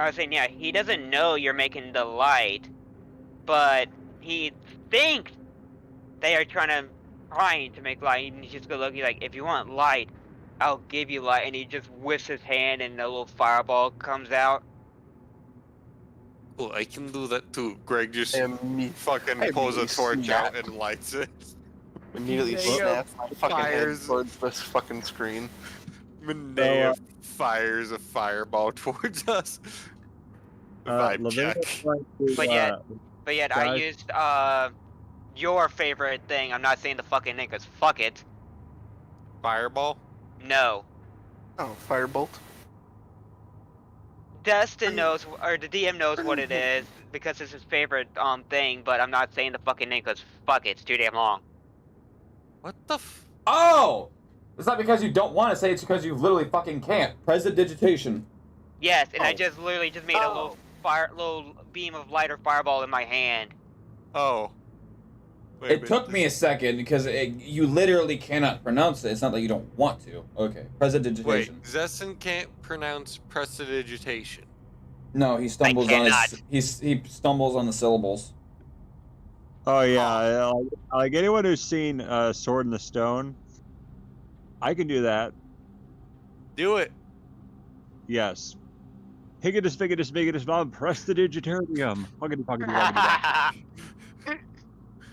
was saying, yeah, he doesn't know you're making the light, but he thinks they are trying to make light, and he's just gonna look, he's like, if you want light, I'll give you light, and he just whips his hand, and a little fireball comes out. Well, I can do that too. Greg just fucking pulls a torch out and lights it. Immediately snaps my fucking head towards this fucking screen. Minea fires a fireball towards us. Vibe check. But yet I used your favorite thing. I'm not saying the fucking name, cause fuck it. Fireball? No. Oh, firebolt. Dustin knows, or the DM knows what it is, because it's his favorite thing, but I'm not saying the fucking name, cause fuck it, it's too damn long. What the Oh! It's not because you don't want to say, it's because you literally fucking can't. Prestidigitation. Yes, and I just literally just made a little beam of light or fireball in my hand. Oh. It took me a second because you literally cannot pronounce it. It's not that you don't want to. Okay, prestidigitation. Wait, Zessin can't pronounce prestidigitation. No, he stumbles on he stumbles on the syllables. Oh yeah, like anyone who's seen Sword in the Stone, I can do that. Do it. Yes. Higitus vigitus vigitus vom prestidigitarium.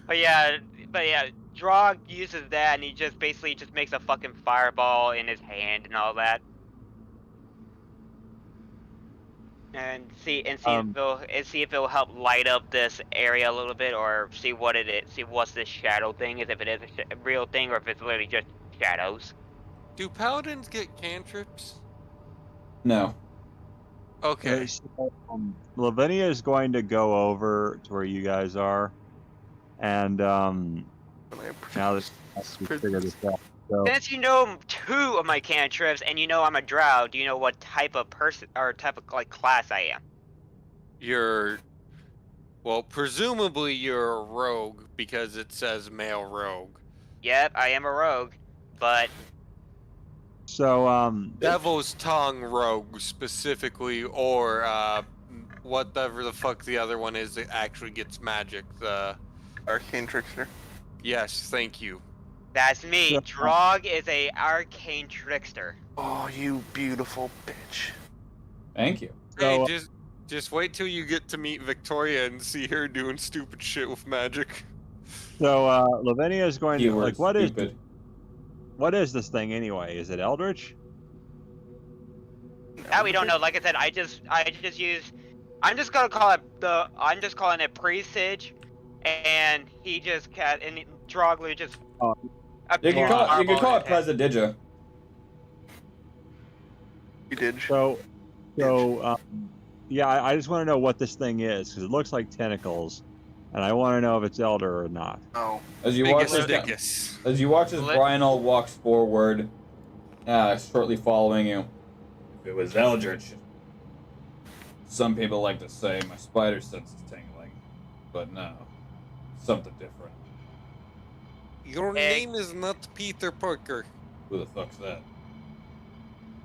But yeah, Drog uses that, and he just basically just makes a fucking fireball in his hand and all that. and see Um, if it'll help light up this area a little bit, or see what it is, see what's this shadow thing is, if it is a real thing, or if it's literally just shadows. Do paladins get cantrips? No. Okay. So, Lavinia is going to go over to where you guys are, and now that we figure this out. So, Since you know 2 of my cantrips, and you know I'm a drow, do you know what type of person or type of like class I am? Well, presumably you're a rogue because it says male rogue. Yep, I am a rogue, but Devil's Tongue rogue specifically, or whatever the fuck the other one is that actually gets magic. The Arcane Trickster. Yes, thank you. that's me. Drog is a arcane trickster. Oh, you beautiful bitch. Thank you. Hey, So, just wait till you get to meet Victoria and see her doing stupid shit with magic. Lavinia is going to Keyword like stupid. what is this thing anyway? Is it Eldritch? That we don't know. Like I said, I just use. I'm just calling it presage, and he just and Droglu just. Oh. You can call it President. Presidija. You did. Yeah, I just want to know what this thing is because it looks like tentacles, and I want to know if it's Elder or not. Oh. As you watch as Brionel walks forward, shortly following you, if it was Eldritch, some people like to say my spider sense is tingling, but no, something different. Your name is not Peter Parker. Who the fuck's that?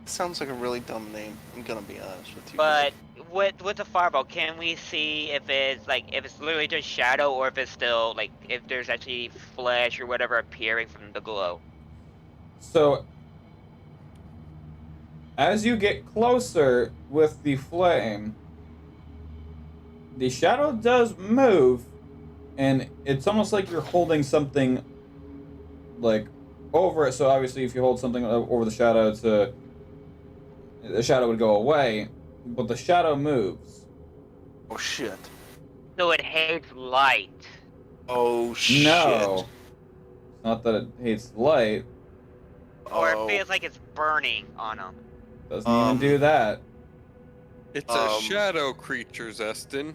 Sounds like a really dumb name. I'm gonna be honest with you. But with the fireball, can we see if it's literally just shadow, or if it's still like if there's actually flesh or whatever appearing from the glow? So, as you get closer with the flame, the shadow does move, and it's almost like you're holding something like over it. So obviously, if you hold something over the shadow, the shadow would go away, but the shadow moves. Oh shit. So it hates light. Oh shit. No, it's not that it hates light. Or it feels like it's burning on them. Doesn't even do that. It's a shadow creature, Zestin.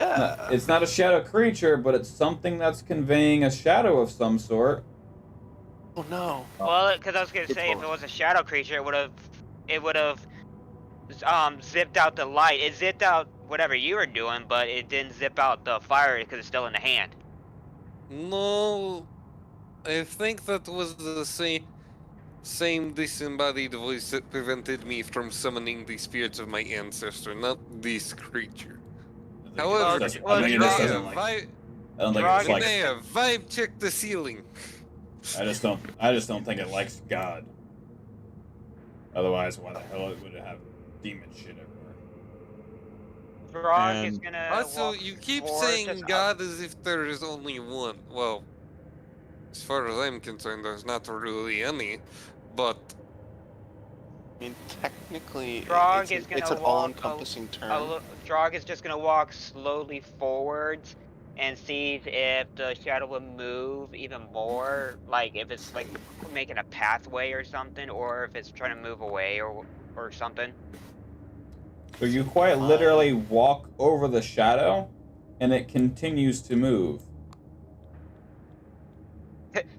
No, it's not a shadow creature, but it's something that's conveying a shadow of some sort. Oh no. Well, because I was gonna say, if it was a shadow creature, it would have zipped out the light. It zipped out whatever you were doing, but it didn't zip out the fire because it's still in the hand. No, I think that was the same disembodied voice that prevented me from summoning the spirits of my ancestor, not this creature. However, I don't think it's like. Vibe check the ceiling. I just don't think it likes God. Otherwise, why the hell would it have demon shit everywhere? Frog is gonna. Also, you keep saying God as if there is only one. Well, as far as I'm concerned, there's not really any. But I mean, technically, Frog it's an all-encompassing term. Frog is just gonna walk slowly forwards and sees if the shadow will move even more, like if it's like making a pathway or something, or if it's trying to move away or something. So you quite literally walk over the shadow, and it continues to move.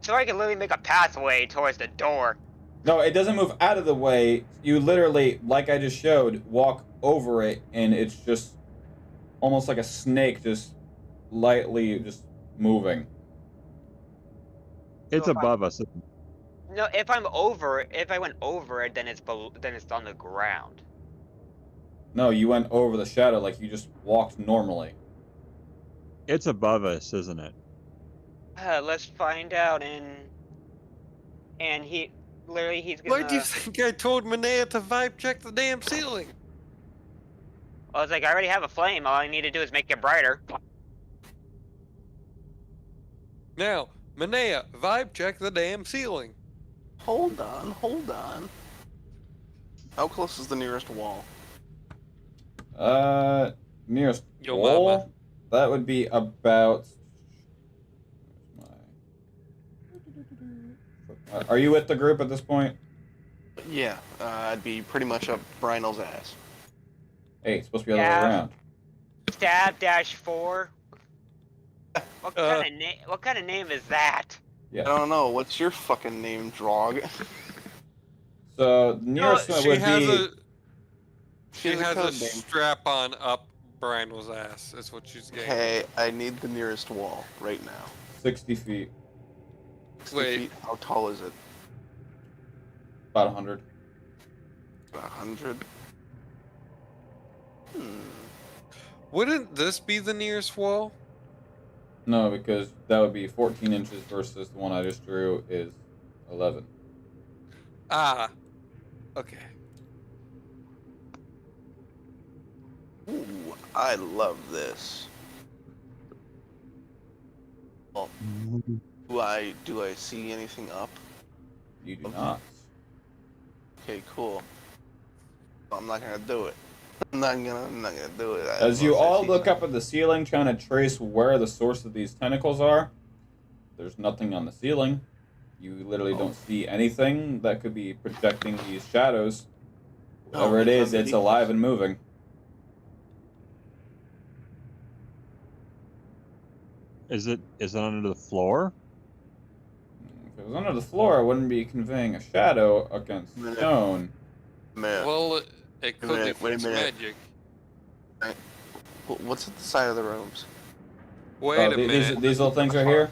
So I can literally make a pathway towards the door. No, it doesn't move out of the way. You literally, like I just showed, walk over it, and it's just almost like a snake, just lightly just moving. It's above us. No, if I went over it, then it's on the ground. No, you went over the shadow like you just walked normally. It's above us, isn't it? Let's find out. And he's gonna. Why do you think I told Manea to vibe check the damn ceiling? I was like, I already have a flame. All I need to do is make it brighter. Now, Manea, vibe check the damn ceiling. Hold on. How close is the nearest wall? Nearest Yo wall? mama. That would be about... Are you with the group at this point? Yeah, I'd be pretty much up Brynel's ass. Hey, it's supposed to be the other way around. Stab -4. What kind of name is that? Yeah. I don't know. What's your fucking name, Drog? So the nearest one would be. She has a strap on up Brynel's ass. That's what she's getting. Okay, I need the nearest wall right now. 60 feet. 60 feet? How tall is it? About 100. About 100? Wouldn't this be the nearest wall? No, because that would be 14 inches versus the one I just drew is 11. Ah. Okay. Ooh, I love this. Well, do I see anything up? You do not. Okay, cool. I'm not gonna do it. I'm not gonna do it. As you all look up at the ceiling, trying to trace where the source of these tentacles are, there's nothing on the ceiling. You literally don't see anything that could be projecting these shadows. Whatever it is, it's alive and moving. Is it under the floor? If it was under the floor, it wouldn't be conveying a shadow against stone. Well, it could if wait a it's minute. magic. What's at the side of the rooms? Wait a minute. These little things right here?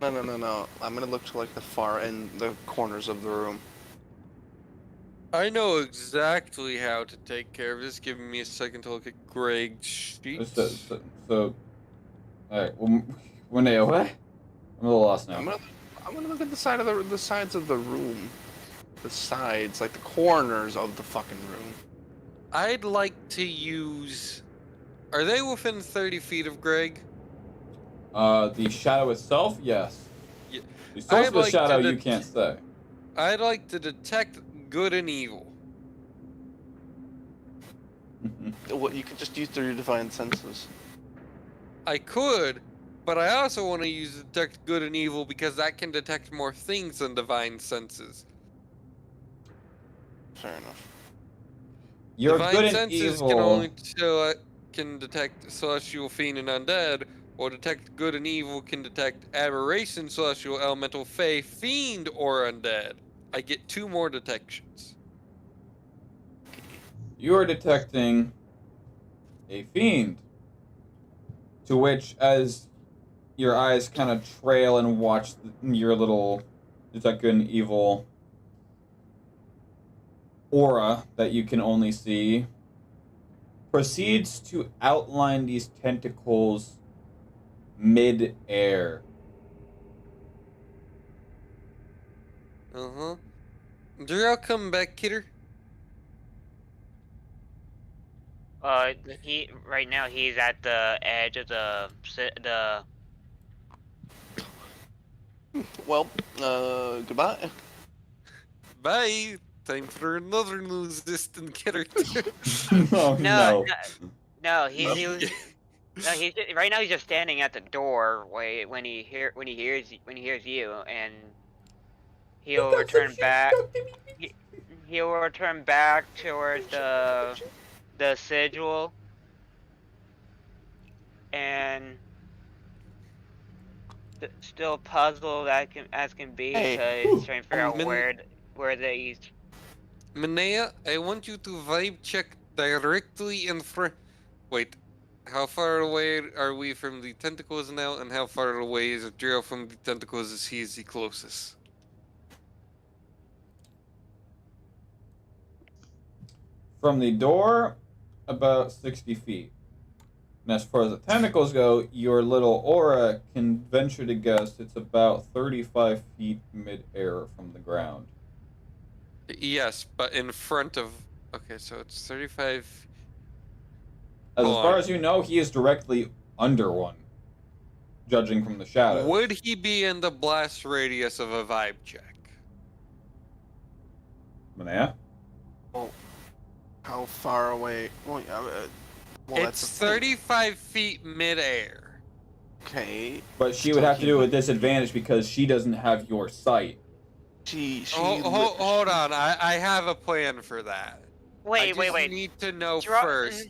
No. I'm gonna look to like the far end, the corners of the room. I know exactly how to take care of this. Give me a second to look at Greg's sheets. So alright, well, what? I'm a little lost now. I'm gonna look at the sides of the room. The sides, like the corners of the fucking room. I'd like to use... Are they within 30 feet of Greg? The shadow itself, yes. Yeah. The source of the shadow, you can't say. I'd like to detect good and evil. What, you could just use your divine senses. I could, but I also want to use detect good and evil because that can detect more things than divine senses. Fair enough. Your divine good and senses evil can only can detect celestial, fiend, and undead, or detect good and evil can detect aberration, celestial, elemental, fey, fiend, or undead. I get 2 more detections. You are detecting a fiend, to which, as your eyes kind of trail and watch your little detect good and evil aura that you can only see, proceeds to outline these tentacles mid-air. Uh-huh. Darrell, come back, kidder. Right now he's at the edge of the Well, goodbye. Bye. Time for another non-existent character. Oh, no. No, he's right now he's just standing at the door when he hears you, and he'll return back. He'll return back towards the sigil, and still puzzled as can be, because he's trying to figure out where these. Manea, I want you to vibe check directly in front. Wait, how far away are we from the tentacles now, and how far away is Adriel from the tentacles as he is the closest? From the door, about 60 feet. And as far as the tentacles go, your little aura can venture to guess it's about 35 feet mid-air from the ground. Yes, but in front of... Okay, so it's 35... As far as you know, he is directly under one, judging from the shadows. Would he be in the blast radius of a vibe check? Manea? Well, How far away? Well, It's that's the thing. 35 feet midair. Okay. But she would have to do it with disadvantage because she doesn't have your sight. Hold on, I have a plan for that. I Wait. just need to know Dra- first.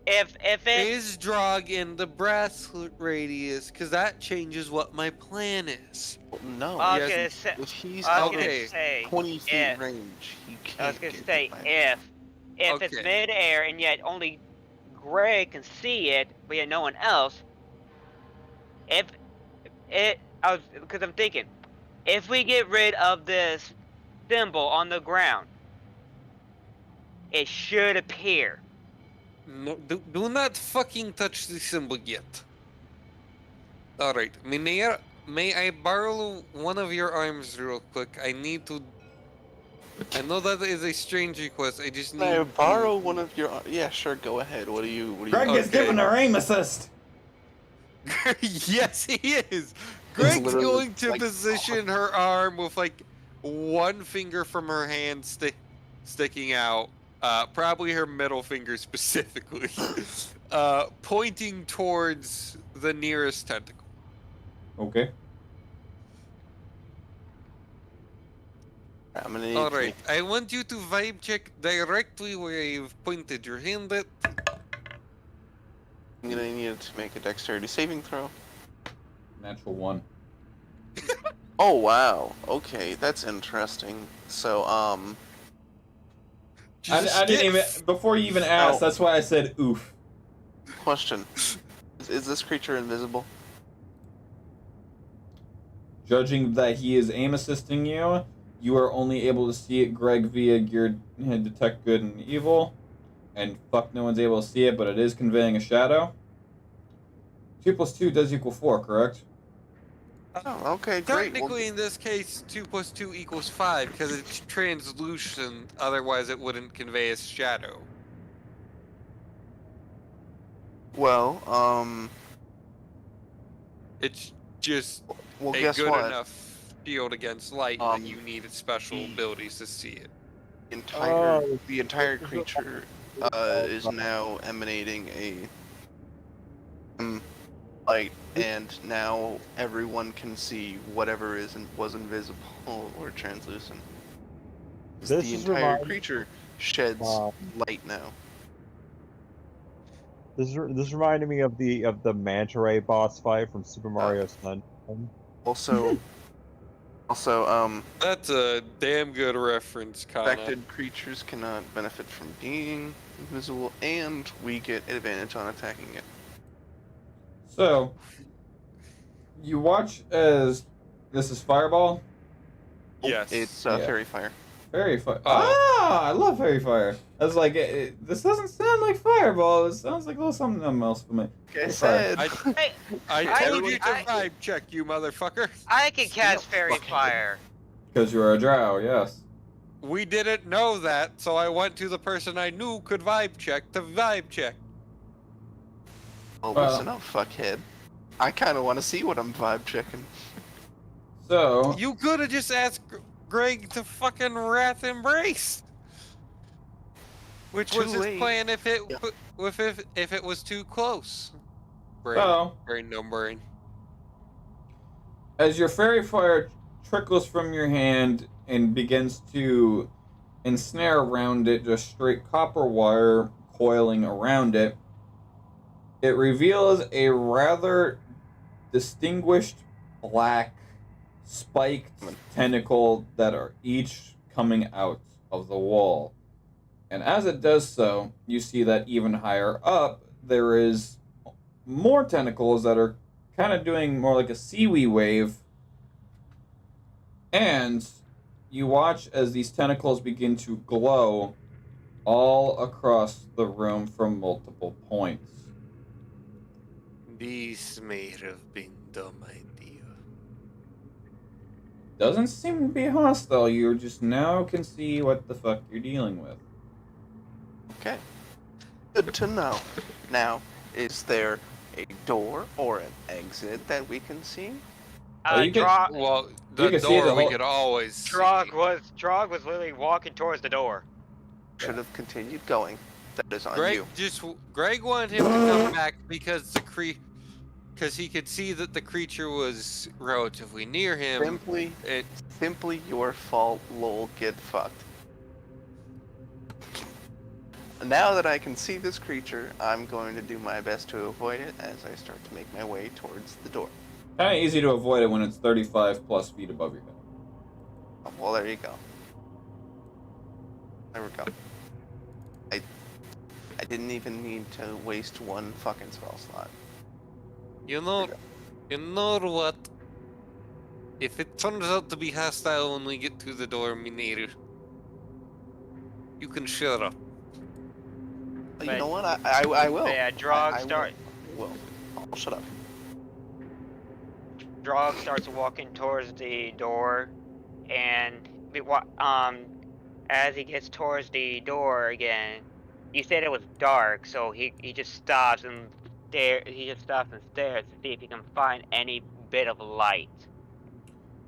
If it Is Drog in the bracelet radius? Because that changes what my plan is. No. I was Yes. gonna say, If he's I was out gonna of say 20 feet if, range, he can't. I was gonna get say hit by if it's Okay. mid-air and yet only Greg can see it, but yet no one else. Because I'm thinking, if we get rid of this symbol on the ground, it should appear. No, do not fucking touch the symbol yet. Alright, Minear, may I borrow one of your arms real quick? I need to... I know that is a strange request, I just need Can I to... borrow one of your? Yeah, sure. Go ahead. What do you? Greg is Okay. giving her aim assist. Yes, he is! Greg's literally going to like- position her arm with like one finger from her hand sticking out. Probably her middle finger specifically. Pointing towards the nearest tentacle. Okay. I'm gonna need All to right, make- I want you to vibe check directly where you've pointed your hand at. I'm gonna need to make a dexterity saving throw. Natural 1. Oh wow. Okay, that's interesting. So I Just didn't get- even. Before you even asked, Oh. that's why I said oof. question: is this creature invisible? Judging that he is aim assisting you, you are only able to see it, Greg, via your detect good and evil. And fuck, no one's able to see it, but it is conveying a shadow. 2 + 2 does equal 4, correct? Oh, okay, great. Technically, in this case, 2 + 2 = 5 because it's translucent. Otherwise, it wouldn't convey a shadow. Well, It's just well, a guess good what? enough shield against light that you needed special abilities to see it. The entire creature is now emanating a light, and now everyone can see whatever was invisible or translucent. This The is entire remind- creature sheds Uh, light now. This reminded me of the manta ray boss fight from Super Mario Sunshine. Also, That's a damn good reference, Kana. affected creatures cannot benefit from being invisible, and we get advantage on attacking it. So, you watch as this is Fireball. Yes. It's Yeah. fairy fire. Fairy fire. Oh. Ah, I love fairy fire. I was like, this doesn't sound like Fireball. It sounds like a little something else for me. Like I Fire. said. Hey, I told you to I- vibe check, you motherfucker. I can cast Fairy Fire. Because you are a drow, yes. We didn't know that, so I went to the person I knew could vibe check to vibe check. Well, Well- listen up, fuckhead. I kind of want to see what I'm vibe checking. So, You could have just asked Greg to fucking Wrath Embrace. Which was Too his late. plan if it Yeah. if it was too close. Brain, so brain numbering. as your fairy fire trickles from your hand and begins to ensnare around it, just straight copper wire coiling around it, it reveals a rather distinguished black spiked tentacle that are each coming out of the wall. And as it does so, you see that even higher up, there is more tentacles that are kind of doing more like a seaweed wave. And you watch as these tentacles begin to glow all across the room from multiple points. This may have been dumb idea. Doesn't seem to be hostile. You just now can see what the fuck you're dealing with. Okay. Good to know. Now, is there a door or an exit that we can see? Oh, you could- Well, You the can see the door we whole- could always see. Drog was literally walking towards the door. should have continued going. That is on Greg you. Greg wanted him to come back because because he could see that the creature was relatively near him. Simply your fault, lol, get fucked. Now that I can see this creature, I'm going to do my best to avoid it as I start to make my way towards the door. Kind of easy to avoid it when it's 35 plus feet above your head. Oh, well, there you go. There we go. I didn't even need to waste one fucking spell slot. You know what? If it turns out to be hostile when we get to the door, Mineru, you can shut up. You know what? I will. Yeah, Drog start. Will. I'll shut up. Drog starts walking towards the door, and as he gets towards the door again, you said it was dark, so he just stops and stares to see if he can find any bit of light.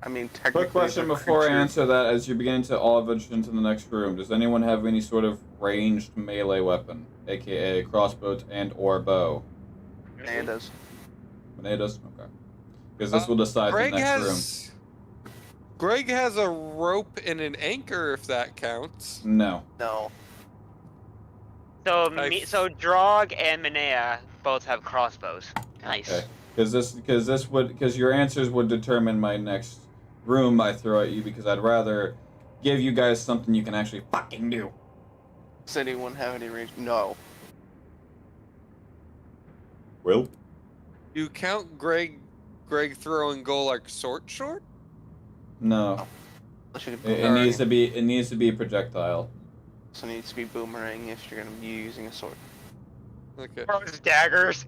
I mean, technically. Quick question before I answer that: as you're beginning to all venture into the next room, does anyone have any sort of ranged melee weapon, aka crossbow and/or bow? It does. It does. Okay. Because this will decide the next room. Greg has a rope and an anchor, if that counts. No. No. So Drog and Minea both have crossbows. Nice. Okay. Because your answers would determine my next room I throw at you, because I'd rather give you guys something you can actually fucking do. Does anyone have any range? No. Well. You count Greg throwing Golark short? No. It needs to be a projectile. So it needs to be boomerang if you're gonna be using a sword. Okay. Throws daggers.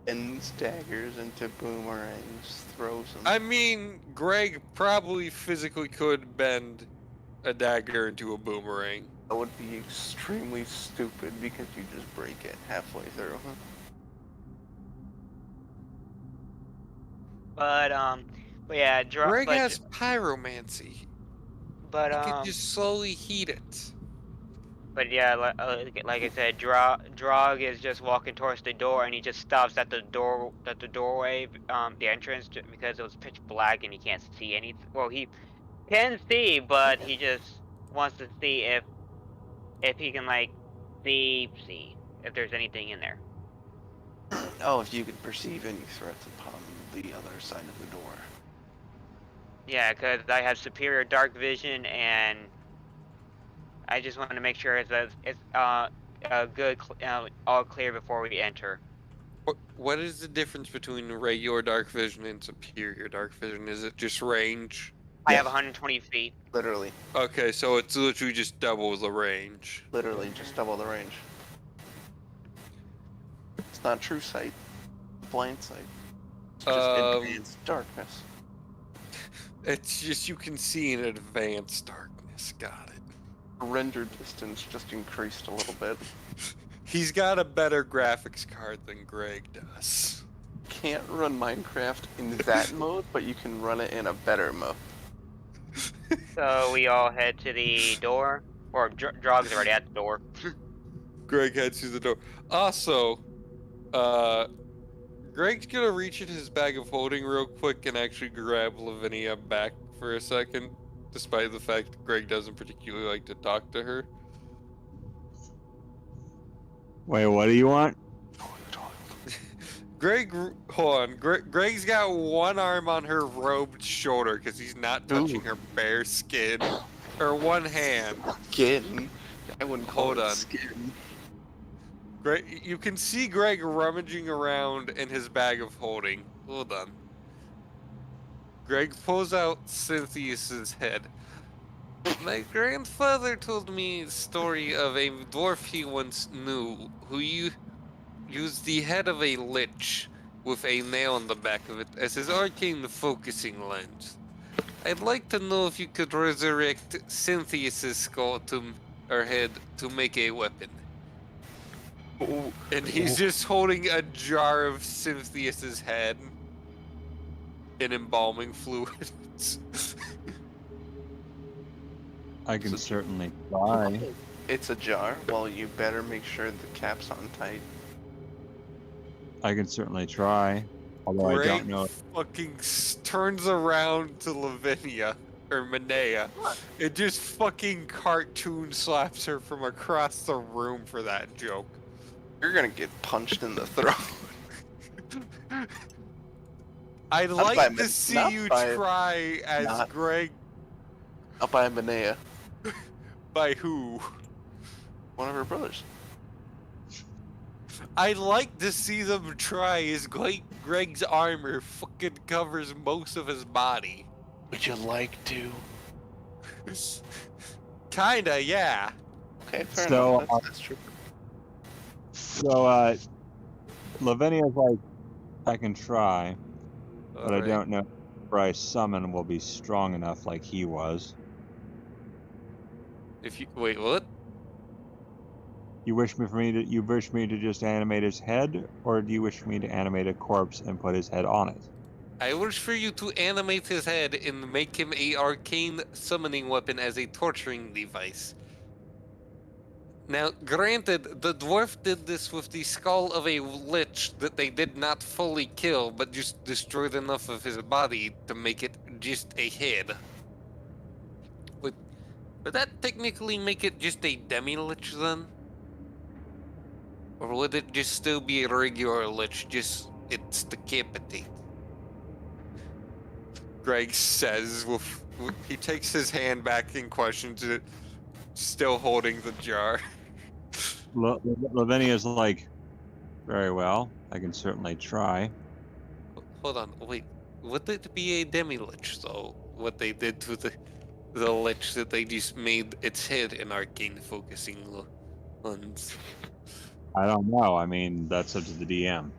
Bends daggers into boomerangs, throws them. I mean, Greg probably physically could bend a dagger into a boomerang. That would be extremely stupid because you just break it halfway through. But yeah, Greg has pyromancy. But he can just slowly heat it. But yeah, like I said, Drog is just walking towards the door, and he just stops at the doorway, the entrance, because it was pitch black and he can't see anything. Well, he can see, but he just wants to see if he can see if there's anything in there. Oh, if you could perceive any threats upon the other side of the door. Yeah, because I have superior dark vision, and I just want to make sure it's good, all clear before we enter. What is the difference between regular dark vision and superior dark vision? Is it just range? I have 120 feet. Literally. Okay, so it's literally just double the range. Literally just double the range. It's not true sight. Blind sight. It's just advanced darkness. It's just you can see in advanced darkness. Got it. Render distance just increased a little bit. He's got a better graphics card than Greg does. Can't run Minecraft in that mode, but you can run it in a better mode. So we all head to the door, or Drog's already at the door. Greg heads to the door. Also, Greg's gonna reach in his bag of holding real quick and actually grab Lavinia back for a second, despite the fact that Greg doesn't particularly like to talk to her. Wait, what do you want? Greg, hold on. Greg's got one arm on her robed shoulder because he's not touching her bare skin. Or one hand. Skin? I wouldn't call Hold it on. skin. Greg, you can see Greg rummaging around in his bag of holding. Hold on. Greg pulls out Cynthia's head. My grandfather told me the story of a dwarf he once knew who used the head of a lich with a nail in the back of it as his arcane focusing lens. I'd like to know if you could resurrect Cynthia's skull or head to make a weapon. And he's just holding a jar of Cynthia's head in embalming fluids. I can So- certainly try. It's a jar. Well, you better make sure the cap's on tight. I can certainly try. Although I Greg don't know. fucking turns around to Lavinia, or Manea, and just fucking cartoon slaps her from across the room for that joke. You're gonna get punched in the throat. I'd Not like by to Min- see not you by- try as not- Greg. Up by Manea, By who? one of her brothers. I'd like to see them try as Greg's armor fucking covers most of his body. Would you like to? Kinda, yeah. Okay, fair So, enough. That's true. So, Lavinia's like, I can try, but I Alright. don't know if Bryce summon will be strong enough like he was. If you wait, what? You wish me to just animate his head, or do you wish me to animate a corpse and put his head on it? I wish for you to animate his head and make him a arcane summoning weapon as a torturing device. Now, granted, the dwarf did this with the skull of a lich that they did not fully kill, but just destroyed enough of his body to make it just a head. Would that technically make it just a demi-lich then? Or would it just still be a regular lich, just it's decapitated? Greg says, he takes his hand back and questions it, still holding the jar. Lavinia's like, very well, I can certainly try. Hold on, wait. Would it be a demi-lich, though? What they did to the lich that they just made its head an arcane focusing lens? I don't know. I mean, that's up to the DM.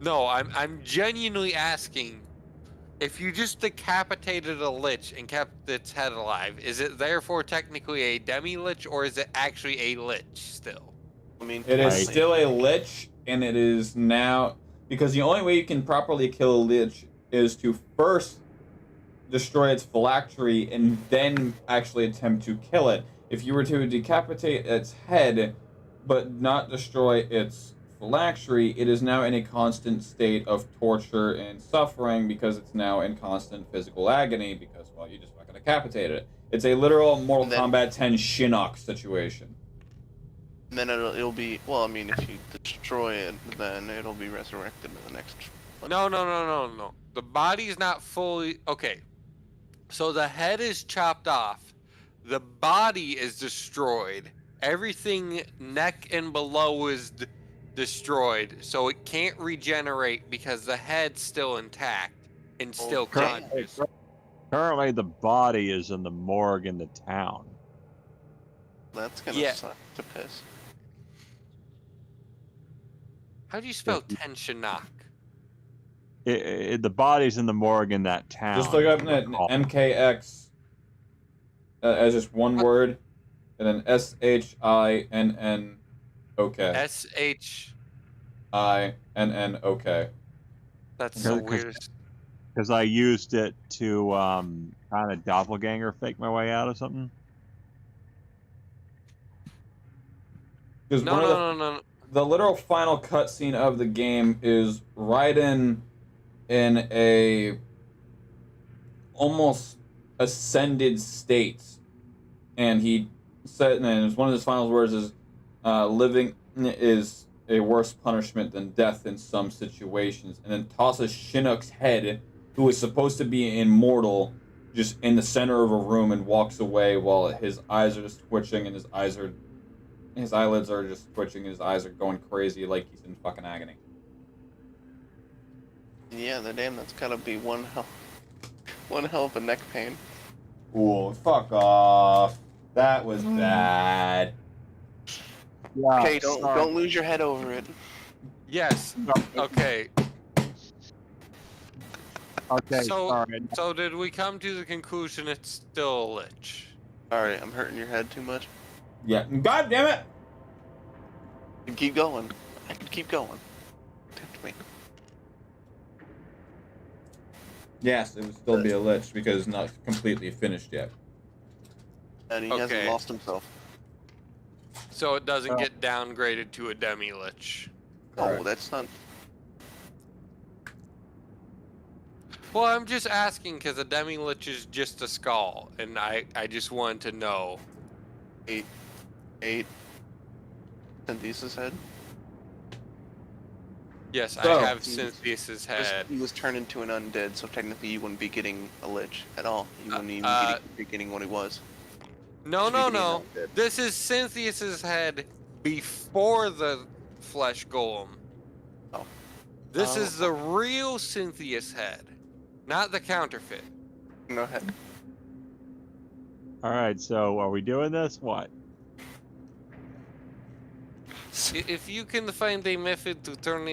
No, I'm genuinely asking. If you just decapitated a lich and kept its head alive, is it therefore technically a demi-lich, or is it actually a lich still? I mean, It is Right. still a lich, and it is now because the only way you can properly kill a lich is to first destroy its phylactery and then actually attempt to kill it. If you were to decapitate its head but not destroy its phylactery, it is now in a constant state of torture and suffering because it's now in constant physical agony because, well, you just fucking decapitated it. It's a literal Mortal Kombat 10 Shinnok situation. And then it'll be, well, I mean, if you destroy it, then it'll be resurrected in the next... No. The body's not fully... Okay. So the head is chopped off. The body is destroyed. Everything neck and below is destroyed. So it can't regenerate because the head's still intact and still Okay. conscious. Currently, the body is in the morgue in the town. That's gonna Yeah. suck to piss. How do you spell Tenshinok? The body's in the morgue in that town. Just look up if you recall. MKX as just one word, and then SHINNOK. INNOK. That's the Because- weirdest. Because I used it to kind of doppelganger fake my way out of something. Because No. the literal final cutscene of the game is Raiden in a almost ascended state, and he said, and one of his final words is, "Living is a worse punishment than death in some situations," and then tosses Shinnok's head, who is supposed to be immortal, just in the center of a room and walks away while his eyes are just twitching and his eyelids are just twitching and his eyes are going crazy like he's in fucking agony. Yeah, that's gotta be one hell of a neck pain. Ooh, fuck off. That was bad. Yeah, Okay, don't lose your head over it. Yes. Okay. Okay, So- sorry. So did we come to the conclusion it's still a lich? Alright, I'm hurting your head too much. Yeah. God damn it! You keep going. I can keep going. Tempt me. Yes, it would still be a lich because it's not completely finished yet. And he hasn't lost himself. So it doesn't get downgraded to a demi-lich. Oh, that's not... Well, I'm just asking because a demi-lich is just a skull, and I just wanted to know. 8 Synthesis head? Yes, So, I have Synthesis head. He was turned into an undead, so technically you wouldn't be getting a lich at all. You wouldn't even be getting what he was. No. This is Synthesis head before the flesh golem. Oh. This is the real Synthesis head, not the counterfeit. Go ahead. All right, so are we doing this? What? If you can find a method to turn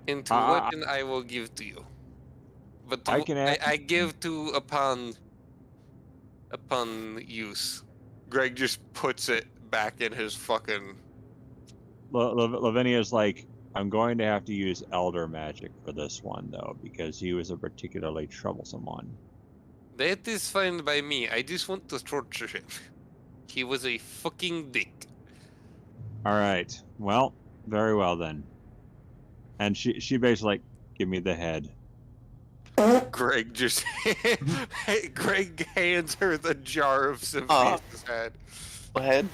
into Ah. weapon, I will give to you. But I give to upon use. Greg just puts it back in his fucking. Lavinia's like, I'm going to have to use Elder Magic for this one, though, because he was a particularly troublesome one. That is fine by me. I just want to torture him. He was a fucking dick. All right. Well, very well then. And she basically like, give me the head. Greg just Greg hands her the jar of Symphysis head. The head?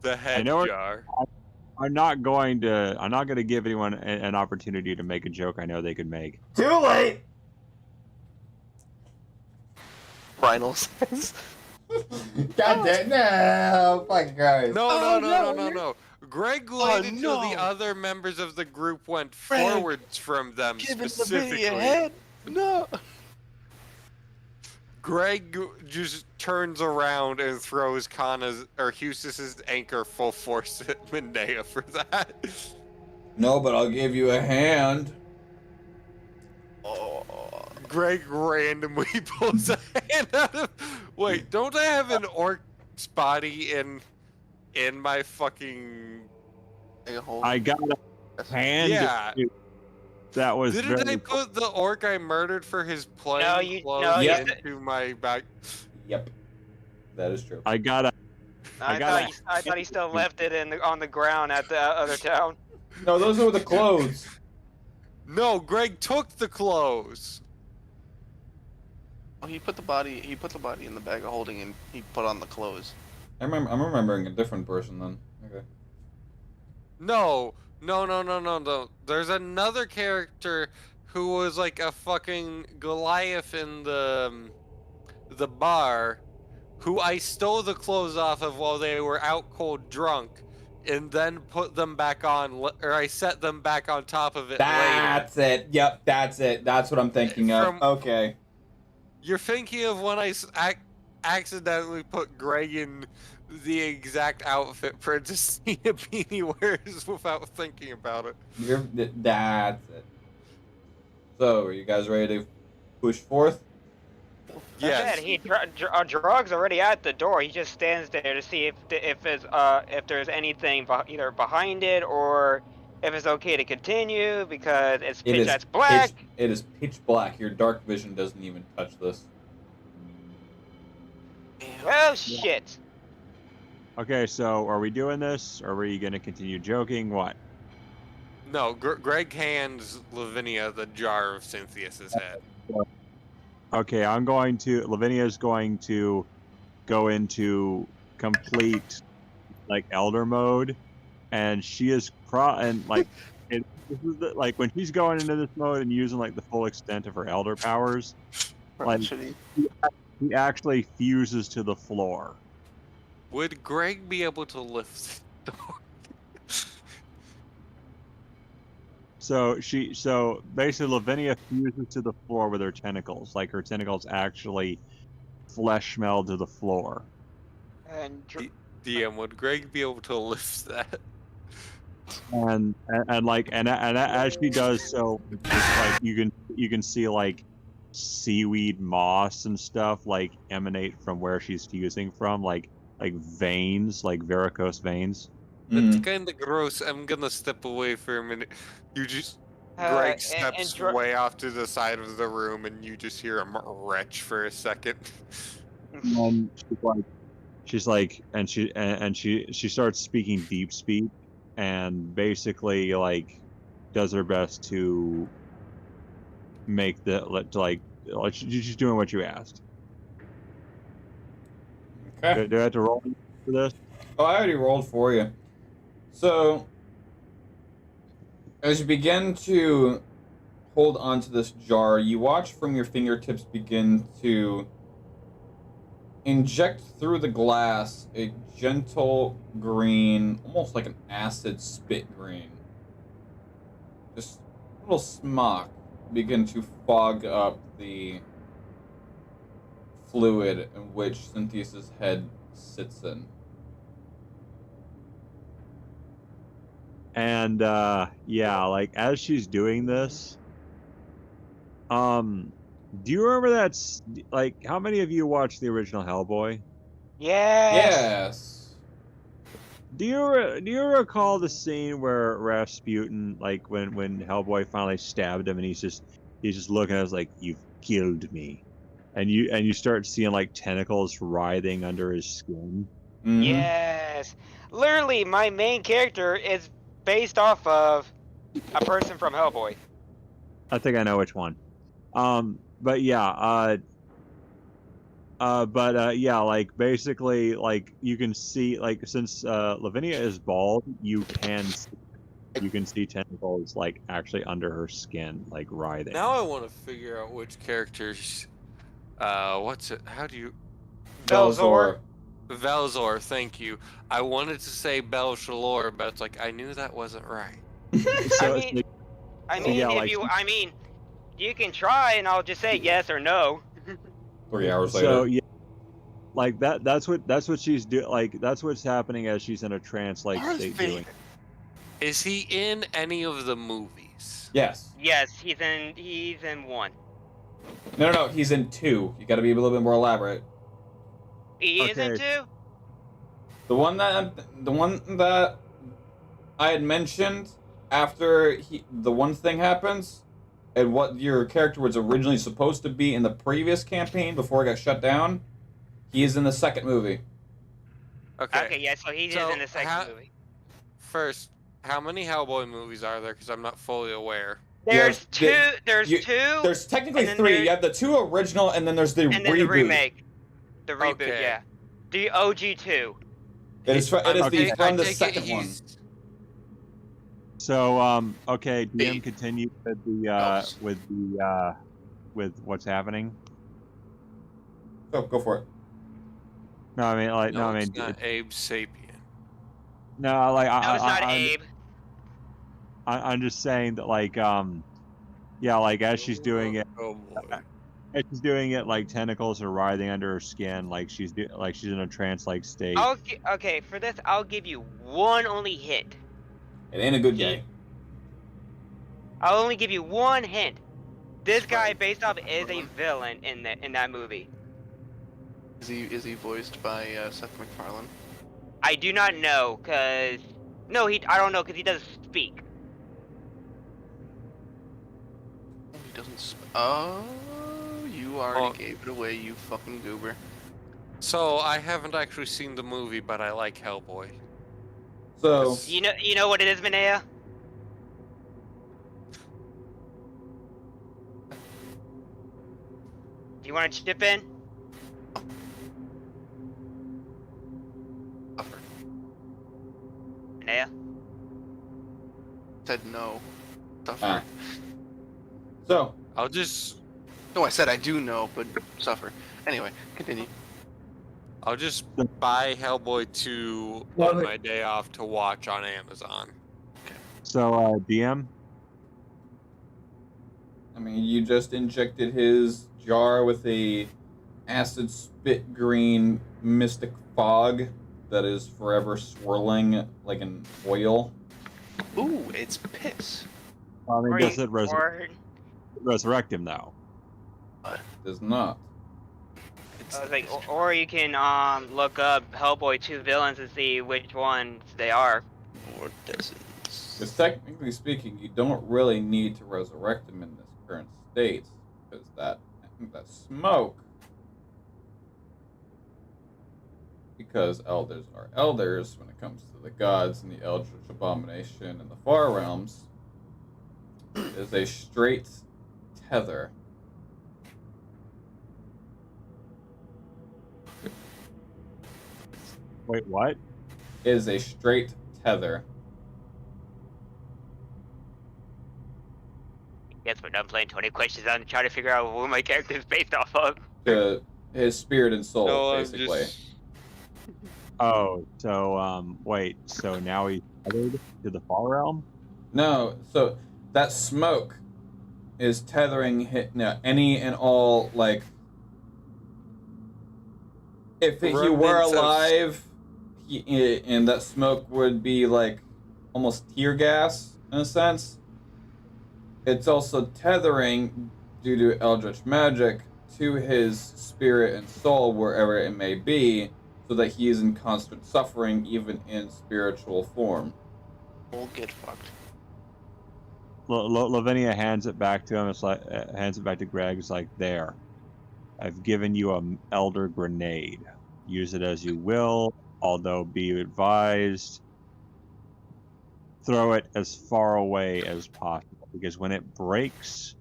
The head jar. I'm not going to give anyone an opportunity to make a joke I know they could make. Too late. Rhino says. God damn! No, fucking guys. No. Greg waited until the other members of the group went forwards from them specifically. Give the head. No. Greg just turns around and throws Husis's anchor full force at Mendea for that. No, but I'll give you a hand. Greg randomly pulls a hand out of. Wait, don't I have an orc's body in my fucking? I got a hand. Yeah. That was. Didn't I put the orc I murdered for his play into my back? Yep, that is true. I thought he still left it on the ground at the other town. No, those were the clothes. No, Greg took the clothes. Oh, he put the body in the bag of holding and he put on the clothes. I'm remembering a different person then. Okay. No. There's another character who was like a fucking Goliath in the bar, who I stole the clothes off of while they were out cold drunk, and then put them back on, or I set them back on top of it That's later. it. Yep, that's it. That's what I'm thinking of. Okay. You're thinking of when I accidentally put Greg in the exact outfit Princess Nina Beanie wears without thinking about it. That's it. So, are you guys ready to push forth? Yes. Drug's already at the door. He just stands there to see if there's anything either behind it or if it's okay to continue because it's pitch black. It is pitch black. Your dark vision doesn't even touch this. Well, shit. Okay, so are we doing this? Or are we going to continue joking? What? No, Greg hands Lavinia the jar of Cynthia's head. Okay, Lavinia's going to go into complete, like, elder mode, and she is when she's going into this mode and using, like, the full extent of her elder powers, like, he actually fuses to the floor. Would Greg be able to lift the door? So basically Lavinia fuses to the floor with her tentacles. Like her tentacles actually flesh meld to the floor. And DM, would Greg be able to lift that? And as she does so, it's like you can see like seaweed moss and stuff like emanate from where she's fusing from, like veins, like varicose veins. That's kind of gross. I'm gonna step away for a minute. Greg steps way off to the side of the room, and you just hear him retch for a second. And she starts speaking deep speak, and basically like does her best to make she's doing what you asked. Okay. Do I have to roll for this? Oh, I already rolled for you. So, as you begin to hold onto this jar, you watch from your fingertips begin to inject through the glass a gentle green, almost like an acid spit green. Just a little smock begin to fog up the fluid in which Cynthia's head sits in. And yeah, like as she's doing this, do you remember like how many of you watched the original Hellboy? Yes. Do you recall the scene where Rasputin, like when Hellboy finally stabbed him and he's just looking at us like, you've killed me, and you start seeing like tentacles writhing under his skin. Mm-hmm. Yes. Literally, my main character is based off of a person from Hellboy. I think I know which one. But yeah, yeah, like basically, like you can see, like since Lavinia is bald, you can see tentacles like actually under her skin, like writhing. Now I want to figure out which characters. What's it? How do you? Belzor. Velzor, thank you. I wanted to say Belshalor, but it's like I knew that wasn't right. So I mean, you can try, and I'll just say yes or no. 3 hours later. So yeah, like that's what she's doing. Like that's what's happening as she's in a trance-like state doing. Is he in any of the movies? Yes. Yes, he's in one. No, he's in 2. You got to be a little bit more elaborate. He is in 2? The one that I had mentioned after the one thing happens, and what your character was originally supposed to be in the previous campaign before it got shut down, he is in the second movie. Okay, yeah, so he is in the second movie. First, how many Hellboy movies are there? Because I'm not fully aware. There's two. There's technically 3. You have the 2 original, and then there's the reboot. The remake. The reboot, Okay. yeah. The OG2. It is from the second one. So okay, DM continue with what's happening. So go for it. No, I mean like it's not Abe Sapien. No, like No, it's not Abe. I'm just saying that like yeah, like as she's doing it, as she's doing it, like tentacles are writhing under her skin, like she's in a trance-like state. Okay, for this, I'll give you one only hint. It ain't a good game. I'll only give you one hint. This guy, based off, is a villain in that movie. Is he voiced by Seth MacFarlane? I do not know, I don't know, because he doesn't speak. He doesn't. Oh, you already gave it away, you fucking goober. So I haven't actually seen the movie, but I like Hellboy. So you know what it is, Minea? Do you want to chip in? Suffer. Minea? Said no. Suffer. So I'll just. No, I said I do know, but suffer. Anyway, continue. I'll just buy Hellboy 2 on my day off to watch on Amazon. Okay. So DM. I mean, you just injected his jar with a acid spit green mystic fog that is forever swirling like an oil. Ooh, it's piss. I mean, does it resurrect him though? It does not. I was like, or you can look up Hellboy 2 villains and see which ones they are. Or doesn't. Because technically speaking, you don't really need to resurrect him in this current state, because that smoke because elders are elders when it comes to the gods and the Eldritch Abomination and the Far Realms, is a straight tether. Wait, what? Is a straight tether. Guess we're done playing 20 questions and trying to figure out who my character is based off of. To his spirit and soul, No, basically. Oh, so wait, so now he's tethered to the Far Realm? No, so that smoke is tethering any and all, like, if he were Remnants of- alive, and that smoke would be like almost tear gas in a sense. It's also tethering due to Eldritch magic to his spirit and soul wherever it may be, so that he is in constant suffering even in spiritual form. We'll get fucked. Lavinia hands it back to him. It's like hands it back to Greg. It's like, there. I've given you an elder grenade. Use it as you will, although be advised, throw it as far away as possible, because when it breaks,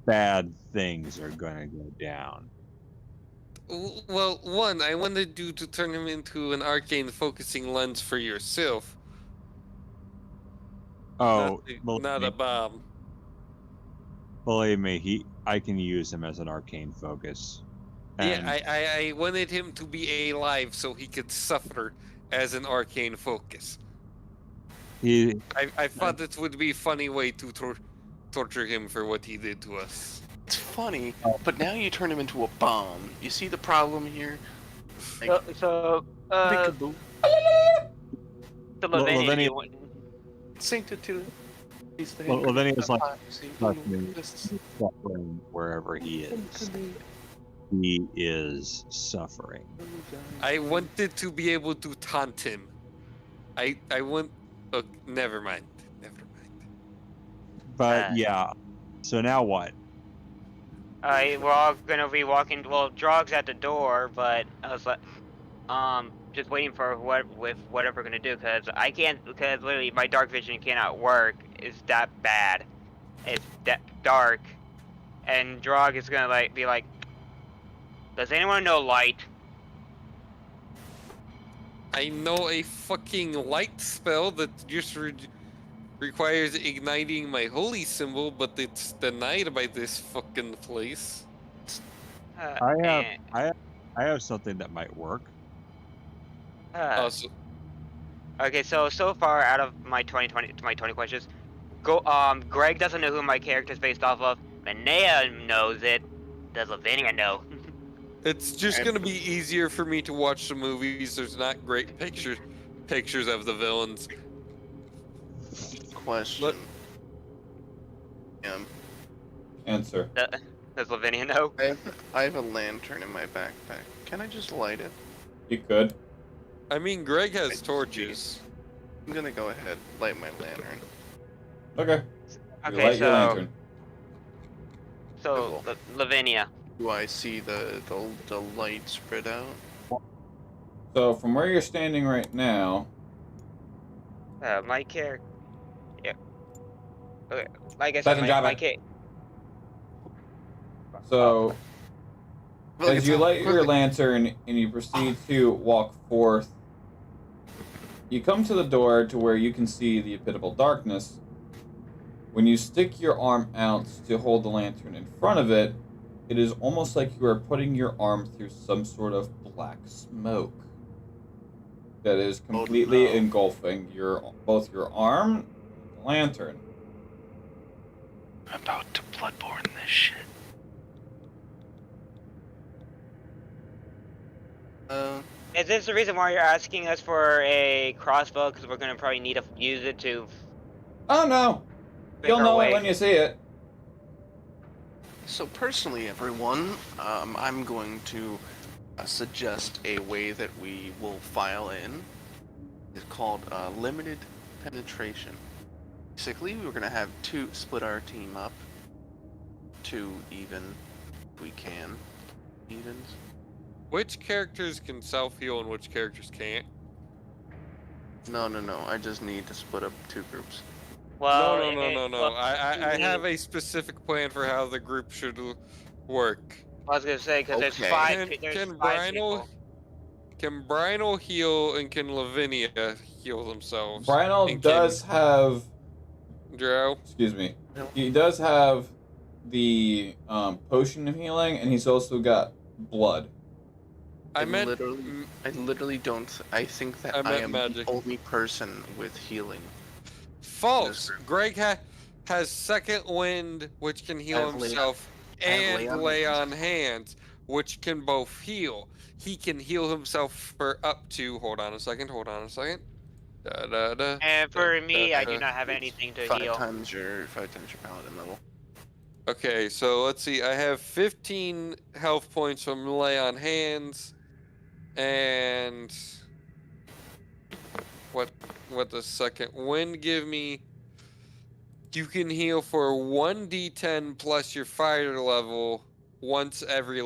bad things are going to go down. Well, one, I wanted you to turn him into an arcane focusing lens for yourself. Oh, not a bomb. Believe me, I can use him as an arcane focus. Yeah, I wanted him to be alive so he could suffer as an arcane focus. I thought it would be a funny way to torture him for what he did to us. It's funny, but now you turn him into a bomb. You see the problem here? Like, So Lavinia, do you want... synced it to Lavinia is like, suffering wherever he is. He is suffering. I wanted to be able to taunt him. I want... Oh, never mind. But yeah, so now what? we're all gonna be walking. Well, Drog's at the door, but I was like, just waiting for whatever we're gonna do, because I can't, because literally my dark vision cannot work. It's that bad. It's that dark, and Drog is gonna be like, does anyone know light? I know a fucking light spell that just requires igniting my holy symbol, but it's denied by this fucking place. I have something that might work. Okay, so far out of my 20 questions, Greg doesn't know who my character is based off of. Linnea knows it. Does Lavinia know? It's just gonna be easier for me to watch the movies. There's not great pictures of the villains. Question. Answer. Does Lavinia know? I have a lantern in my backpack. Can I just light it? You could. I mean, Greg has torches. I'm gonna go ahead, light my lantern. Okay. Okay, light your lantern. So Lavinia. Do I see the light spread out? So from where you're standing right now, My character. Yeah. Okay. Like I Second said, job my it. So as you light your lantern and you proceed to walk forth, you come to the door to where you can see the pitiable darkness. When you stick your arm out to hold the lantern in front of it, it is almost like you are putting your arm through some sort of black smoke that is completely engulfing both your arm and the lantern. I'm about to bloodborne this shit. Is this the reason why you're asking us for a crossbow? Because we're gonna probably need to use it to. Oh no! You'll know it when you see it. So personally, everyone, I'm going to suggest a way that we will file in. It's called limited penetration. Basically, we're going to have split our team up. 2 even, if we can. Evens. Which characters can self-heal and which characters can't? No. I just need to split up 2 groups. Well, No. well, I have a specific plan for how the group should work. I was gonna say because Okay. there's five people. Can Brynol heal and can Lavinia heal themselves? Brynol And does have. Drow? Excuse me. No. He does have the potion of healing, and he's also got blood. I meant I literally don't. I think that I am magic. the only person with healing. False. Greg has second wind, which can heal himself, and lay on hands, which can both heal. He can heal himself for up to. Hold on a second. And for me, I do not have anything to heal. 5 times your paladin level. Okay, so let's see. I have 15 health points from lay on hands, and what does second wind give me? You can heal for 1d10 plus your fighter level once every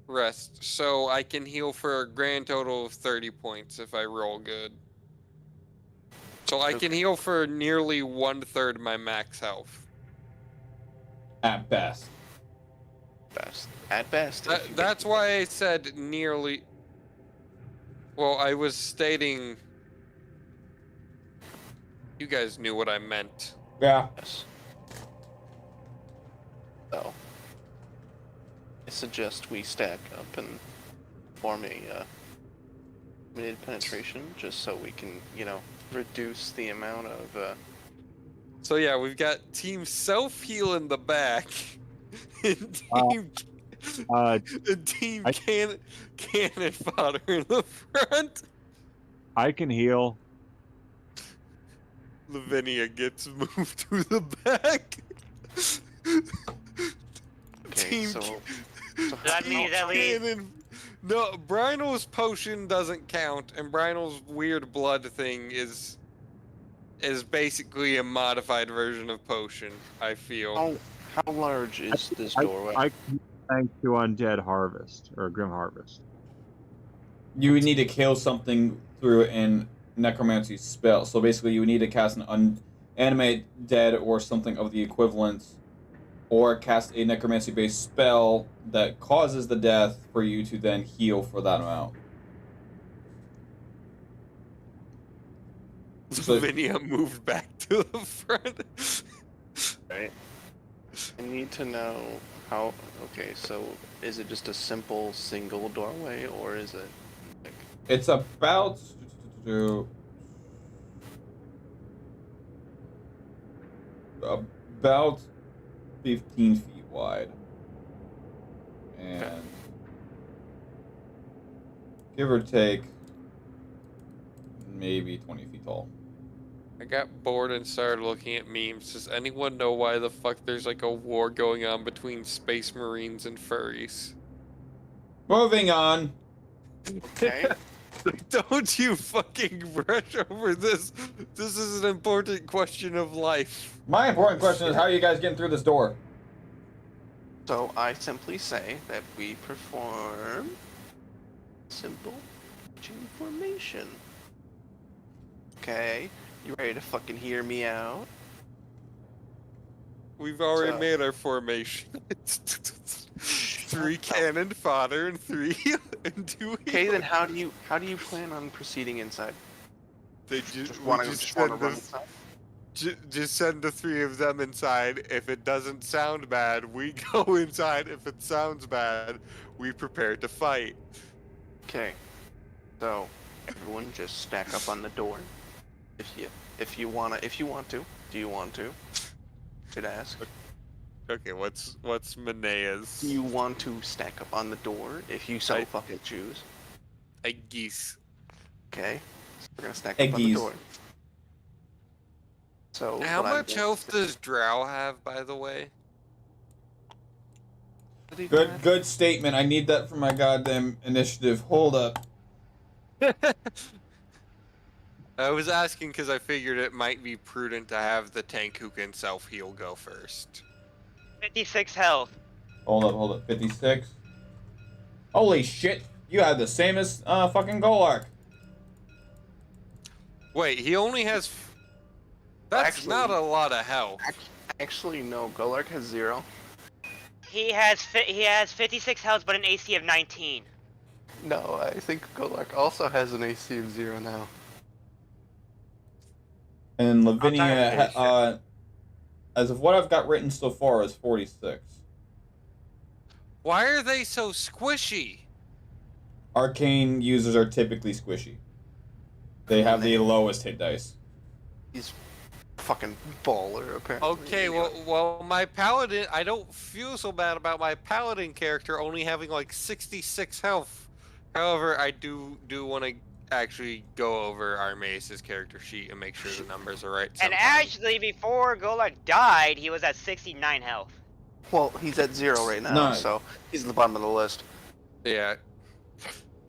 rest. So I can heal for a grand total of 30 points if I roll good. So I can heal for nearly 1/3 my max health. At best. At best. That's why I said nearly. Well, I was stating. You guys knew what I meant. Yeah. Yes. So, I suggest we stack up and form a mid penetration, just so we can, reduce the amount of. So yeah, we've got Team Self Heal in the back, and Team Cannon Fodder in the front. I can heal. Lavinia gets moved to the back. Okay, so That means at least. No, Brynol's potion doesn't count, and Brynol's weird blood thing is basically a modified version of potion, I feel. How large is this doorway? I can thank to Undead Harvest or Grim Harvest. You would need to kill something through an necromancy spell. So basically, you would need to cast an animate dead or something of the equivalent, or cast a necromancy-based spell that causes the death for you to then heal for that amount. So, Lavinia moved back to the front. Right. I need to know how. Okay, so is it just a simple single doorway, or is it? it's about 15 feet wide, and give or take maybe 20 feet tall. I got bored and started looking at memes. Does anyone know why the fuck there's like a war going on between space marines and furries? Moving on. Okay. Don't you fucking brush over this. This is an important question of life. My important question is, how are you guys getting through this door? So I simply say that we perform simple chain formation. Okay, you ready to fucking hear me out? We've already made our formation. 3 cannon fodder and 3 and 2 heal. Okay, then how do you plan on proceeding inside? Just send the 3 of them inside. If it doesn't sound bad, we go inside. If it sounds bad, we prepare to fight. Okay, so everyone just stack up on the door. If you want to. Do you want to? Should ask. Okay, what's Manea's? Do you want to stack up on the door if you so fucking choose? A geese. Okay, so we're gonna stack up on the door. So how much health does Drow have, by the way? Good statement. I need that for my goddamn initiative. Hold up. I was asking because I figured it might be prudent to have the tank who can self-heal go first. 56 health. Hold up. 56. Holy shit. You have the same as fucking Golark. Wait, he only has... That's Actually- not a lot of health. Actually, no. Golark has 0. He has 56 health, but an AC of 19. No, I think Golark also has an AC of 0 now. And I'm Lavinia, not really as of what I've got written so far, is 46. Why are they so squishy? Arcane users are typically squishy. They have the lowest hit dice. He's fucking baller, apparently. Okay, well, my paladin, I don't feel so bad about my paladin character only having like 66 health. However, I do want to actually go over our Mace's character sheet and make sure the numbers are right. And sometimes. actually, before Golark died, he was at 69 health. Well, he's at 0 right now, No. so he's at the bottom of the list. Yeah.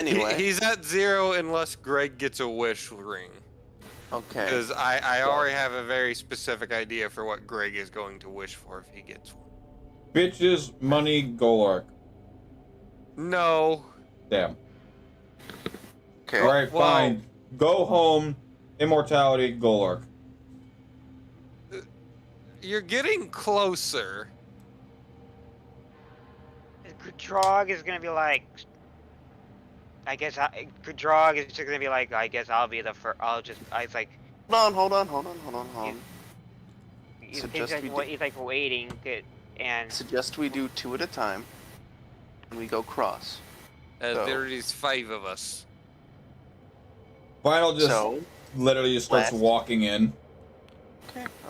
Anyway. He's at 0 unless Greg gets a wish ring. Okay. Because I already have a very specific idea for what Greg is going to wish for if he gets one. Bitches, money, Golark. No. Damn. Okay. Alright, Well- fine. Go home. Immortality, Golark. You're getting closer. Drog is gonna be like, Drog is just gonna be like, I guess I'll be the first. It's like, Hold on. he's Suggest like, we do- he's like waiting, and Suggest we do 2 at a time, and we go cross. So- There is 5 of us. Vinyl just So, literally just starts left. walking in.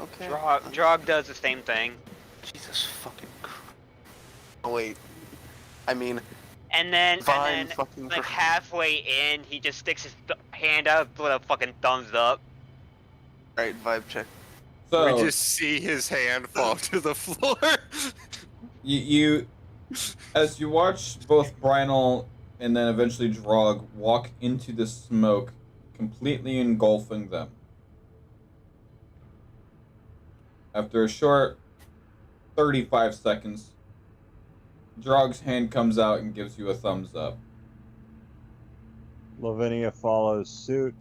okay. Drog does the same thing. Jesus fucking Christ. Oh, wait. I mean, And then Vine fucking like Christ. halfway in, he just sticks his hand up with a fucking thumbs up. Alright, vibe check. So We just see his hand fall to the floor. you as you watch both Brynel and then eventually Drog walk into the smoke, completely engulfing them. After a short 35 seconds, Drog's hand comes out and gives you a thumbs up. Lavinia follows suit.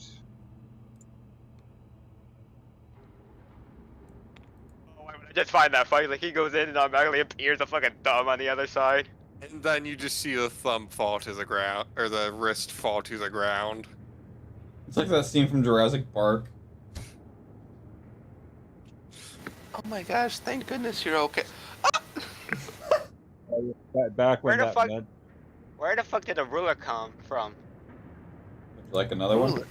I just find that funny. Like he goes in and automatically appears a fucking thumb on the other side. And then you just see the thumb fall to the ground, or the wrist fall to the ground. It's like that scene from Jurassic Park. Oh my gosh, thank goodness you're okay. Back when Where the that fuck- meant Where the fuck did the ruler come from? Would you like another one? Ruler.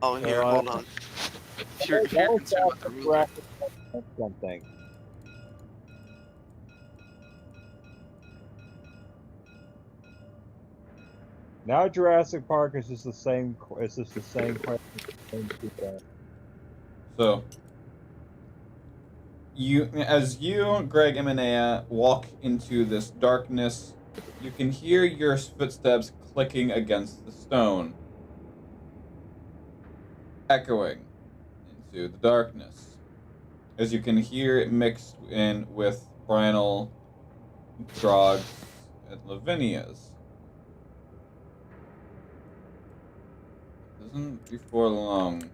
Oh, here, Uh, hold on. If you're concerned about the ruler. something. Now Jurassic Park is just the same. It's just the same question. So, as you, Greg, and Manea walk into this darkness, you can hear your footsteps clicking against the stone, echoing into the darkness. As you can hear it mixed in with Brynel, Drog's, and Lavinia's. Isn't before long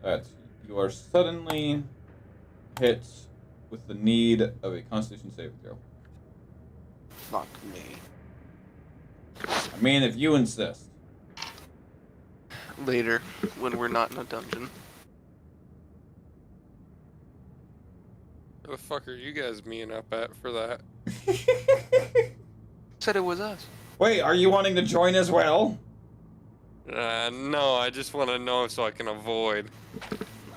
that you are suddenly hit with the need of a Constitution saving throw. Fuck me. I mean, if you insist. Later, when we're not in a dungeon. What the fuck are you guys meeting up at for that? Said it was us. Wait, are you wanting to join as well? No, I just want to know so I can avoid.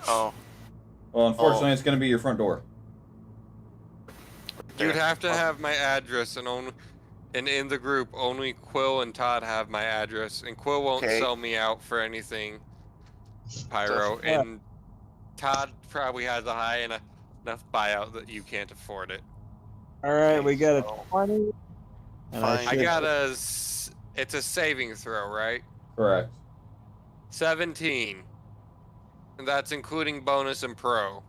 Oh. Well, unfortunately, it's going to be your front door. You'd have to have my address, and in the group, only Quill and Todd have my address, and Quill won't Okay. sell me out for anything pyro, Yeah. and Todd probably has a high enough buyout that you can't afford it. All right, we got a So- 20. And Fine. I should- got it's a saving throw, right? Correct. 17. And that's including bonus and pro.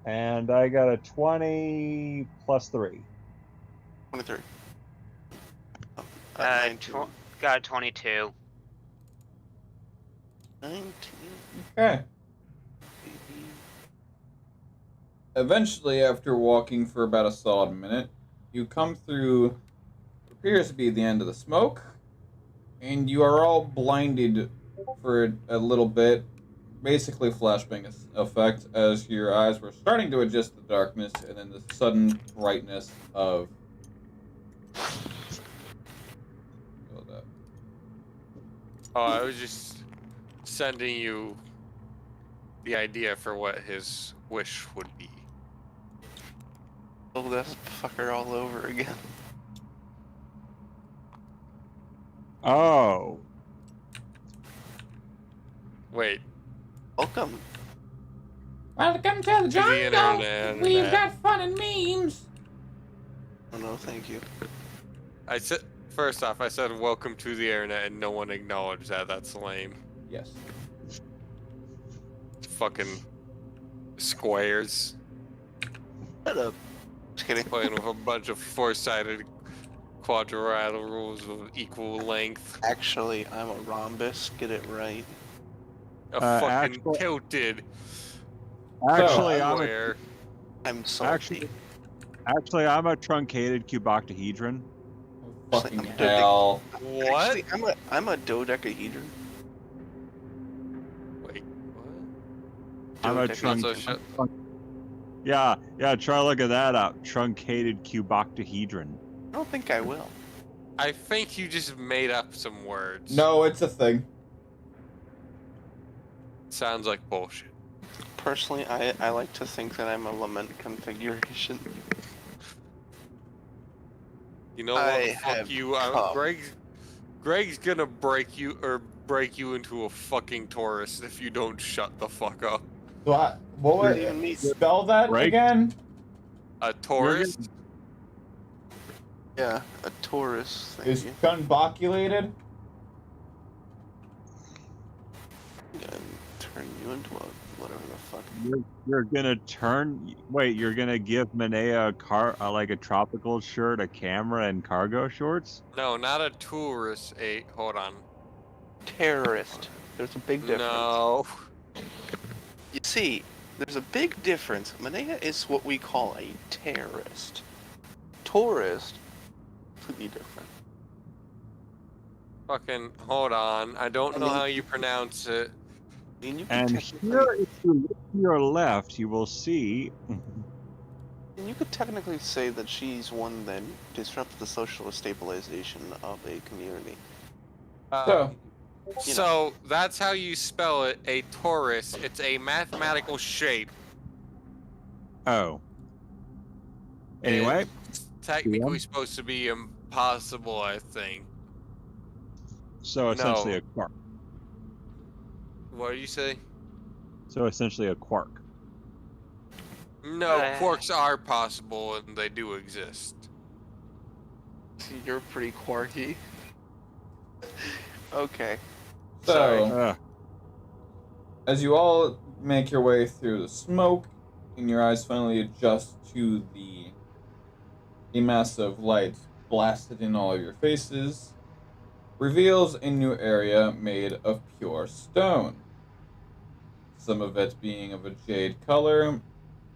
And I got a 20 plus 3. 23. Oh, 19. Got a 22. 19. Okay. Eventually, after walking for about a solid minute, you come through what appears to be the end of the smoke, and you are all blinded for a little bit, basically flashbang effect, as your eyes were starting to adjust to the darkness, and then the sudden brightness of. Oh, I was just sending you the idea for what his wish would be. Oh, that fucker all over again. Oh. Wait. Welcome. Welcome to the jungle. internet. We've got fun and memes. Oh no, thank you. I said first off, I said welcome to the internet, and no one acknowledged that. That's lame. Yes. Fucking squares. Shut up. Just kidding. Playing with a bunch of four-sided quadrilaterals of equal length. Actually, I'm a rhombus. Get it right. A fucking actually- tilted Actually, I'm a, square. I'm salty. actually, I'm a truncated cuboctahedron. Fucking I'm hell. What? Actually, I'm a dodecahedron. Wait, what? I'm a Dodecahedron. Yeah, try to look at that up. Truncated cuboctahedron. I don't think I will. I think you just made up some words. No, it's a thing. Sounds like bullshit. Personally, I like to think that I'm a lament configuration. You know what? I Fuck have you. come. Greg's gonna break you into a fucking tourist if you don't shut the fuck up. What What would do you mean? spell that Right. again? A tourist? Yeah, a Taurus. Thank Is you. conboculated? And turn you into a whatever the fuck. You're gonna turn. Wait, you're gonna give Manea like a tropical shirt, a camera, and cargo shorts? No, not a tourist. Hold on. Terrorist. There's a big difference. No. You see, there's a big difference. Manea is what we call a terrorist. Tourist, completely different. Fucking hold on. I don't know how you pronounce it. I mean, you could And technically, here, if you look to your left, you will see. and you could technically say that she's one that disrupts the social stabilization of a community. So that's how you spell it. A torus. It's a mathematical shape. Oh. Anyway, It's technically supposed to be impossible, I think. so essentially No. a quark. What do you say? So essentially a quark. No, quarks are possible and they do exist. You're pretty quirky. Okay. So, as you all make your way through the smoke, and your eyes finally adjust to the massive light blasted in all of your faces, reveals a new area made of pure stone. Some of it being of a jade color,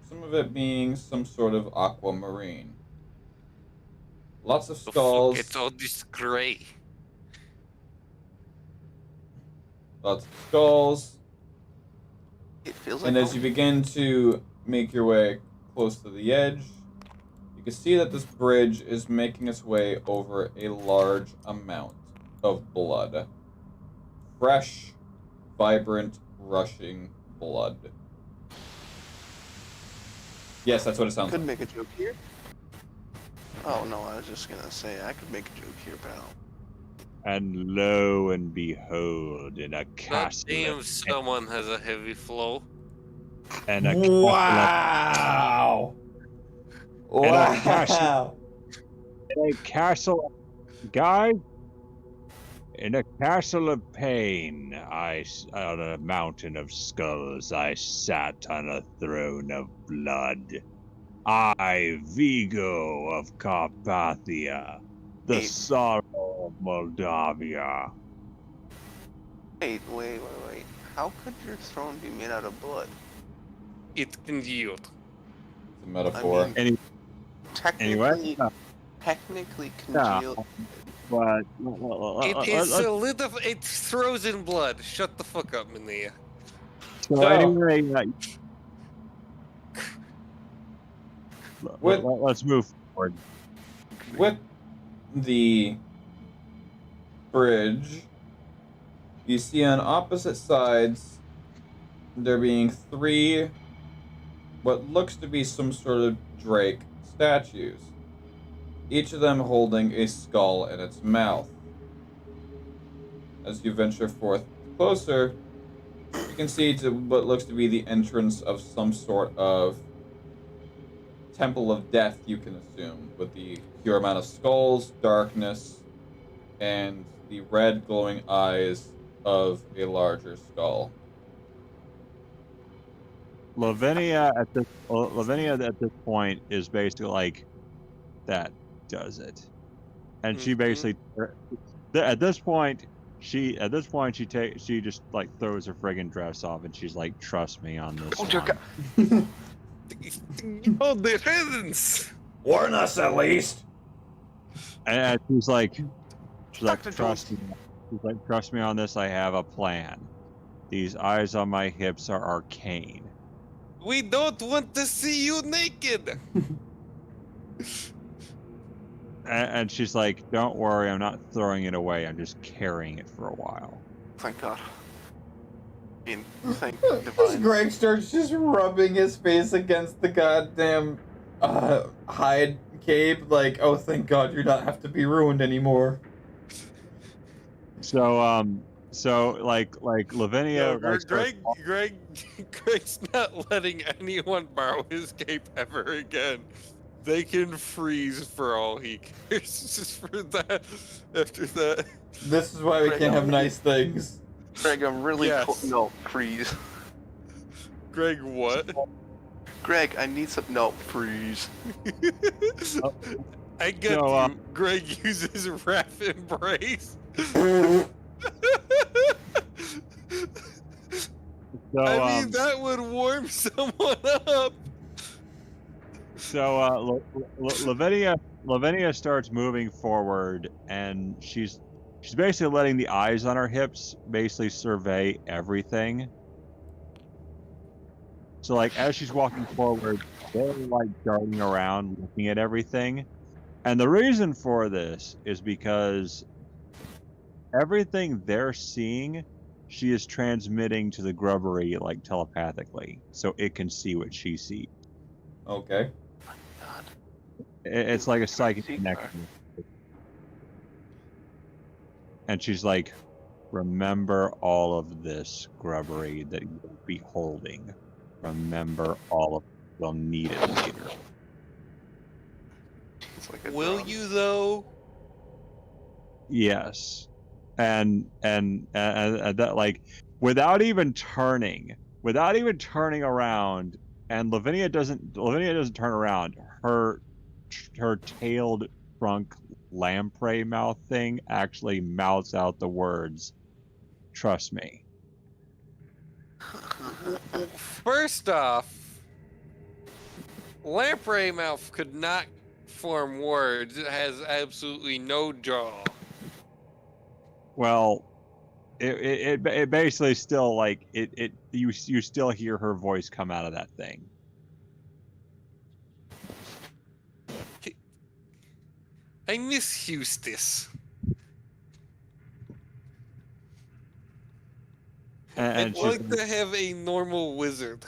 some of it being some sort of aquamarine. Lots of skulls. It's all this gray. Lots of skulls. It feels like. And as you begin to make your way close to the edge, you can see that this bridge is making its way over a large amount of blood. Fresh, vibrant, rushing blood. Yes, that's what it sounds Could like. make a joke here. Oh no, I was just gonna say I could make a joke here, pal. And lo and behold, in a God castle. damn, someone has a heavy flow. And a Wow! And a Wow! castle, guys. In a castle of pain, on a mountain of skulls, I sat on a throne of blood. I, Vigo of Carpathia, the Wait. sorrow of Moldavia. Wait. How could your throne be made out of blood? It congealed. It's a metaphor. I mean, Anyway, technically yeah, congealed. but It is solidified. It's frozen blood. Shut the fuck up, Mania. so anyway, let's move forward. With the bridge, you see on opposite sides there being 3 what looks to be some sort of drake statues, each of them holding a skull in its mouth. As you venture forth closer, you can see to what looks to be the entrance of some sort of temple of death, you can assume, with the pure amount of skulls, darkness, and the red glowing eyes of a larger skull. Lavinia at this point is basically like, that does it, and she basically at this point she just like throws her friggin' dress off and she's like, trust me on this one. Oh, the heavens! Warn us at least. And she's like, trust me. She's like, trust me on this. I have a plan. These eyes on my hips are arcane. We don't want to see you naked. And she's like, don't worry, I'm not throwing it away. I'm just carrying it for a while. Thank God. I mean, thank As divine. Greg starts just rubbing his face against the goddamn hide cape, like, oh, thank God you don't have to be ruined anymore. So like Lavinia. No, Greg's not letting anyone borrow his cape ever again. They can freeze for all he cares. Just for that. After that. This is why we Greg, can't have nice things. Greg, I'm really Yes. no, freeze. Greg, what? Greg, I need some no, freeze. I get So, you. Greg uses Wrath Embrace. So, I mean, that would warm someone up. So Lavinia starts moving forward, and she's basically letting the eyes on her hips basically survey everything. So like as she's walking forward, they're like darting around looking at everything. And the reason for this is because everything they're seeing, she is transmitting to the grubbery like telepathically, so it can see what she sees. Okay. God. It's like a psychic See her. connection. And she's like, remember all of this grubbery that you'll be holding. Remember all of it. You'll need it later. It's like a Will drum. you though? Yes. And that, like, without even turning around, and Lavinia doesn't turn around, her tailed trunk lamprey mouth thing actually mouths out the words, trust me. First off, lamprey mouth could not form words. It has absolutely no jaw. Well, it basically still like you still hear her voice come out of that thing. I miss Eustace. And I'd like to have a normal wizard.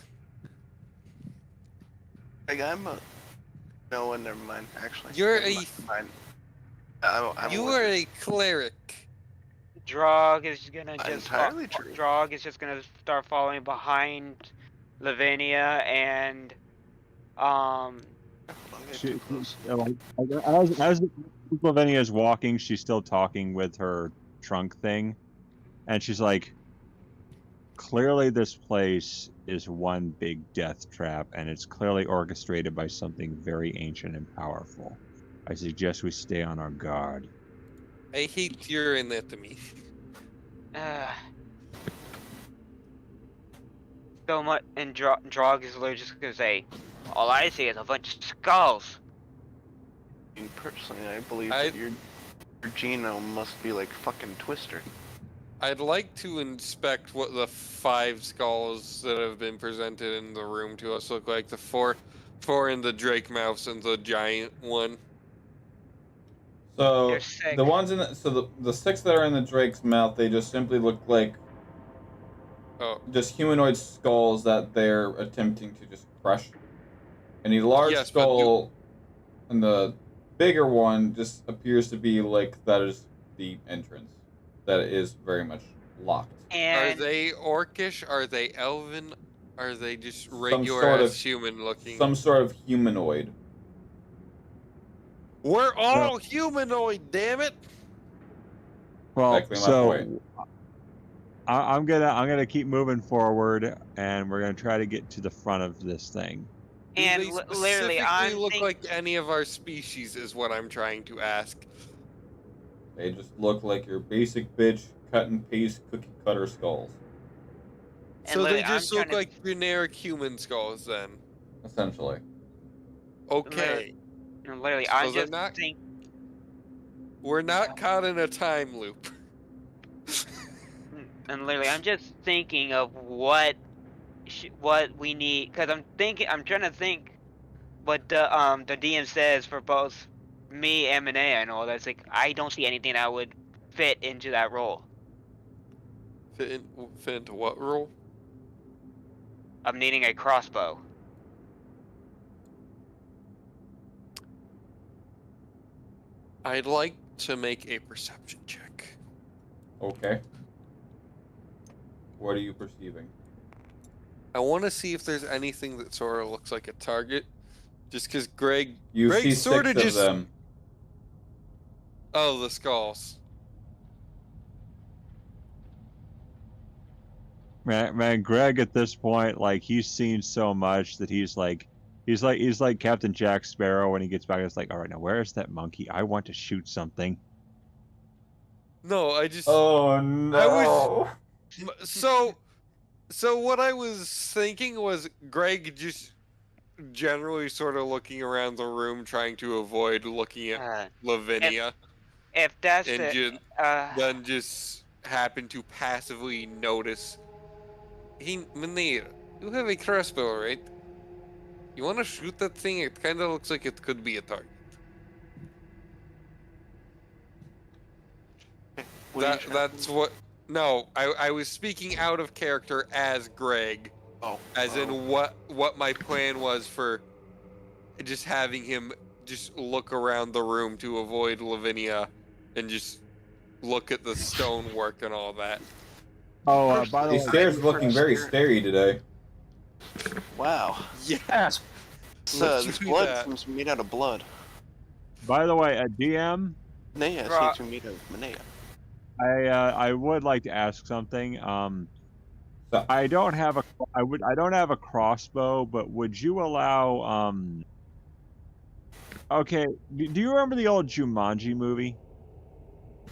Greg, I'm a. No, never mind. Actually, You're never a- mind. I'm You a are wizard. a cleric. Drog is gonna just Entirely true. Drog is just gonna start following behind Lavinia and Don't get too close. As Lavinia is walking, she's still talking with her trunk thing, and she's like, clearly this place is one big death trap, and it's clearly orchestrated by something very ancient and powerful. I suggest we stay on our guard. I hate your anatomy. So much, and Drog is literally just gonna say, all I see is a bunch of skulls. Personally, I believe that your genome must be like fucking Twister. I'd like to inspect what the 5 skulls that have been presented in the room to us look like. The four in the Drake mouths and the giant one. So There's 6. the ones in the 6 that are in the Drake's mouth, they just simply look like just humanoid skulls that they're attempting to just crush. And the large skull and the bigger one just appears to be like that is the entrance. That is very much locked. And are they orcish? Are they elven? Are they just regular human looking? Some sort of humanoid. We're all humanoid, damn it! Well, Exactly my so point. I'm gonna keep moving forward, and we're gonna try to get to the front of this thing. And Do they literally, specifically look like any of our species? Is what I'm trying to ask. They just look like your basic bitch cut and paste cookie cutter skulls. So they just look like generic human skulls, then. Essentially. Okay. Literally, So I'm just thinking. We're not caught in a time loop. And literally, I'm just thinking of what we need, because I'm trying to think what the DM says for both me and Manea and all that. It's like I don't see anything that would fit into that role. Fit into what role? I'm needing a crossbow. I'd like to make a perception check. Okay. What are you perceiving? I want to see if there's anything that sort of looks like a target. Just because Greg See sort 6 of them. Oh, the skulls. Man, Greg at this point, like, he's seen so much that he's like Captain Jack Sparrow when he gets back. It's like, all right, now where is that monkey? I want to shoot something. No, I just. Oh no. So what I was thinking was Greg just generally sort of looking around the room, trying to avoid looking at Lavinia. If that's and then just happen to passively notice. Manea, you have a crossbow, right? You want to shoot that thing? It kind of looks like it could be a target. That's what. No, I was speaking out of character as Greg. As in what my plan was for just having him just look around the room to avoid Lavinia and just look at the stonework and all that. Oh, by the way, the stairs looking very starey today. Wow. Yes. This blood seems made out of blood. By the way, at DM, Manea seems to be made of Manea. I would like to ask something. I don't have a crossbow, but would you allow Okay, do you remember the old Jumanji movie?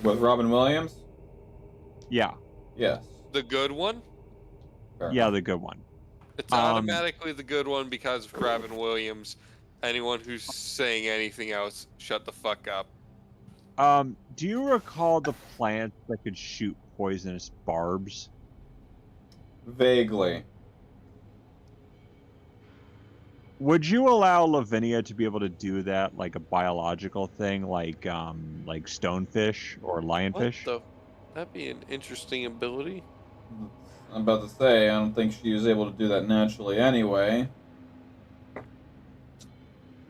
With Robin Williams? Yeah. Yes. The good one? Yeah, the good one. It's automatically the good one because of Robin Williams. Anyone who's saying anything else, shut the fuck up. Do you recall the plants that could shoot poisonous barbs? Vaguely. Would you allow Lavinia to be able to do that, like a biological thing, like stonefish or lionfish? That'd be an interesting ability. I'm about to say, I don't think she was able to do that naturally anyway.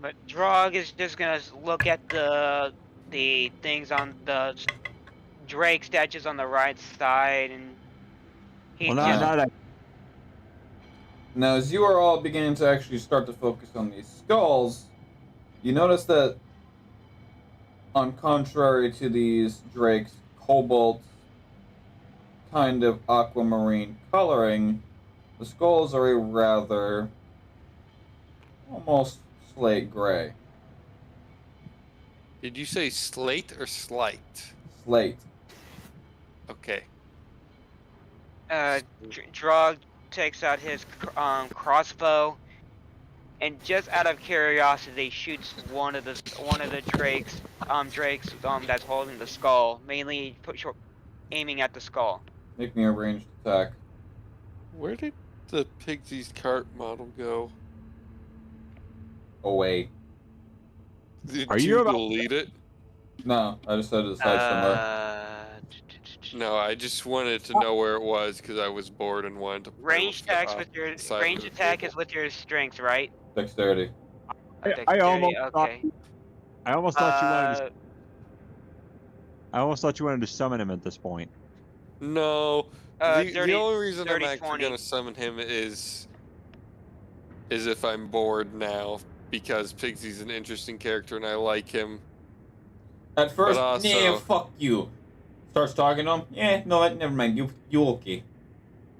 But Drog is just gonna look at the things on the Drake statues on the right side, and he's Now, as you are all beginning to actually start to focus on these skulls, you notice that, on contrary to these drakes, kobolds kind of aquamarine coloring, the skulls are a rather almost slate gray. Did you say slate or slight? Slate. Okay. Drog takes out his crossbow, and just out of curiosity, shoots one of the drakes that's holding the skull, mainly aiming at the skull. Make me a ranged attack. Where did the Pigsy's cart model go? Away. Did Are you you about- delete it? No, I just had to decide somewhere. No, I just wanted to know where it was because I was bored and wanted to play Range with the attacks with your side of range the attack table. is with your strength, right? Dexterity. I Dexterity, almost thought okay. I almost thought you wanted to. I almost thought you wanted to summon him at this point. No, the 30 only reason 30, I'm actually 20. gonna summon him is if I'm bored now because Pigsy's an interesting character and I like him. At first, also- yeah, fuck you. Starts talking to him. Yeah, no, never mind. You okay?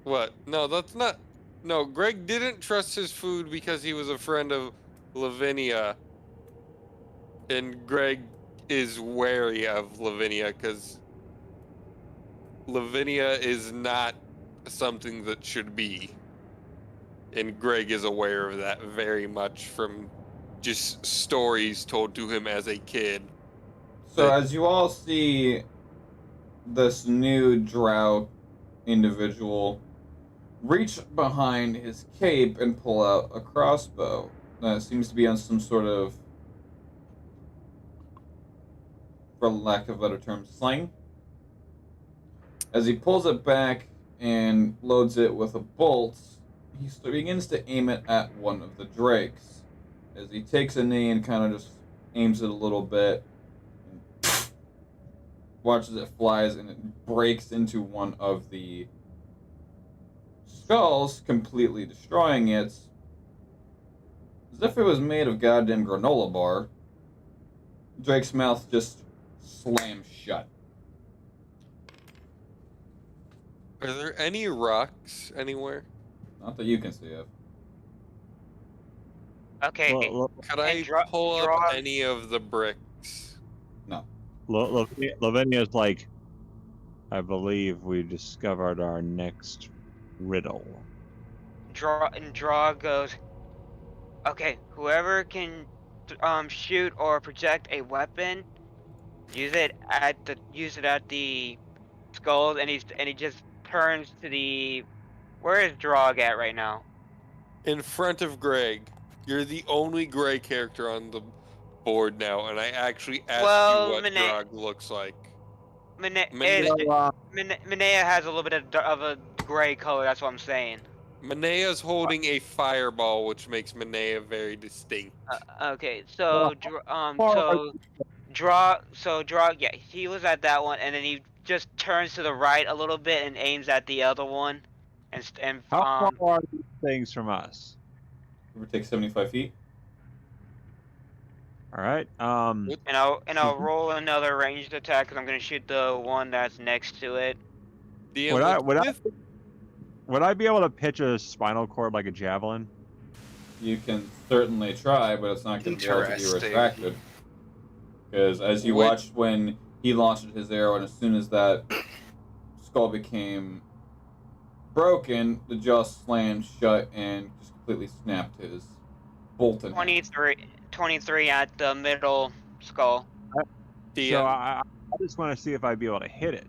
What? No, that's not. No, Greg didn't trust his food because he was a friend of Lavinia, and Greg is wary of Lavinia because Lavinia is not something that should be. And Greg is aware of that very much from just stories told to him as a kid. So as you all see this new drow individual reach behind his cape and pull out a crossbow that seems to be on some sort of, for lack of a better term, sling. As he pulls it back and loads it with a bolt, he begins to aim it at one of the drakes. As he takes a knee and kind of just aims it a little bit, and watches it flies and it breaks into one of the skulls, completely destroying it. As if it was made of goddamn granola bar. Drake's mouth just slams shut. Are there any rocks anywhere? Not that you can see of. Okay. Could I pull up any of the bricks? No. Lavinia's like, I believe we discovered our next riddle. Draw goes, okay, whoever can shoot or project a weapon, use it at the skull, and he just turns to the, where is Drog at right now? In front of Greg. You're the only gray character on the board now, and I actually asked you what Drog looks like. Minea has a little bit of a gray color, that's what I'm saying. Minea's holding a fireball, which makes Minea very distinct. Okay, so Draw, yeah, he was at that one, and then he just turns to the right a little bit and aims at the other one, and How far are these things from us? Give or take 75 feet. All right. and I'll roll another ranged attack because I'm gonna shoot the one that's next to it. Would I be able to pitch a spinal cord like a javelin? You can certainly try, but it's not going to be able to be retracted. Because as you watched when he launched his arrow, and as soon as that skull became broken, the jaw slammed shut and just completely snapped his bolt in. 23 at the middle skull. So I just want to see if I'd be able to hit it.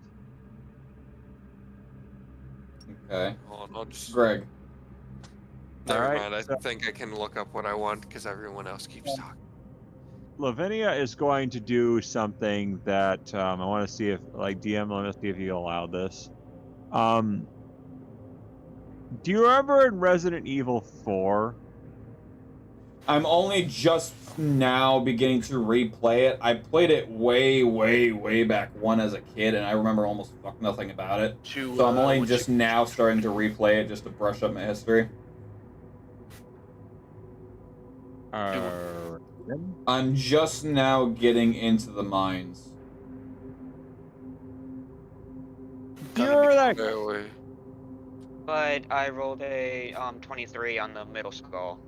Okay. Hold on, I'll just... Greg. Never mind, I think I can look up what I want because everyone else keeps talking. Lavinia is going to do something that I want to see if, like, DM, let me see if you allow this. Do you remember in Resident Evil 4? I'm only just now beginning to replay it. I played it way back one as a kid, and I remember almost fuck nothing about it. So I'm only just now starting to replay it just to brush up my history. I'm just now getting into the mines. Do you remember deck. Really? But I rolled a 23 on the middle skull.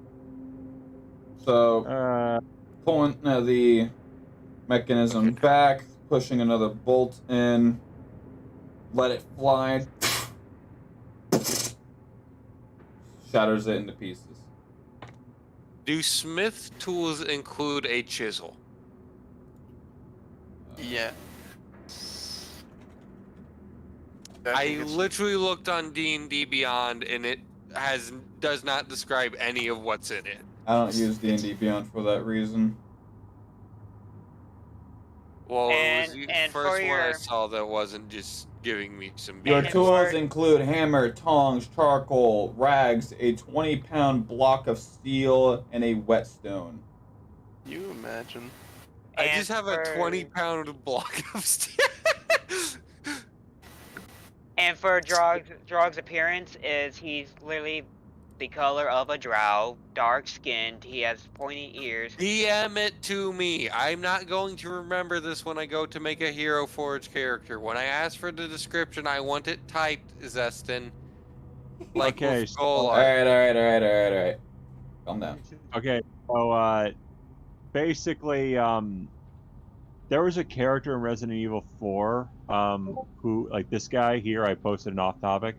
So pulling the mechanism back, pushing another bolt in, let it fly, shatters it into pieces. Do smith tools include a chisel? Yeah. I literally looked on D&D Beyond, and it does not describe any of what's in it. I don't use D&D Beyond for that reason. Well, And- it was the and first for one I your- saw that wasn't just giving me some. Your And tools for- include hammer, tongs, charcoal, rags, a 20-pound block of steel, and a whetstone. You imagine. I and just have a for- 20-pound block of steel. And for Drog's appearance is he's literally the color of a drow, dark skinned, he has pointy ears. DM it to me. I'm not going to remember this when I go to make a Hero Forge character. When I ask for the description, I want it typed, Zestin. Like Okay, with so- skull All art. right. Calm down. Okay, so basically, there was a character in Resident Evil 4, who, like this guy here, I posted an off-topic.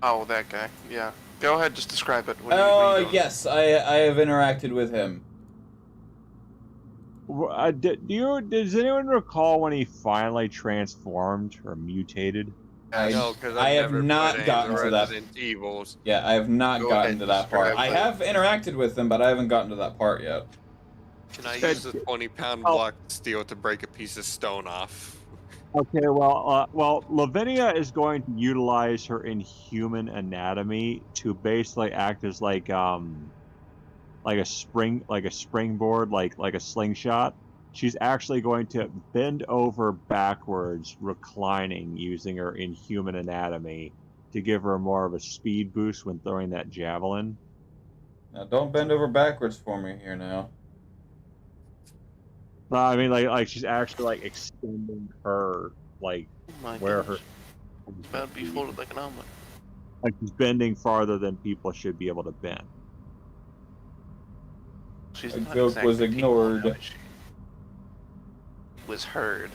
Oh, that guy. Yeah. Go ahead, just describe it. When you don't- Yes, I have interacted with him. Does anyone recall when he finally transformed or mutated? No, because I have never not played gotten any to that. Resident Evils. Yeah, I have not Go gotten ahead, to that part. describe I it. have interacted with him, but I haven't gotten to that part yet. Can I use the 20-pound Oh. block of steel to break a piece of stone off? Okay, well, Lavinia is going to utilize her inhuman anatomy to basically act as like a springboard, like a slingshot. She's actually going to bend over backwards, reclining, using her inhuman anatomy to give her more of a speed boost when throwing that javelin. Now, don't bend over backwards for me here now. No, I mean like she's actually like extending her like Oh my where gosh. her It's about to be folded like an omelet. like she's bending farther than people should be able to bend. She's The not joke exactly was ignored. people, is she? Was heard.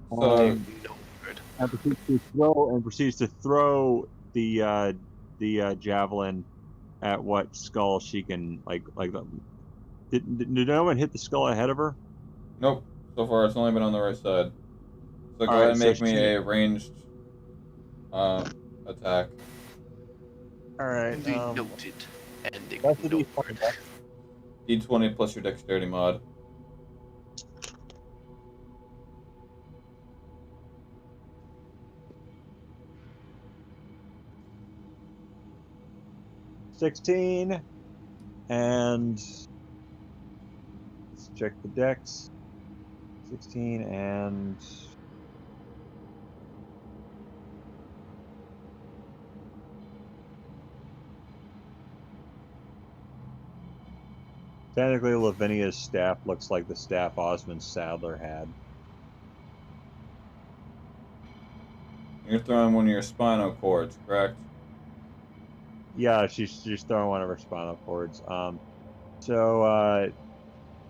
So, Ignored. And proceeds to throw the javelin at what skull she can did no one hit the skull ahead of her? nope. So far, it's only been on the right side. So go All ahead right, and so make me she- a ranged attack. All right. Noted and That's the ignored. D20 plus your dexterity mod. $16, and let's check the dex. 16 and technically Lavinia's staff looks like the staff Osmond Sadler had. You're throwing one of your spinal cords, correct? Yeah, she's throwing one of her spinal cords. So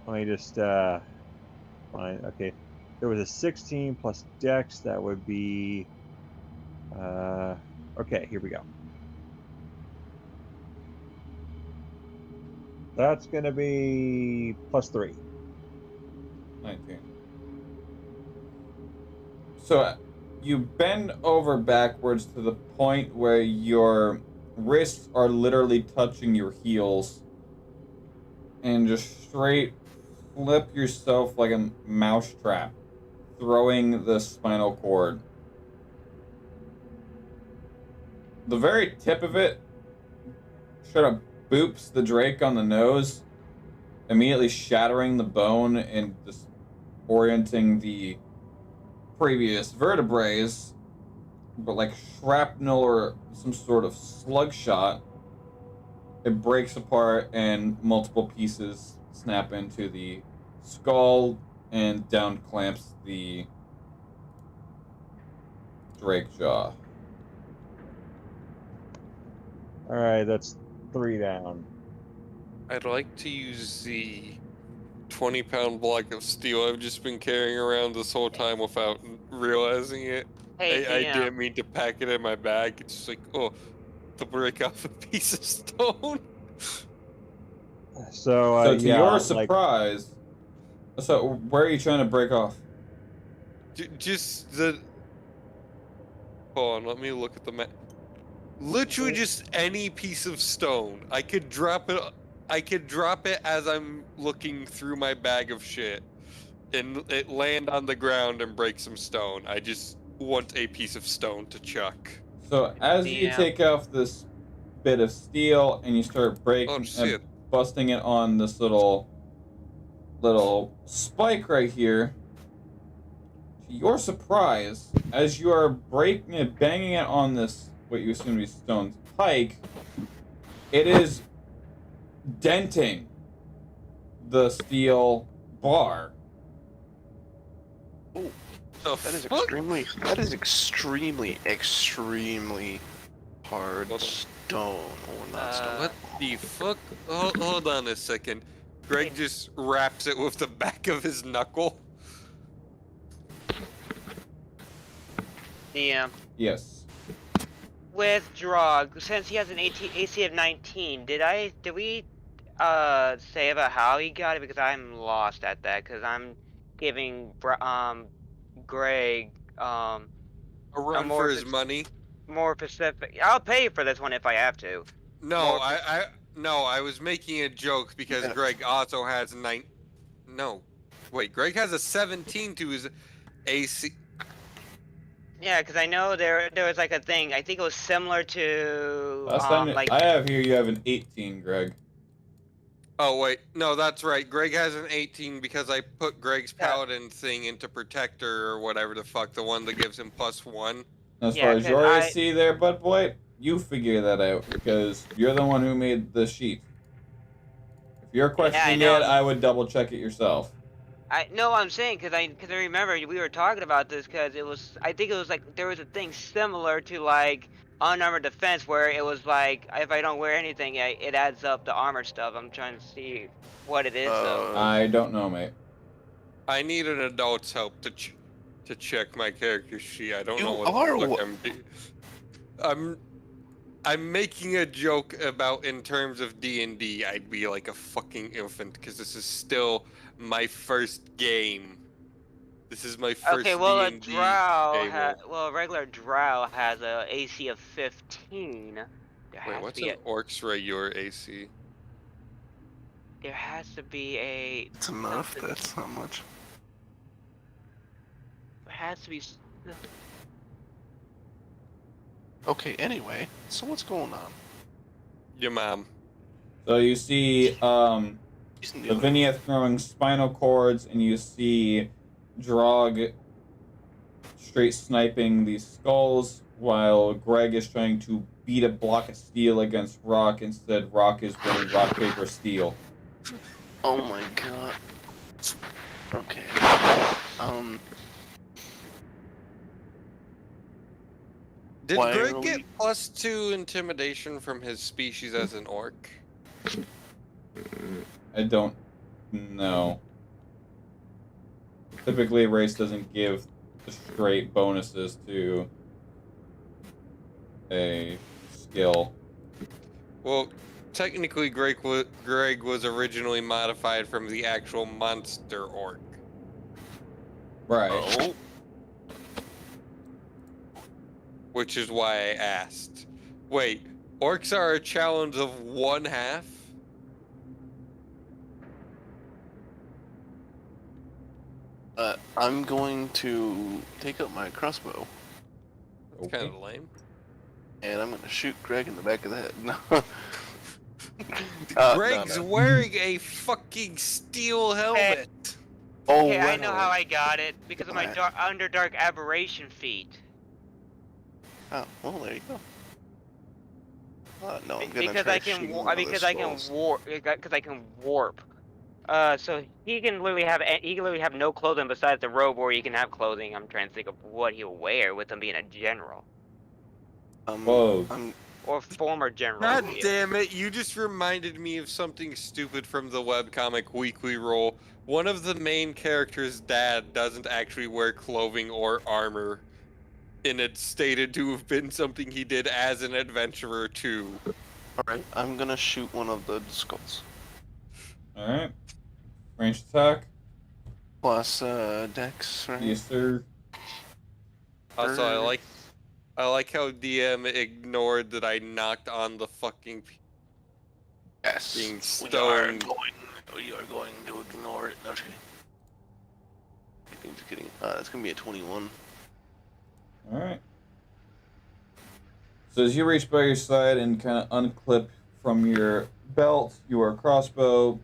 let me just find. Okay, there was a 16 plus dex. That would be. Okay, here we go. That's gonna be +3. 19. So you bend over backwards to the point where your wrists are literally touching your heels and just straight flip yourself like a mousetrap, throwing the spinal cord. The very tip of it sort of boops the Drake on the nose, immediately shattering the bone and disorienting the previous vertebrae, but like shrapnel or some sort of slug shot, it breaks apart and multiple pieces snap into the skull and down clamps the Drake Jaw. Alright, that's 3 down. I'd like to use the 20-pound block of steel I've just been carrying around this whole time without realizing it. Hey, I DM. didn't mean to pack it in my bag. It's just like, oh, to break off a piece of stone. So, To yeah, your like, surprise, so where are you trying to break off? Just the... Hold on, let me look at the map. Literally just any piece of stone. I could drop it as I'm looking through my bag of shit. And it land on the ground and break some stone. I just want a piece of stone to chuck. So as you DM. take off this bit of steel and you start breaking, Oh, shit. busting it on this little spike right here, to your surprise, as you are breaking it, banging it on this, what you assume to be stone pike, it is denting the steel bar. Oh, The that is fuck? extremely hard stone. Or not stone. What the fuck? Hold on a second. Greg just wraps it with the back of his knuckle. DM. Yes. With Drog, since he has an AC of 19, did we say about how he got it? Because I'm lost at that. Because I'm giving Greg A run a for his money. more specific. I'll pay for this one if I have to. No, More I was making a joke because Greg also has No, wait, Greg has a 17 to his AC. Yeah, because I know there was like a thing. I think it was similar to Last time like I have here, you have an 18, Greg. Oh wait, no, that's right. Greg has an 18 because I put Greg's paladin thing into protector or whatever the fuck, the one that gives him +1. As far as your AC there, Bud Boy, you figure that out because you're the one who made the sheet. If you're questioning it, I would double check it yourself. I'm saying because I remember we were talking about this because I think it was like there was a thing similar to like unarmored defense where it was like if I don't wear anything, it adds up the armor stuff. I'm trying to see what it is though. I don't know, mate. I need an adult's help to check my character sheet. I don't know what the fuck I'm making a joke about in terms of D&D. I'd be like a fucking infant because this is still my first game. This is my first Okay, well a D&D a regular drow has a AC of 15. Wait, what's an orc's regular AC? There has to be a. It's enough. That's not much. There has to be. Okay. Anyway, so what's going on? Your mom. So you see the Vinyeth throwing spinal cords, and you see Drog straight sniping these skulls, while Greg is trying to beat a block of steel against Rock. Instead, Rock is winning rock, paper, steel. Oh my god. Okay. Did Greg get +2 intimidation from his species as an orc? I don't know. Typically, race doesn't give straight bonuses to a skill. Well, technically, Greg was originally modified from the actual monster orc. Right. Oh. Which is why I asked. Wait, orcs are a challenge of 1/2? I'm going to take up my crossbow. That's kind of lame. And I'm going to shoot Greg in the back of the head. No. Greg's wearing a fucking steel helmet. Oh, okay, I know how I got it because of my Underdark Aberration feat. Oh, well, there you go. No, I'm because I can warp. So he can literally have no clothing besides the robe, or he can have clothing. I'm trying to think of what he'll wear with him being a general. Whoa. Or former general. God damn it, you just reminded me of something stupid from the webcomic Weekly Roll. One of the main characters' dad doesn't actually wear clothing or armor, and it's stated to have been something he did as an adventurer too. Alright, I'm gonna shoot one of the skulls. Alright. Range attack. Plus, dex, right? Yes, sir. Also, I like how DM ignored that I knocked on the fucking Yes. being stoned. We are going to ignore it. No, just kidding. That's gonna be a 21. Alright. So as you reach by your side and kind of unclip from your belt your crossbow,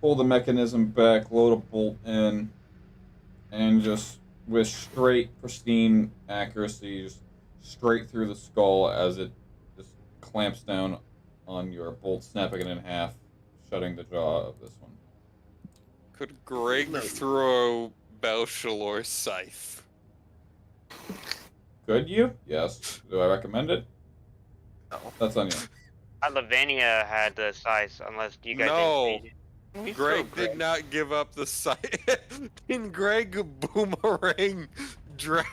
pull the mechanism back, load a bolt in, and just with straight, pristine accuracy, just straight through the skull as it just clamps down on your bolt, snapping it in half, shutting the jaw of this one. Could Greg throw Belshalor's scythe? Could you? Yes. Do I recommend it? No. That's on you. Lavinia had the size, unless you guys No. didn't. Greg did not give up the scythe. Can Greg boomerang drow?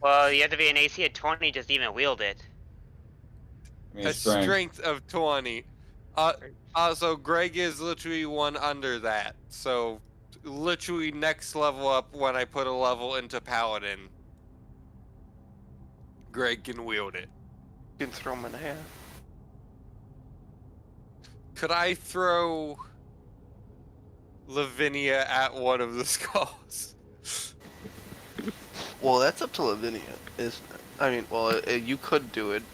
Well, you have to be an AC at 20 just to even wield it. I mean, A strength of 20. Also, Greg is literally one under that. So, literally next level up when I put a level into Paladin. Greg can wield it. You can throw him in half. Could I throw Lavinia at one of the skulls? Well, that's up to Lavinia, isn't it? I mean, well, you could do it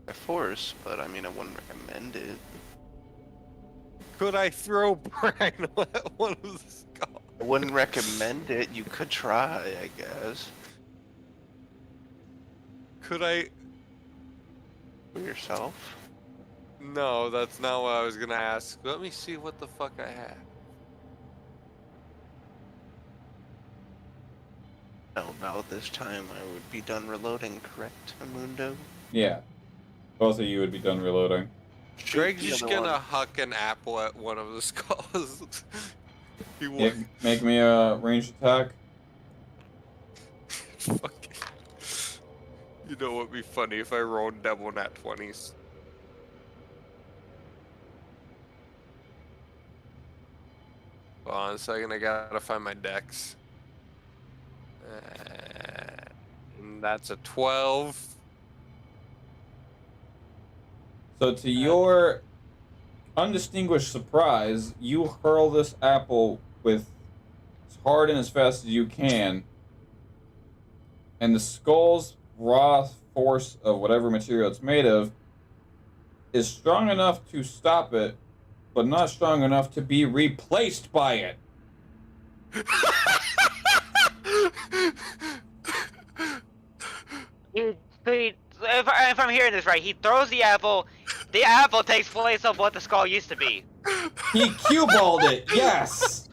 by force, but I mean, I wouldn't recommend it. Could I throw Brian at one of the skulls? I wouldn't recommend it. You could try, I guess. Could I? For yourself. No, that's not what I was gonna ask. Let me see what the fuck I have. About this time, I would be done reloading, correct, Amundo? Yeah. Both of you would be done reloading. Greg's just gonna huck an apple at one of the skulls. He Yeah, make me a ranged attack. Fuck. You know what would be funny if I rolled double nat 20s. Hold on a second, I gotta find my dex. And that's a 12. So to your undistinguished surprise, you hurl this apple with as hard and as fast as you can, and the skull's raw force of whatever material it's made of is strong enough to stop it, but not strong enough to be replaced by it. If I'm hearing this right, he throws the apple takes place of what the skull used to be. He cue-balled it, yes!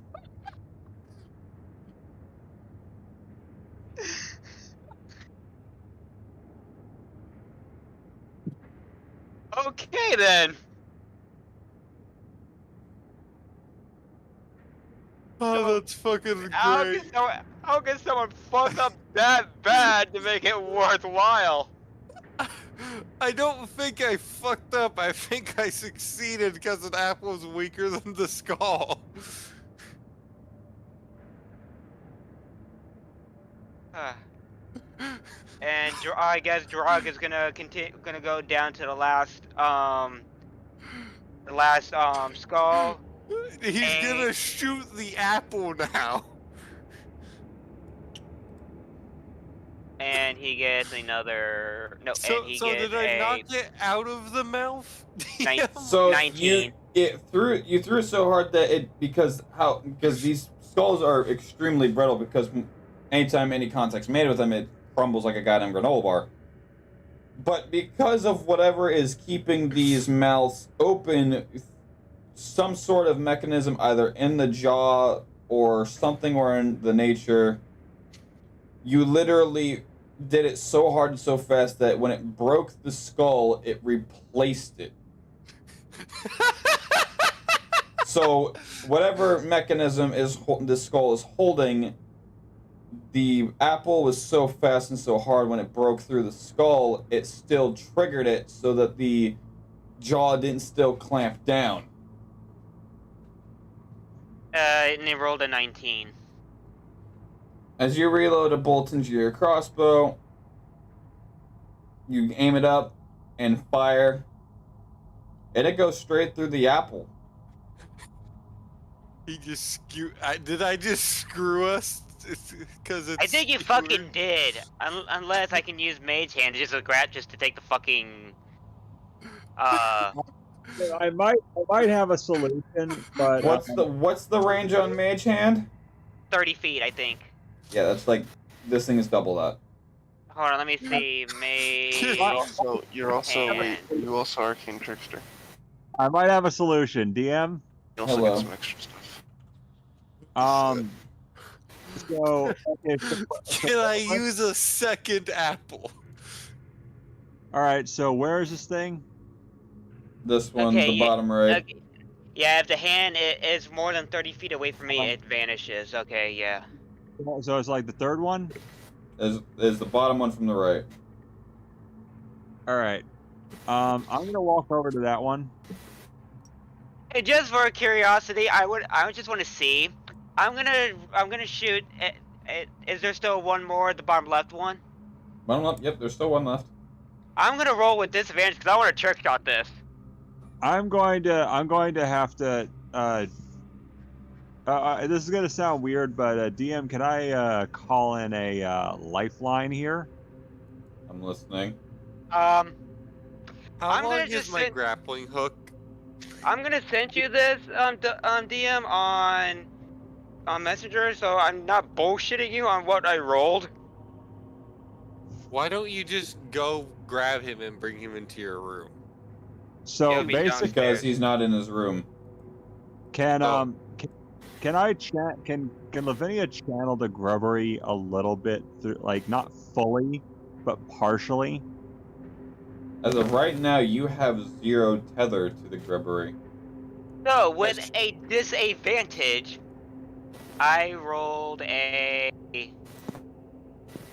Okay then. Oh, that's fucking great. How can someone fuck up that bad to make it worthwhile? I don't think I fucked up. I think I succeeded because an apple's weaker than the skull. And I guess Drog is gonna go down to the last skull. He's gonna shoot the apple now. And he gets another So did I knock it out of the mouth? So 19. you threw so hard that because these skulls are extremely brittle, because anytime any contact's made with them, it crumbles like a goddamn granola bar. But because of whatever is keeping these mouths open some sort of mechanism either in the jaw or something or in the nature. You literally did it so hard and so fast that when it broke the skull, it replaced it. So whatever mechanism is the skull is holding, the apple was so fast and so hard when it broke through the skull, it still triggered it so that the jaw didn't still clamp down. And they rolled a 19. As you reload a bolt into your crossbow, you aim it up and fire, and it goes straight through the apple. He just did I just screw us? Because it's. I think you fucking did. Unless I can use Mage Hand just to take the fucking. I might have a solution, but what's the range on Mage Hand? 30 feet, I think. Yeah, that's like this thing is double that. Hold on, let me see. Mage. You also Arcane Trickster. I might have a solution. DM. You also Hello. get some extra stuff. So okay. Can I use a second apple? All right. So where is this thing? This one, Okay, the bottom right. Okay. Yeah, if the hand is more than 30 feet away from me, it vanishes. Okay, yeah. So it's like the third one. Is the bottom one from the right. All right. I'm gonna walk over to that one. Hey, just for curiosity, I would just want to see. I'm gonna shoot. Is there still one more? The bottom left one. Bottom left. Yep, there's still one left. I'm gonna roll with disadvantage because I want to trick shot this. I'm going to have to. This is gonna sound weird, but DM, can I call in a lifeline here? I'm listening. How I'm long gonna is just my send- grappling hook? I'm gonna send you this DM on Messenger, so I'm not bullshitting you on what I rolled. Why don't you just go grab him and bring him into your room? So He'll be basically, Because he's not in his room. can Lavinia channel the grubbery a little bit through, like not fully, but partially? As of right now, you have 0 tether to the grubbery. So with a disadvantage, I rolled a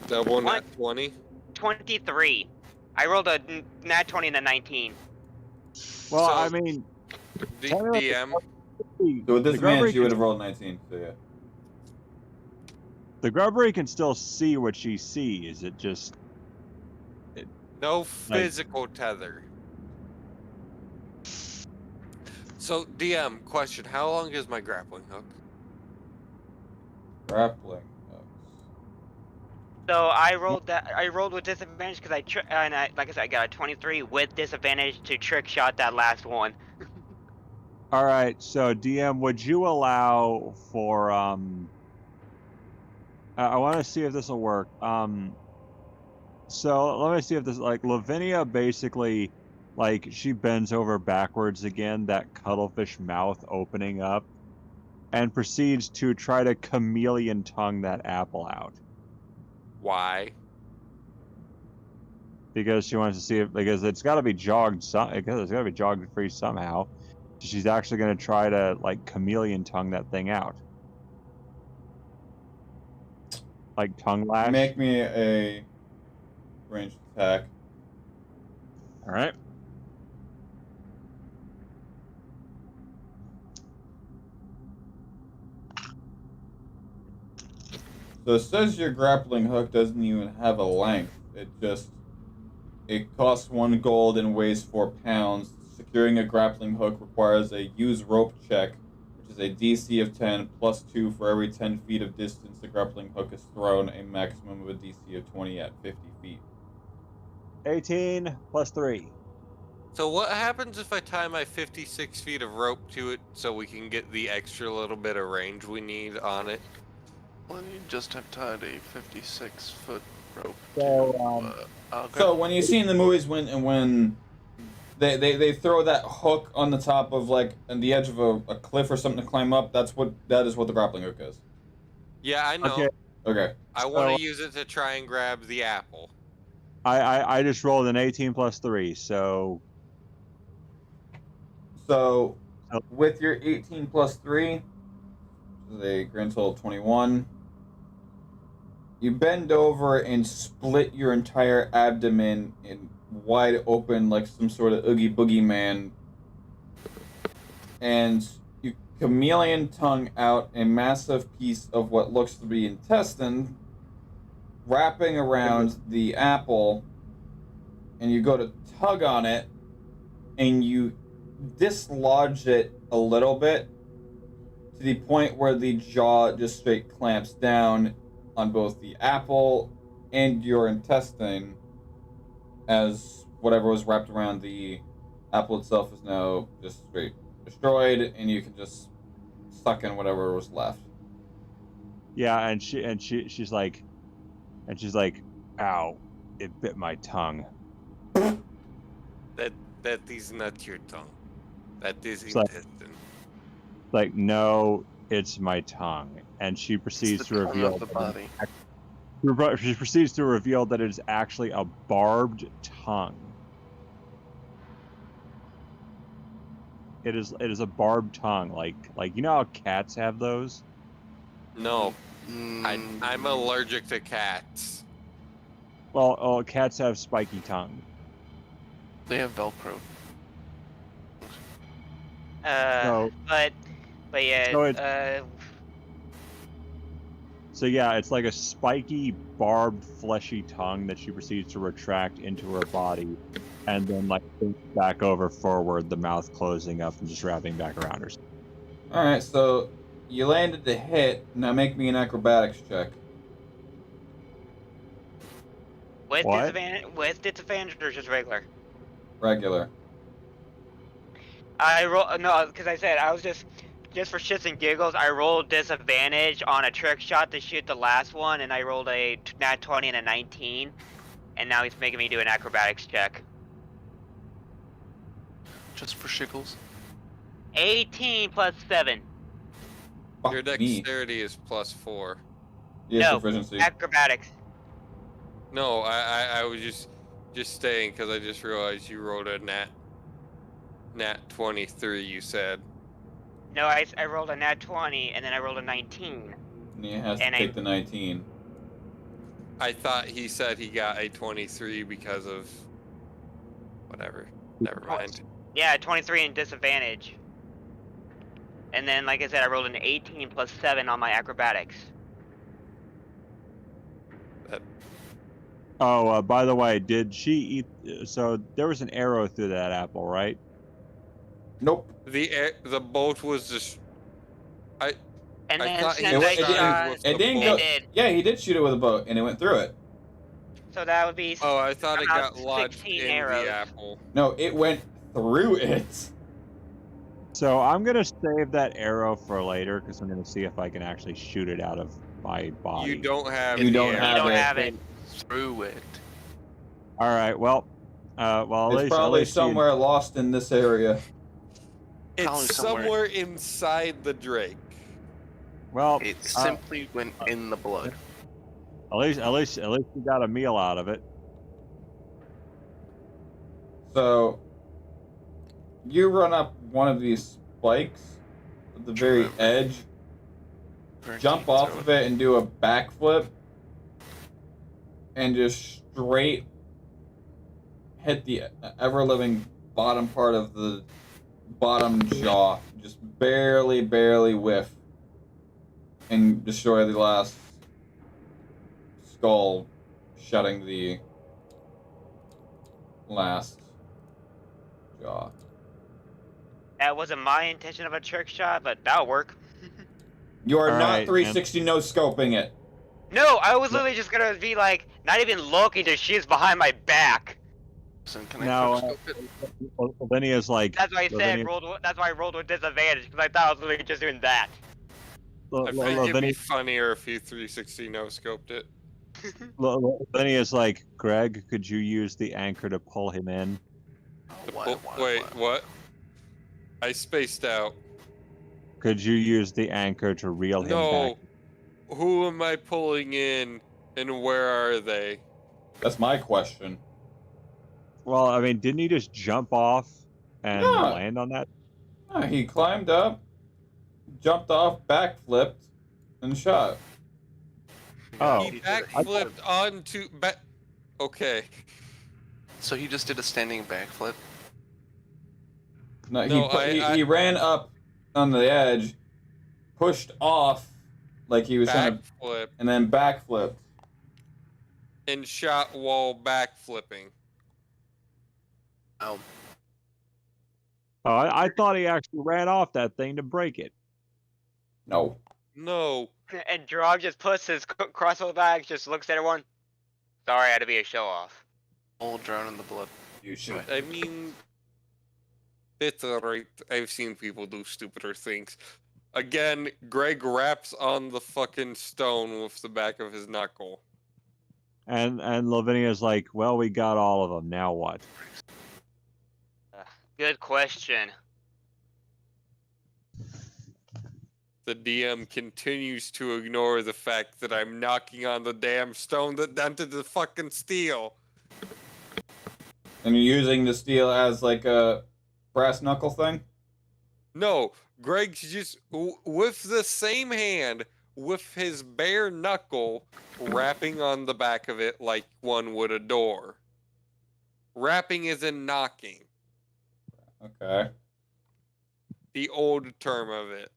Double What? nat 20. 23. I rolled a nat 20 and a 19. Well, So- I mean, DM. So with the disadvantage, grubbery you would can- have rolled 19. So yeah. the grubbery can still see what she sees. It just No physical tether. So, DM, question. How long is my grappling hook? Grappling. So I rolled that. I rolled with disadvantage because like I said, I got a 23 with disadvantage to trick shot that last one. all right. So DM, would you allow for I want to see if this will work. So let me see if this, like, Lavinia basically, like, she bends over backwards again, that cuttlefish mouth opening up, and proceeds to try to chameleon tongue that apple out. Why? Because she wants to see if, because it's got to be jogged because it's got to be jogged free somehow. She's actually going to try to, like, chameleon tongue that thing out. Like tongue lash. Make me a ranged attack. All right. So it says your grappling hook doesn't even have a length. It costs 1 gold and weighs 4 pounds. Securing a grappling hook requires a use rope check, which is a DC of 10 plus 2 for every 10 feet of distance the grappling hook is thrown, a maximum of a DC of 20 at 50 feet. 18 plus 3. So what happens if I tie my 56 feet of rope to it so we can get the extra little bit of range we need on it? Well, you just have tied a 56-foot rope. So, Okay. So when you see in the movies when They throw that hook on the top of like on the edge of a cliff or something to climb up. That is what the grappling hook is. Yeah, I know. Okay. Okay. I want to use it to try and grab the apple. I just rolled an 18 plus 3, so with your 18 plus 3, which is a grand total of 21, you bend over and split your entire abdomen in wide open like some sort of Oogie Boogie Man, and you chameleon tongue out a massive piece of what looks to be intestine, wrapping around the apple, and you go to tug on it, and you dislodge it a little bit to the point where the jaw just straight clamps down on both the apple and your intestine, as whatever was wrapped around the apple itself is now just straight destroyed, and you can just suck in whatever was left. yeah, and she's like, ow, it bit my tongue. That is not your tongue. That is It's like- intestine. Like, no, it's my tongue. And she proceeds It's to the tongue reveal of the body. she proceeds to reveal that it is actually a barbed tongue. It is a barbed tongue, like you know how cats have those? No, I'm allergic to cats. Well, cats have spiky tongue. They have Velcro. So- but yeah. So So yeah, it's like a spiky, barbed, fleshy tongue that she proceeds to retract into her body, and then like back over forward, the mouth closing up and just wrapping back around her. All right, so you landed the hit. Now make me an acrobatics check. With What? disadvantage or just regular? Regular. I roll no, because I said I was just for shits and giggles. I rolled disadvantage on a trick shot to shoot the last one, and I rolled a nat 20 and a 19, and now he's making me do an acrobatics check. Just for shiggles. 18 plus 7. Fuck Your me. dexterity is +4. Yeah, No, proficiency. acrobatics. No, I was just saying because I just realized you rolled a nat 23. You said. No, I rolled a nat 20, and then I rolled a 19. And he has to And take the 19. I thought he said he got a 23 because of whatever. Never mind. Yeah, 23 and disadvantage. And then, like I said, I rolled an 18 plus 7 on my acrobatics. Oh, by the way, did she eat? So there was an arrow through that apple, right? Nope. The bolt was just. And I then thought he since was I shot shot, with It the didn't bolt. go. It did. Yeah, he did shoot it with a bow, and it went through it. so that would be. Oh, I thought it about got lodged 16 in arrows. the apple. No, it went through it. So I'm gonna save that arrow for later because I'm gonna see if I can actually shoot it out of my body. You don't have. You the don't arrow. You don't have it. Through it. All right. Well, at It's probably least somewhere lost in this area. Probably It's somewhere. somewhere inside the Drake. Well, It simply went in the blood. at least you got a meal out of it. So you run up one of these spikes at the very True. edge, jump off of it, and do a backflip, and just straight hit the ever-living bottom part of the bottom jaw. Just barely whiff, and destroy the last skull, shutting the last jaw. That wasn't my intention of a trick shot, but that'll work. You are All not right, 360 no scoping it. No, I was literally just gonna be like, not even looking to she's behind my back. So can I No, quick scope it? Well, then he is like. That's why I well, said then he- rolled. That's why I rolled with disadvantage because I thought I was literally just doing that. well, I well, think it'd then be he- funnier if you 360 no scoped it. well, then he is like, Greg, could you use the anchor to pull him in? Wait, what? I spaced out. Could you use the anchor to reel him back? No. Who am I pulling in, and where are they? That's my question. Well, I mean, didn't he just jump off and Yeah. land on that? Yeah, he climbed up, jumped off, backflipped, and shot. Oh, He backflipped onto... Okay. So he just did a standing backflip? No, No, he ran up on the edge, pushed off like he was trying to, backflip and then backflipped. and shot while backflipping. Oh. Oh, I thought he actually ran off that thing to break it. No. No. And Drog just puts his crossbow back, just looks at everyone. Sorry, I had to be a show off. All drown in the blood. You should. I mean, it's alright. I've seen people do stupider things. Again, Greg raps on the fucking stone with the back of his knuckle. And Lavinia's like, well, we got all of them. Now what? Good question. The DM continues to ignore the fact that I'm knocking on the damn stone that dented the fucking steel. And you're using the steel as like a brass knuckle thing? No, Greg's just, with the same hand, with his bare knuckle, rapping on the back of it like one would a door. Rapping is in knocking. Okay. The old term of it.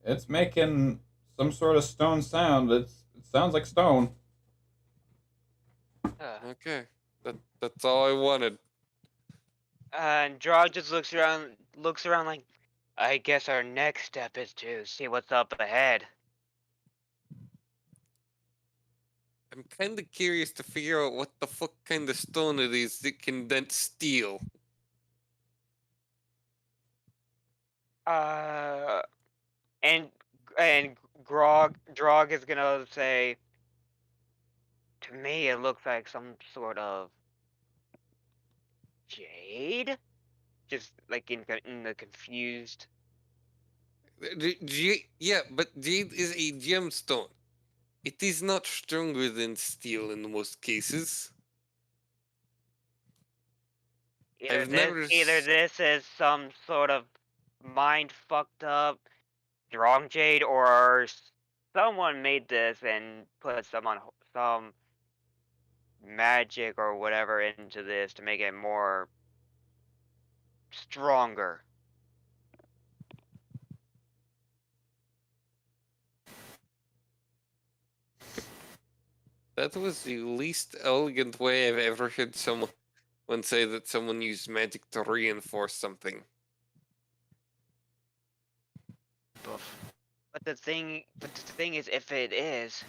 It's making some sort of stone sound. It sounds like stone. Okay, that's all I wanted. And Drog just looks around like, I guess our next step is to see what's up ahead. I'm kind of curious to figure out what the fuck kind of stone it is that can dent steel. And Drog is gonna say, to me it looks like some sort of jade, just like in the confused. Yeah, but jade is a gemstone. It is not stronger than steel in most cases. Either this is some sort of mind fucked up strong jade, or someone made this and put some magic or whatever into this to make it more stronger. That was the least elegant way I've ever heard someone say that someone used magic to reinforce something. Buff. But the thing is, if it is,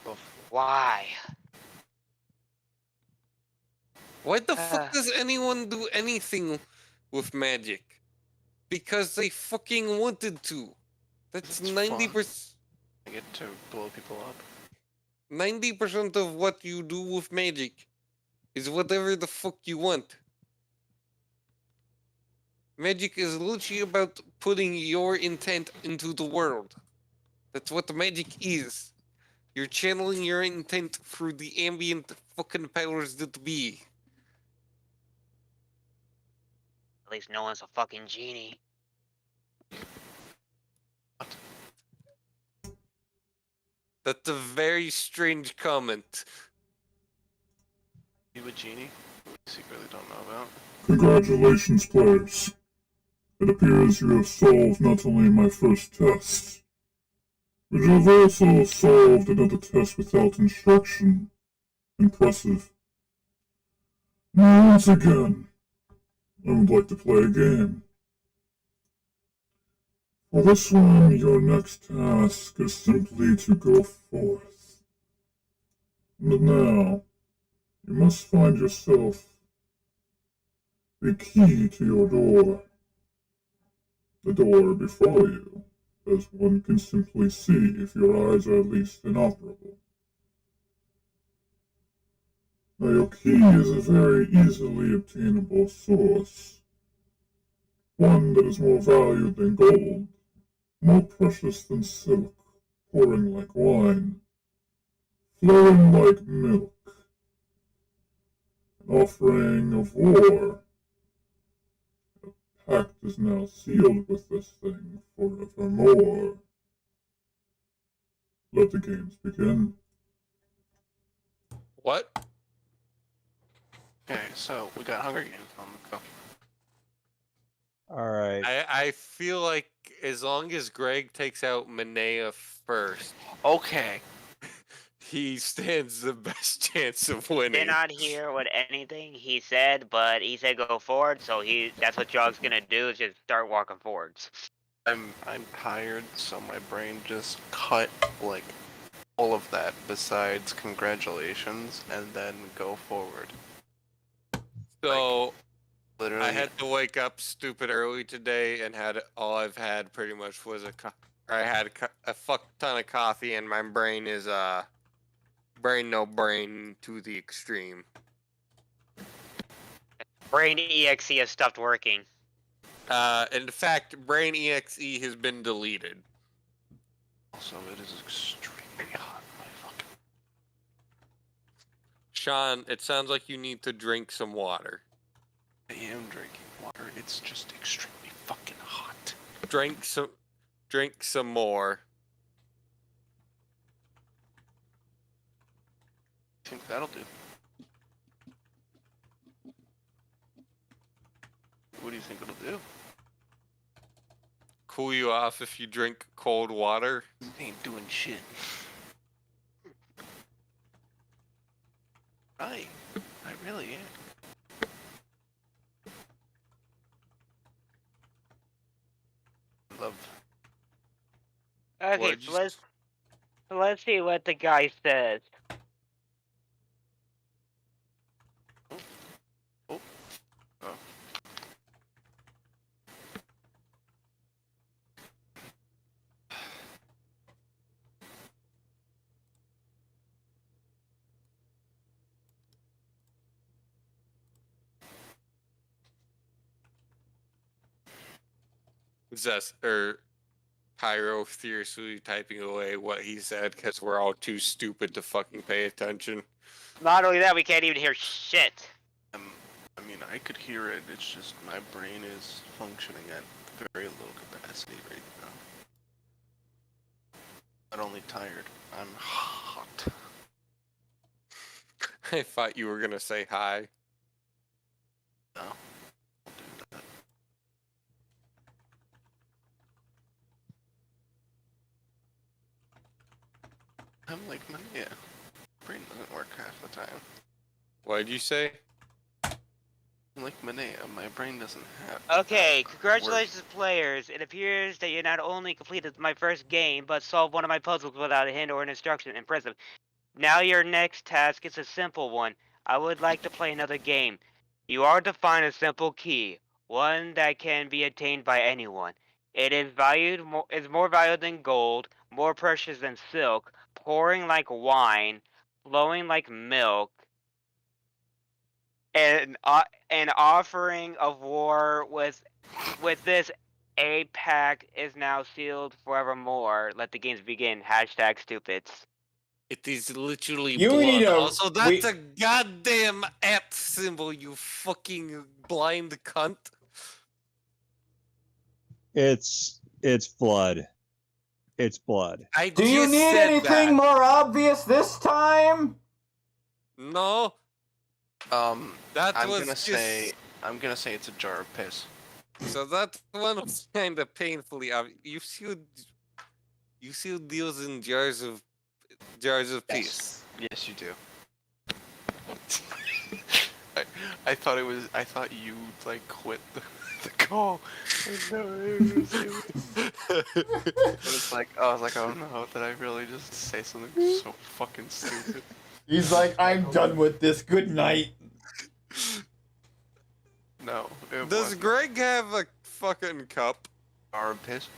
why? Why the fuck does anyone do anything with magic? Because they fucking wanted to. That's 90%. I get to blow people up. 90% of what you do with magic is whatever the fuck you want. Magic is literally about putting your intent into the world. That's what magic is. You're channeling your intent through the ambient fucking powers that be. At least no one's a fucking genie. That's a very strange comment. You a genie? We secretly don't know about. Congratulations, players. It appears you have solved not only my first test, but you have also solved another test without instruction. Impressive. Now, once again, I would like to play a game. For this one, your next task is simply to go forth. But now, you must find yourself the key to your door. The door before you, as one can simply see if your eyes are at least inoperable. Now, your key is a very easily obtainable source, one that is more valued than gold, more precious than silk, pouring like wine, flowing like milk, an offering of war. A pact is now sealed with this thing forevermore. Let the games begin. What? Okay, so we got Hunger Games on the go. All right. I feel like as long as Greg takes out Manea first, Okay. he stands the best chance of Did winning. not hear what anything he said, but he said go forward, so that's what Jog's gonna do, is just start walking forwards. I'm tired, so my brain just cut like all of that besides congratulations and then go forward. So Literally, I had to wake up stupid early today and all I've had pretty much was I had a fuck ton of coffee and my brain is brain no brain to the extreme. Brain EXE has stopped working. In fact, Brain EXE has been deleted. also it is extremely hot. My fucking. Sean, it sounds like you need to drink some water. I am drinking water. It's just extremely fucking hot. Drink some more. I think that'll do. What do you think it'll do? Cool you off if you drink cold water. Ain't doing shit. I really am. Love. Okay, so let's see what the guy says. Oh. Pyro furiously typing away what he said because we're all too stupid to fucking pay attention. Not only that, we can't even hear shit. I mean, I could hear it. It's just my brain is functioning at very low capacity right now. Not only tired, I'm hot. I thought you were gonna say hi. No, I'll do that. I'm like, yeah, brain doesn't work half the time. What did you say? I'm like Manea, my brain doesn't have. Okay, congratulations, players. It appears that you not only completed my first game, but solved one of my puzzles without a hint or an instruction. Impressive. Now your next task is a simple one. I would like to play another game. You are to find a simple key, one that can be attained by anyone. It is more valued than gold, more precious than silk, pouring like wine, flowing like milk, and an offering of war with this. A pact is now sealed forevermore. Let the games begin. Hashtag stupids. It is literally You blood. need a- Also, that's a goddamn @ symbol, you fucking blind cunt. It's blood. It's blood. Do you need anything more obvious this time? No. That I'm was gonna just... say it's a jar of piss. So that one was kind of painfully obvious. You seal deals in jars of piss. Yes, you do. I thought you like quit the call. It's like I was like, oh no, did I really just say something so fucking stupid? He's like, I'm done with this. Good night. No. Does Greg have a fucking cup? Jar of piss?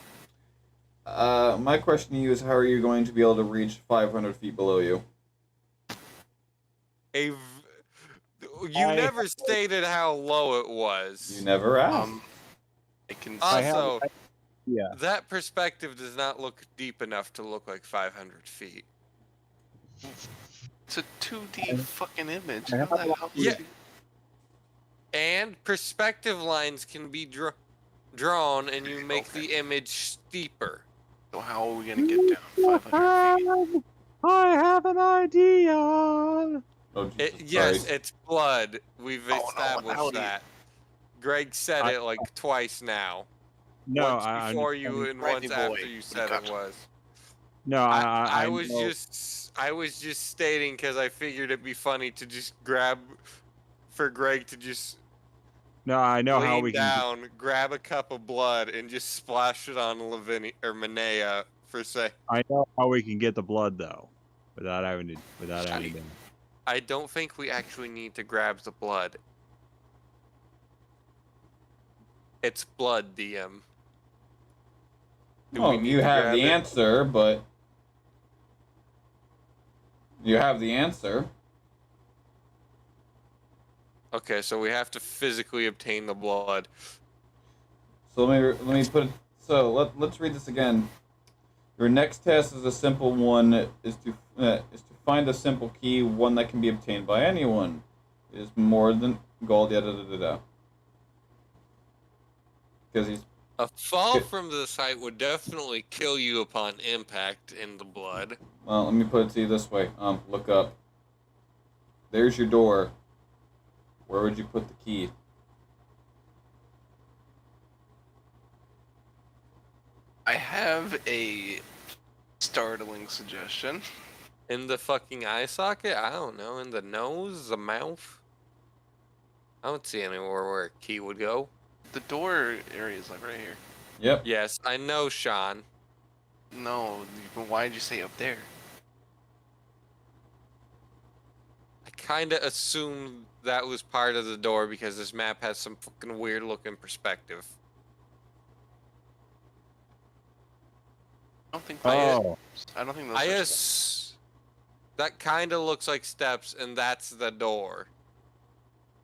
My question to you is, how are you going to be able to reach 500 feet below you? You never stated how low it was. You never asked. I can. Also, Yeah. that perspective does not look deep enough to look like 500 feet. It's a 2D fucking image. I How have the a- hell would Yeah. you- And perspective lines can be drawn, and you make Okay. the image steeper. So how are we gonna get down 500 feet? I have an idea. Oh, Jesus Yes, Christ. it's blood. We've Oh, no, established how do you- that. Greg said I- it like twice now. No, Once I before you understand. and Randy once after boy, you we said got it you. was. No, I I was know. I was just stating because I figured it'd be funny to just grab for Greg to just No, I know how lean we can. down, grab a cup of blood, and just splash it on Lavinia or Manea for say. I know how we can get the blood though, without having to. I don't think we actually need to grab the blood. It's blood, DM. Do we Well, need you to have grab the it? answer, but you have the answer. Okay, so we have to physically obtain the blood. So let me put it. So let's read this again. Your next task is a simple one. Is to find a simple key, one that can be obtained by anyone. It is more than gold. Yada da da da. Because he's A fall from the site would definitely kill you upon impact in the blood. well. Let me put it to you this way. Look up. There's your door. Where would you put the key? I have a startling suggestion. In the fucking eye socket? I don't know. In the nose? The mouth? I don't see anywhere where a key would go. The door area is like right here. Yep. Yes, I know, Sean. No, but why did you say up there? I kinda assumed that was part of the door because this map has some fucking weird looking perspective. I don't think. Oh, I don't think those. I are guess that kinda looks like steps, and that's the door.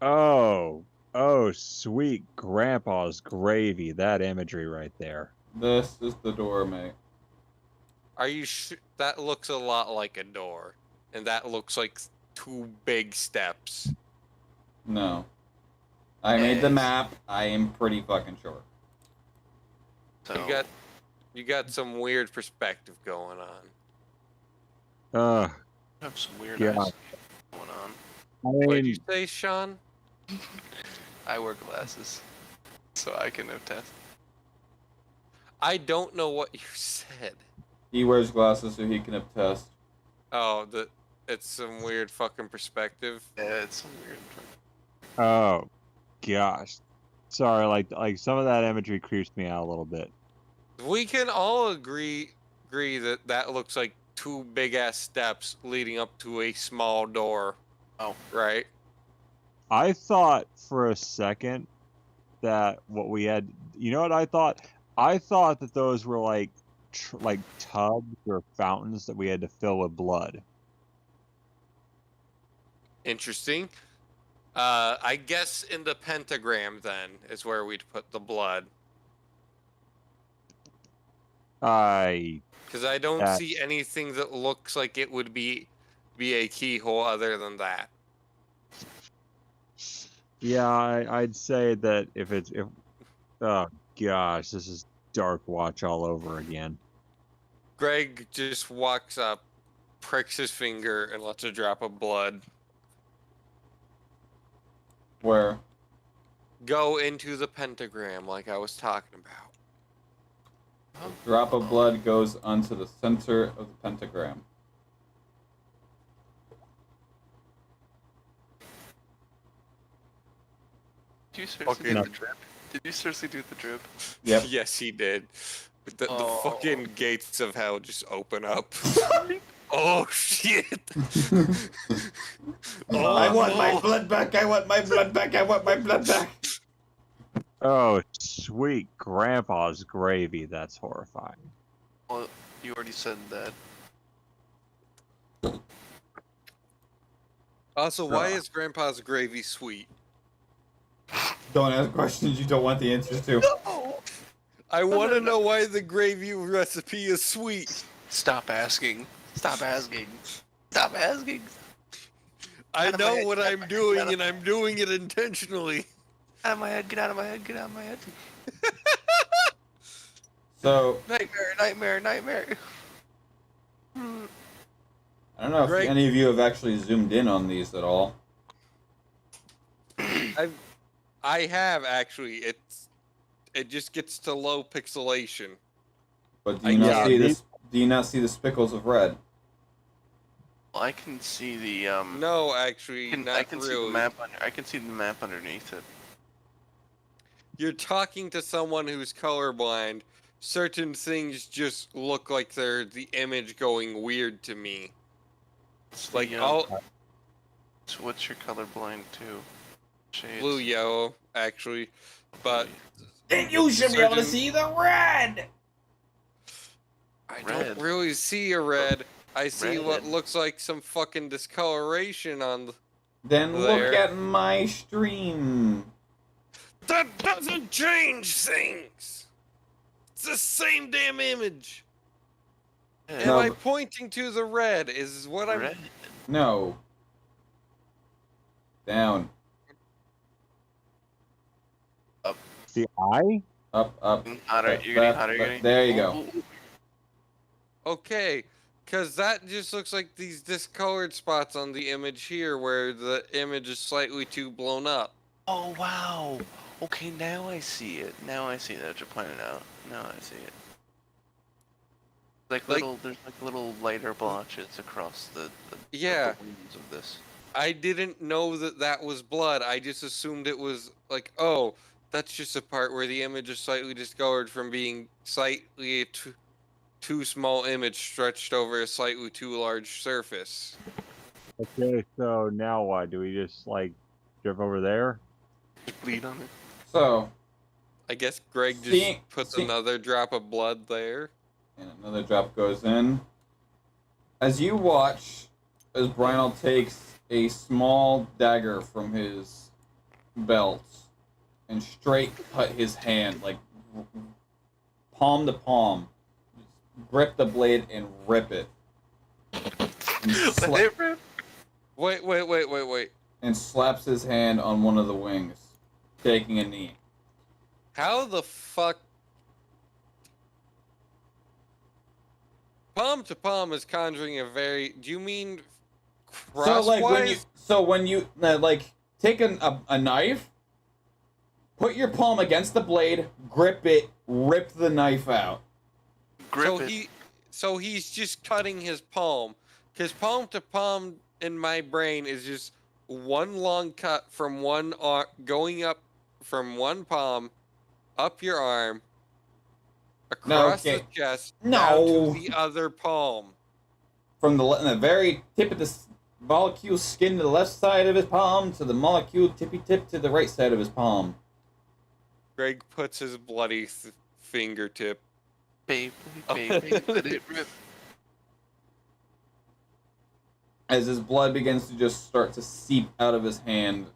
oh, sweet grandpa's gravy. That imagery right there. This is the door, mate. Are you that looks a lot like a door, and that looks like 2 big steps. No. I made the map. I am pretty fucking sure. So, You got some weird perspective going on. Uh, I have some weird Yeah. eyes going on. I What did you mean, say, Sean? I wear glasses, so I can attest. I don't know what you said. He wears glasses so he can attest. Oh, it's some weird fucking perspective. Yeah, it's some weird. oh, gosh. Sorry, like some of that imagery creeps me out a little bit. We can all agree that that looks like 2 big ass steps leading up to a small door. Oh. Right? I thought for a second that what we had, you know what I thought? I thought that those were like tubs or fountains that we had to fill with blood. Interesting. I guess in the pentagram then is where we'd put the blood. Because I don't see anything that looks like it would be a keyhole other than that. Yeah, I'd say that if oh gosh, this is Dark Watch all over again. Greg just walks up, pricks his finger, and lets a drop of blood Where? go into the pentagram like I was talking about. A drop of blood goes onto the center of the pentagram. Did you seriously Okay. do the drip? Did you seriously do the drip? Yep. Yes, he did. The Oh. fucking gates of hell just open up. Oh shit! Oh, I want my no. blood back! I want my blood back! I want my blood back! Oh, sweet grandpa's gravy. That's horrifying. Well, you already said that. Also, why is Grandpa's gravy sweet? Don't ask questions you don't want the answers to. I want to know why the gravy recipe is sweet. Stop asking. Stop asking. Stop asking. I know what I'm doing, and I'm doing it intentionally. Out of my head, get out of my head, get out of my head. So Nightmare. I don't know if any of you have actually zoomed in on these at all. I have actually. It just gets to low pixelation. But do you not see this? Do you not see the spickles of red? Well, I can see the No, actually, I can really. see the map. I can see the map underneath it. You're talking to someone who's colorblind. Certain things just look like they're the image going weird to me. It's Like So what's your colorblind to? Shades. Blue, yellow, actually, but then you should be able to see the red. I don't really see a red. I see what Red. looks like some fucking discoloration on. Then there. look at my stream. That doesn't change things. It's the same damn image. Yeah. Am I pointing to the red? Is what I'm. Red. No. Down. The eye? Up. Hotter. You're getting hotter. There you go. Okay, because that just looks like these discolored spots on the image here where the image is slightly too blown up. Oh wow. Okay, now I see it. Now I see that you're pointing out. Now I see it. There's like little lighter blotches across the Yeah. the wings of this. I didn't know that was blood. I just assumed it was like, oh, that's just a part where the image is slightly discolored from being slightly too small image stretched over a slightly too large surface. Okay, so now what? Do we just, like, drift over there? Bleed on it. So. I guess Greg just puts another drop of blood there. And another drop goes in. As you watch, as Brynel takes a small dagger from his belt and straight cut his hand, like palm to palm. Just grip the blade and rip it. And Wait. And slaps his hand on one of the wings, taking a knee. How the fuck? Palm to palm is conjuring a very. Do you mean crosswise? When you take a knife, put your palm against the blade, grip it, rip the knife out. So he's just cutting his palm, because palm to palm in my brain is just one long cut from one arm, going up from one palm, up your arm, across the chest, down to the other palm. From the very tip of the molecule skin to the left side of his palm to the molecule tippy tip to the right side of his palm. Greg puts his bloody fingertip. Baby, let it rip. As his blood begins to just start to seep out of his hand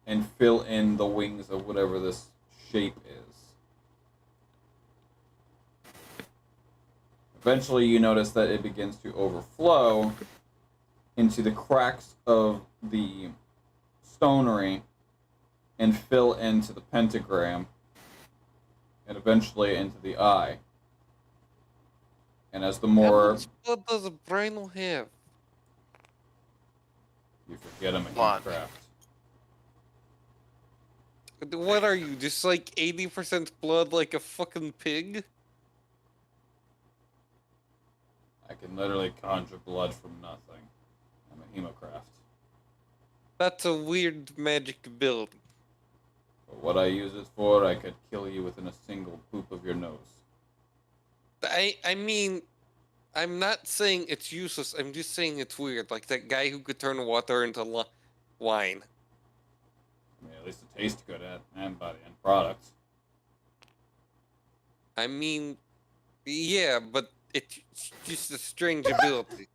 and fill in the wings of whatever this shape is. Eventually you notice that it begins to overflow into the cracks of the stonery and fill into the pentagram and eventually into the eye. And as the more... How much blood does a brain have? You forget I'm a Gamecraft. What are you, just like 80% blood like a fucking pig? I can literally conjure blood from nothing. I'm a Hemocraft. That's a weird magic ability. For what I use it for, I could kill you within a single poop of your nose. I mean, I'm not saying it's useless, I'm just saying it's weird. Like that guy who could turn water into wine. I mean, at least it tastes good and by the end product. I mean, yeah, but it's just a strange ability.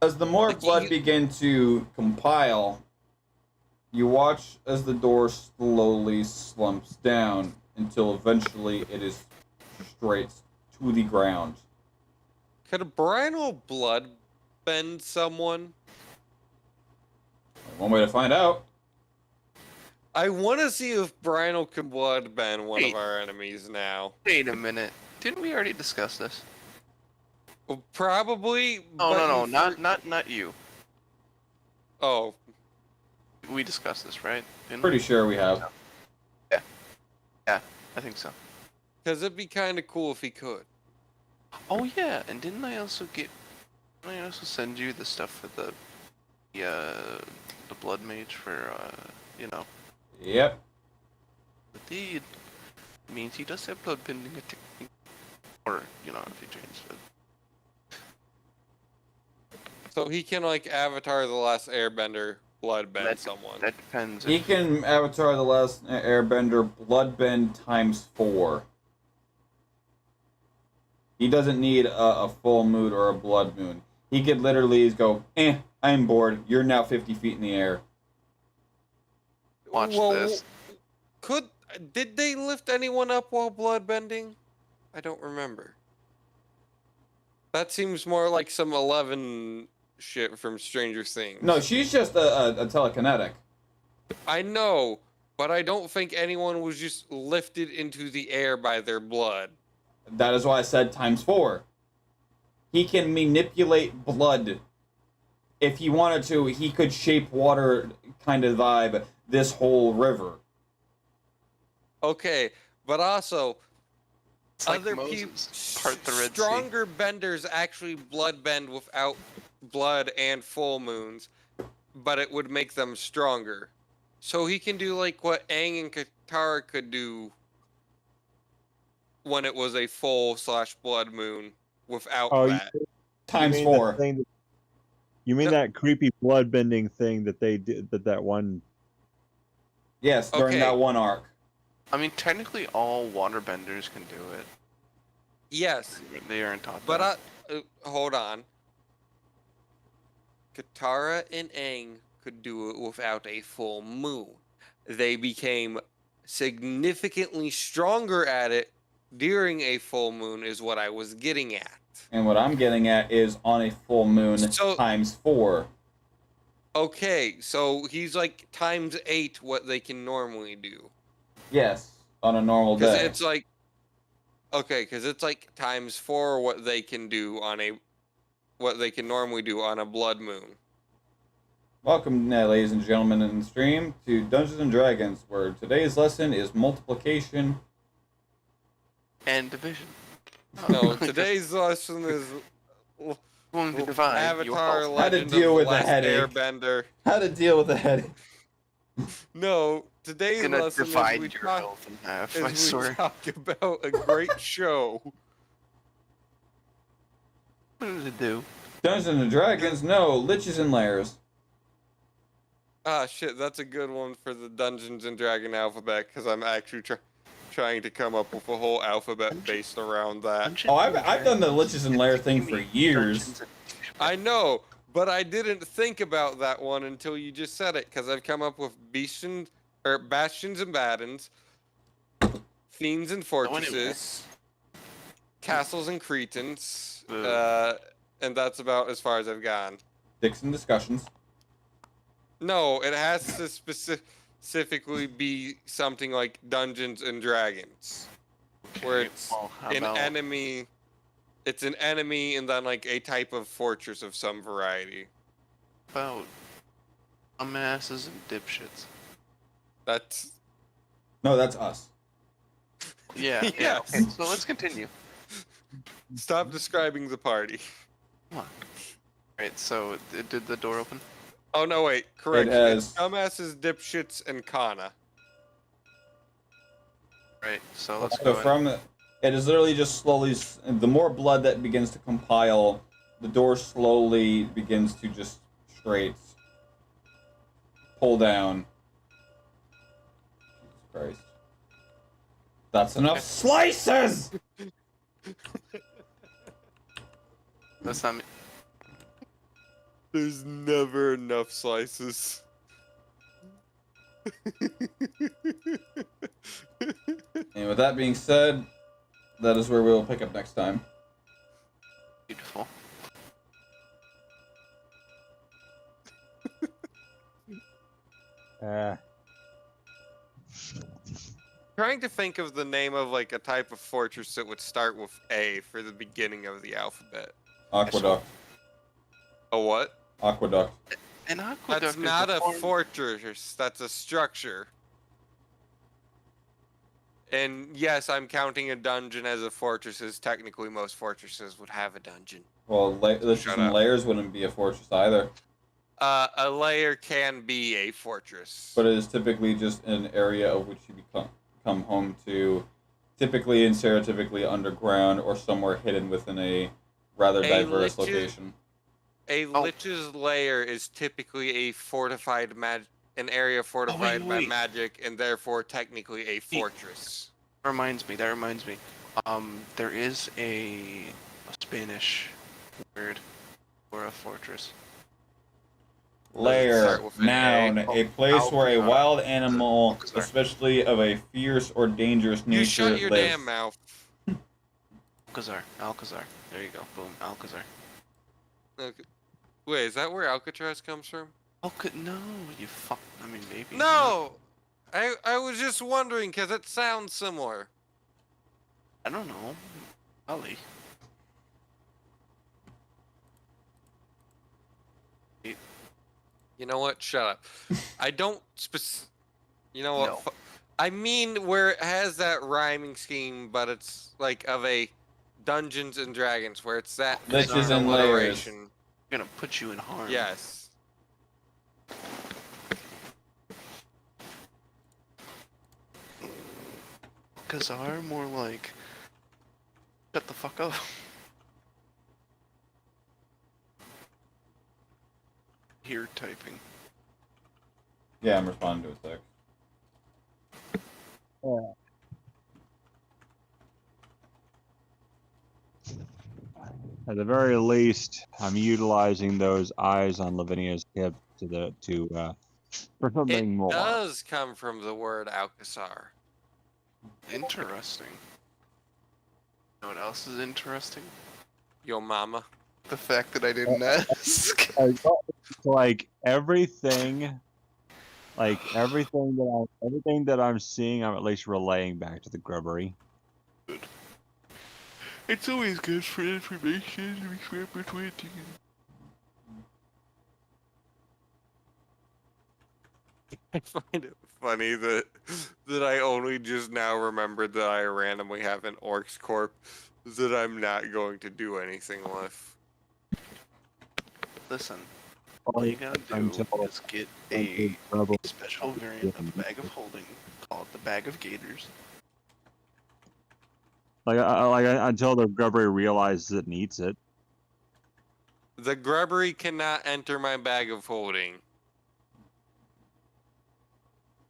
As the more blood begin to compile, you watch as the door slowly slumps down until eventually it is straight to the ground. Could Brino blood bend someone? One way to find out. I want to see if Brino can blood bend one Wait. of our enemies now. Wait a minute. Didn't we already discuss this? Well, probably. Oh but no, you not you. Oh, We discussed this, right? Didn't Pretty we? sure we have. Yeah, I think so. because it'd be kind of cool if he could. Oh yeah, and didn't I also send you the stuff for the blood mage for you know, Yep. the deed means he does have blood bending a technique, or you know, if he changed it. So he can like Avatar: The Last Airbender blood bend someone. That depends. He can Avatar the Last Airbender bloodbend ×4. He doesn't need a full moon or a blood moon. He could literally just go, I'm bored. You're now 50 feet in the air. Watch this. Did they lift anyone up while blood bending? I don't remember. That seems more like some 11 shit from Stranger Things. No, she's just a telekinetic. I know, but I don't think anyone was just lifted into the air by their blood. That is why I said ×4. He can manipulate blood. If he wanted to, he could shape water kind of vibe this whole river. Okay, but also, It's like other Moses people, part the Red Sea. stronger benders actually blood bend without blood and full moons, but it would make them stronger. So he can do like what Aang and Katara could do when it was a full/blood moon without that. ×4. You mean that creepy blood bending thing that they did, that one? Yes, during Okay. that one arc. I mean, technically, all waterbenders can do it. Yes, They aren't taught but that. hold on. Katara and Aang could do it without a full moon. They became significantly stronger at it during a full moon, is what I was getting at. And what I'm getting at is on a full moon So- ×4. Okay, so he's like ×8 what they can normally do. Yes, on a normal Because day. it's like, okay, because it's like ×4 what they can do on what they can normally do on a blood moon. Welcome, ladies and gentlemen, in the stream to Dungeons and Dragons, where today's lesson is multiplication. And division. No, today's lesson is Going to divide your Avatar: health. How to Legend deal of with the a Last headache. Airbender. How to deal with a headache. No, today's Gonna lesson is divide we your talk, health in half. is I we swear. talk about a great show. What does it do? Dungeons and Dragons? No, Liches and Lairs. Ah, shit, that's a good one for the Dungeons and Dragon alphabet, because I'm actually trying to come up with a whole alphabet based around that. Dungeons Oh, and I've done the Dragons. Liches and Lair thing for years. Dungeons and- I know, but I didn't think about that one until you just said it, because I've come up with bastions and battens, fiends and fortresses, castles and cretins, and that's about as far as I've gone. Dixon discussions. No, it has to specifically be something like Dungeons and Dragons, where it's Well, how an about- enemy. It's an enemy and then like a type of fortress of some variety. about dumbasses and dipshits. That's No, that's us. Yeah, yeah. Yes. Okay, so let's continue. stop describing the party. Come on. Alright, so did the door open? Oh no, wait, correct. has- Dumbasses, dipshits, and Kana. Right, so let's So go in. from it is literally just slowly. The more blood that begins to compile, the door slowly begins to just straight pull down. Jesus Christ! That's enough slices. That's not me. There's never enough slices. And with that being said, that is where we will pick up next time. Beautiful. Trying to think of the name of like a type of fortress that would start with A for the beginning of the alphabet. Aqueduct. A what? Aqueduct. An aqueduct. That's not a fortress. That's a structure. And yes, I'm counting a dungeon as a fortress, as technically most fortresses would have a dungeon. Well, layers wouldn't be a fortress either. A layer can be a fortress. But it is typically just an area of which you come home to, typically and stereotypically underground or somewhere hidden within a rather diverse location. A lich's lair is typically a fortified an area fortified by magic, and therefore technically a fortress. That reminds me. There is a Spanish word for a fortress. Lair, noun, a place where a wild animal, especially of a fierce or dangerous nature, lives. You shut your damn mouth. Alcazar. There you go. Boom, Alcazar. Okay. Wait, is that where Alcatraz comes from? No, you fuck. I mean, maybe. No! I was just wondering, because it sounds similar. I don't know. Probably. You know what? Shut up. I don't You know what? No. I mean where it has that rhyming scheme, but it's like of a Dungeons and Dragons, where it's that Liches and layers. I'm gonna put you in harm. Yes. Kazar, more like... Shut the fuck up. Here typing. Yeah, I'm responding to a text. Yeah. At the very least, I'm utilizing those eyes on Lavinia's hip for something more. It does come from the word Alcazar. Interesting. You know what else is interesting? Yo mama. The fact that I didn't ask. Like everything that I'm seeing, I'm at least relaying back to the grubbery. Good. It's always good for information to be shared between you. I find it funny that I only just now remembered that I randomly have an Orcs Corp that I'm not going to do anything with. Listen, all you gotta do is get a special variant of Bag of Holding called the Bag of Gators. Until the grubbery realizes it needs it. The grubbery cannot enter my Bag of Holding.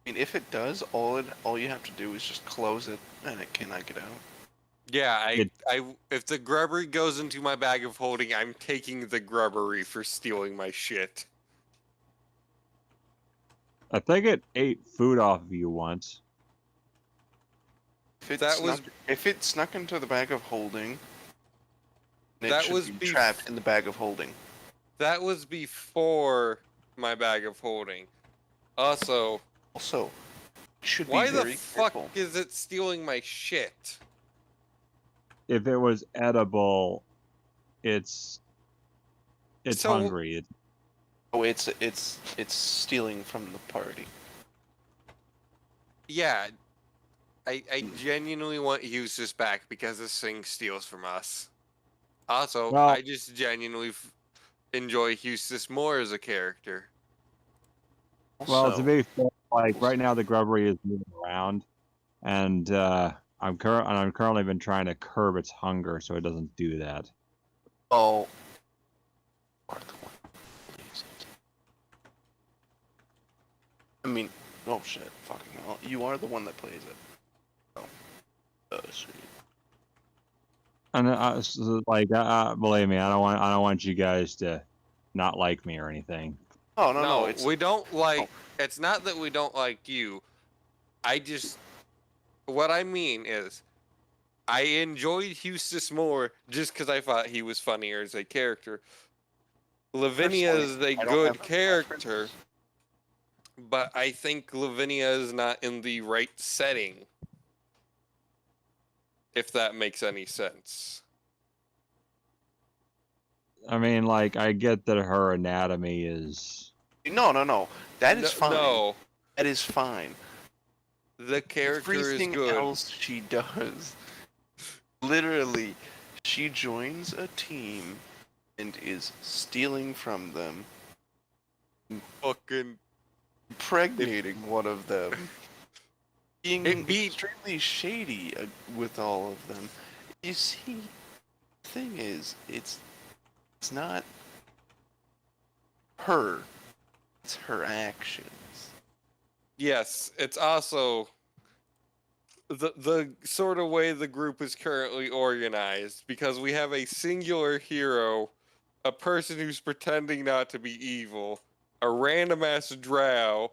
I mean, if it does, all you have to do is just close it, and it cannot get out. Yeah, if the grubbery goes into my Bag of Holding, I'm taking the grubbery for stealing my shit. I think it ate food off of you once. If it snuck into the Bag of Holding, that should be trapped in the Bag of Holding. That was before my Bag of Holding. Also, should be why the very fuck careful. is it stealing my shit? If it was edible, it's hungry. It's stealing from the party. Yeah, I genuinely want Eustace back because this thing steals from us. Also, well, I just genuinely enjoy Eustace more as a character. Well, to be fair, like right now the grubbery is moving around, and I'm currently been trying to curb its hunger so it doesn't do that. Oh. I mean, oh shit, fucking hell. You are the one that plays it. Oh, sweet. And believe me, I don't want you guys to not like me or anything. Oh no, we don't like. It's not that we don't like you. what I mean is, I enjoyed Eustace more just because I thought he was funnier as a character. Lavinia is a good character, but I think Lavinia is not in the right setting. If that makes any sense. I mean, like, I get that her anatomy is... No. That is fine. No. That is fine. The character Everything is good. else she does. Literally, she joins a team and is stealing from them. Fucking Impregnating one of them. Being extremely shady with all of them. You see, the thing is, it's not her. It's her actions. Yes, it's also the sort of way the group is currently organized, because we have a singular hero, a person who's pretending not to be evil, a random ass drow,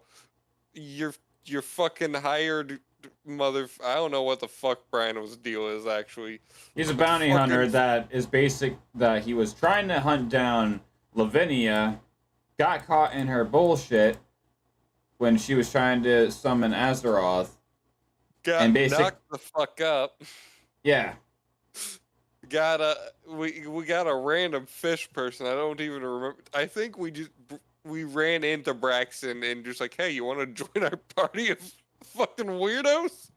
your fucking hired mother. I don't know what the fuck Brian's deal is actually. He's a bounty hunter that is that he was trying to hunt down Lavinia, got caught in her bullshit when she was trying to summon Azeroth. Got knocked the fuck up. Yeah. We got a random fish person. I don't even remember. I think we ran into Braxton and just like, hey, you want to join our party of fucking weirdos?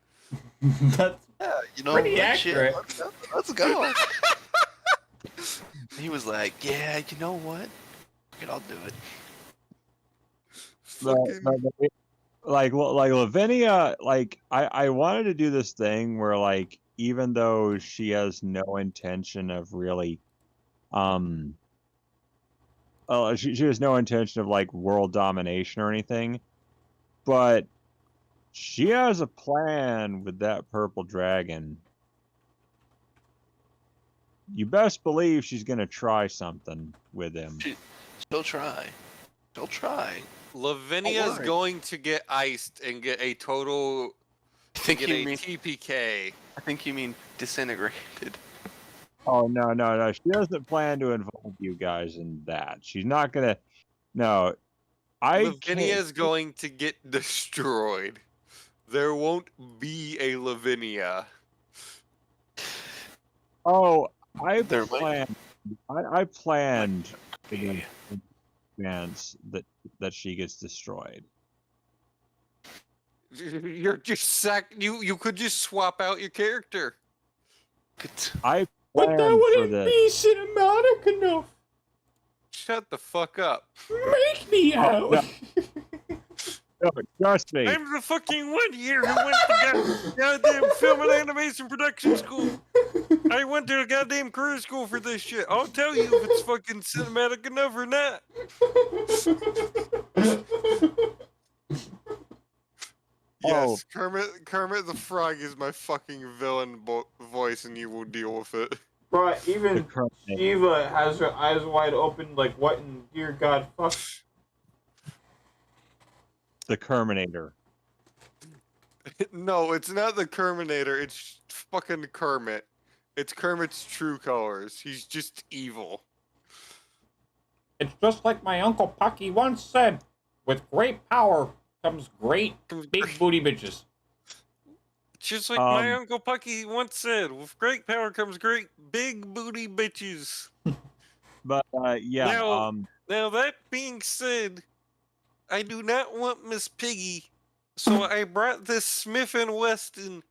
That's pretty accurate. Let's go. He was like, yeah, you know what? I'll do it. Like Lavinia, like I wanted to do this thing where, like, even though she has no intention of really, she has no intention of like world domination or anything, but she has a plan with that purple dragon. You best believe she's gonna try something with him. She'll try. She'll try. Lavinia's going to get iced and get a total. TPK. I think you mean disintegrated. Oh no! She doesn't plan to involve you guys in that. She's not gonna. No, Lavinia's going to get destroyed. There won't be a Lavinia. Oh, I planned in advance that she gets destroyed. You're just you could just swap out your character. I But that wouldn't be cinematic enough. Shut the fuck up. Make me out. No, trust me. I'm the fucking one here who went to goddamn film and animation production school. I went to a goddamn career school for this shit. I'll tell you if it's fucking cinematic enough or not. Yes, Kermit the Frog is my fucking villain voice, and you will deal with it. Bro, even Eva has her eyes wide open, like, what in dear God fuck? The Kerminator. No, it's not the Kerminator. It's fucking Kermit. It's Kermit's true colors. He's just evil. It's just like my Uncle Pucky once said, with great power comes great big booty bitches. Just like my Uncle Pucky once said, with great power comes great big booty bitches. But, yeah, Now that being said, I do not want Miss Piggy, so I brought this Smith & Wesson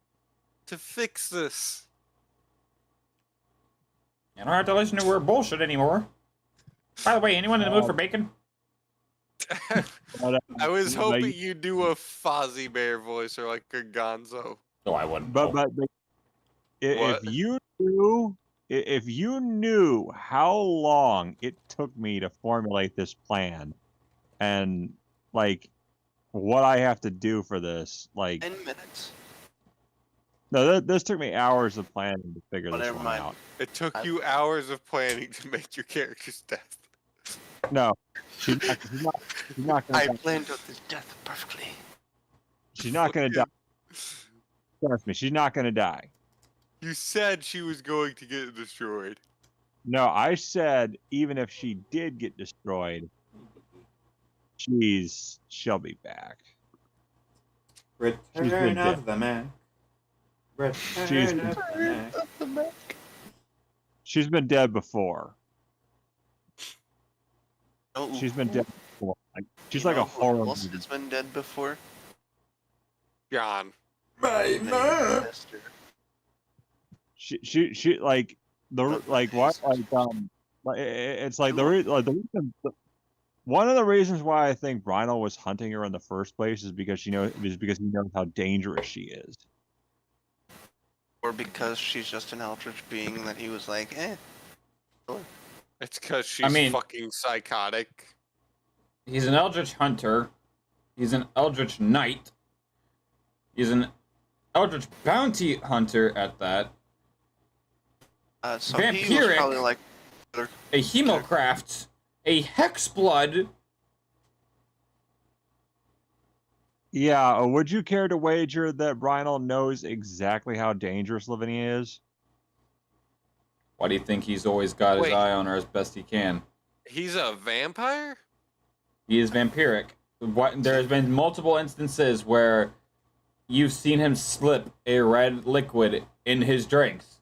to fix this. You don't have to listen to her bullshit anymore. By the way, anyone in the mood for bacon? I was hoping you'd do a Fozzie Bear voice or like a Gonzo. No, I wouldn't. But if you knew how long it took me to formulate this plan, and like what I have to do for this, like 10 minutes. No, this took me hours of planning to figure this one out. It took you hours of planning to make your character's death. No, she's not gonna I die. planned out this death perfectly. She's not gonna die. Trust me, she's not gonna die. You said she was going to get destroyed. No, I said even if she did get destroyed, she'll be back. Return of the Mac. Return of the Mac. She's been dead before. Oh, She's been dead before. Like, she's you like know a horror who else movie. has been dead before? John. My mom. She like the like what like it's like the reason one of the reasons why I think Brynel was hunting her in the first place is because he knows how dangerous she is. Or because she's just an eldritch being that he was like, eh. Sure. It's because she's fucking psychotic. He's an eldritch hunter. He's an eldritch knight. He's an eldritch bounty hunter at that. So he was Vampiric. probably like A hemocraft. A hexblood. Yeah, would you care to wager that Brynel knows exactly how dangerous Lavinia is? Why do you think he's always got his eye on her as best he can? He's a vampire? He is vampiric. There has been multiple instances where you've seen him slip a red liquid in his drinks.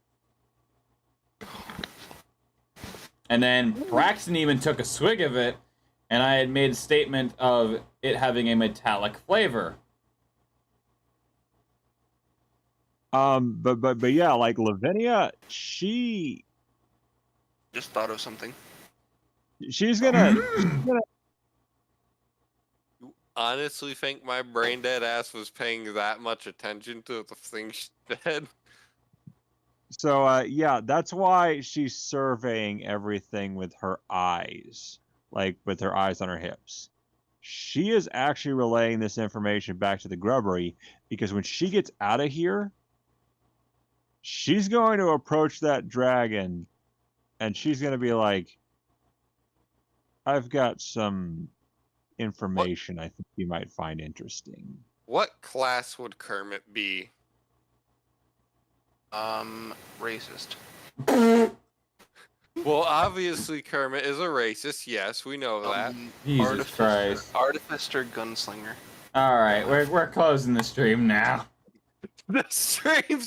And then Braxton even took a swig of it, and I had made a statement of it having a metallic flavor. But yeah, like Lavinia, she just thought of something. She's gonna You honestly think my brain dead ass was paying that much attention to the thing she said? So yeah, that's why she's surveying everything with her eyes, like with her eyes on her hips. She is actually relaying this information back to the grubbery because when she gets out of here, she's going to approach that dragon and she's going to be like, I've got some information I think you might find interesting. What class would Kermit be? Racist. Well, obviously Kermit is a racist. Yes, we know that. Jesus Christ. Artificer gunslinger. Alright, we're closing the stream now. The stream's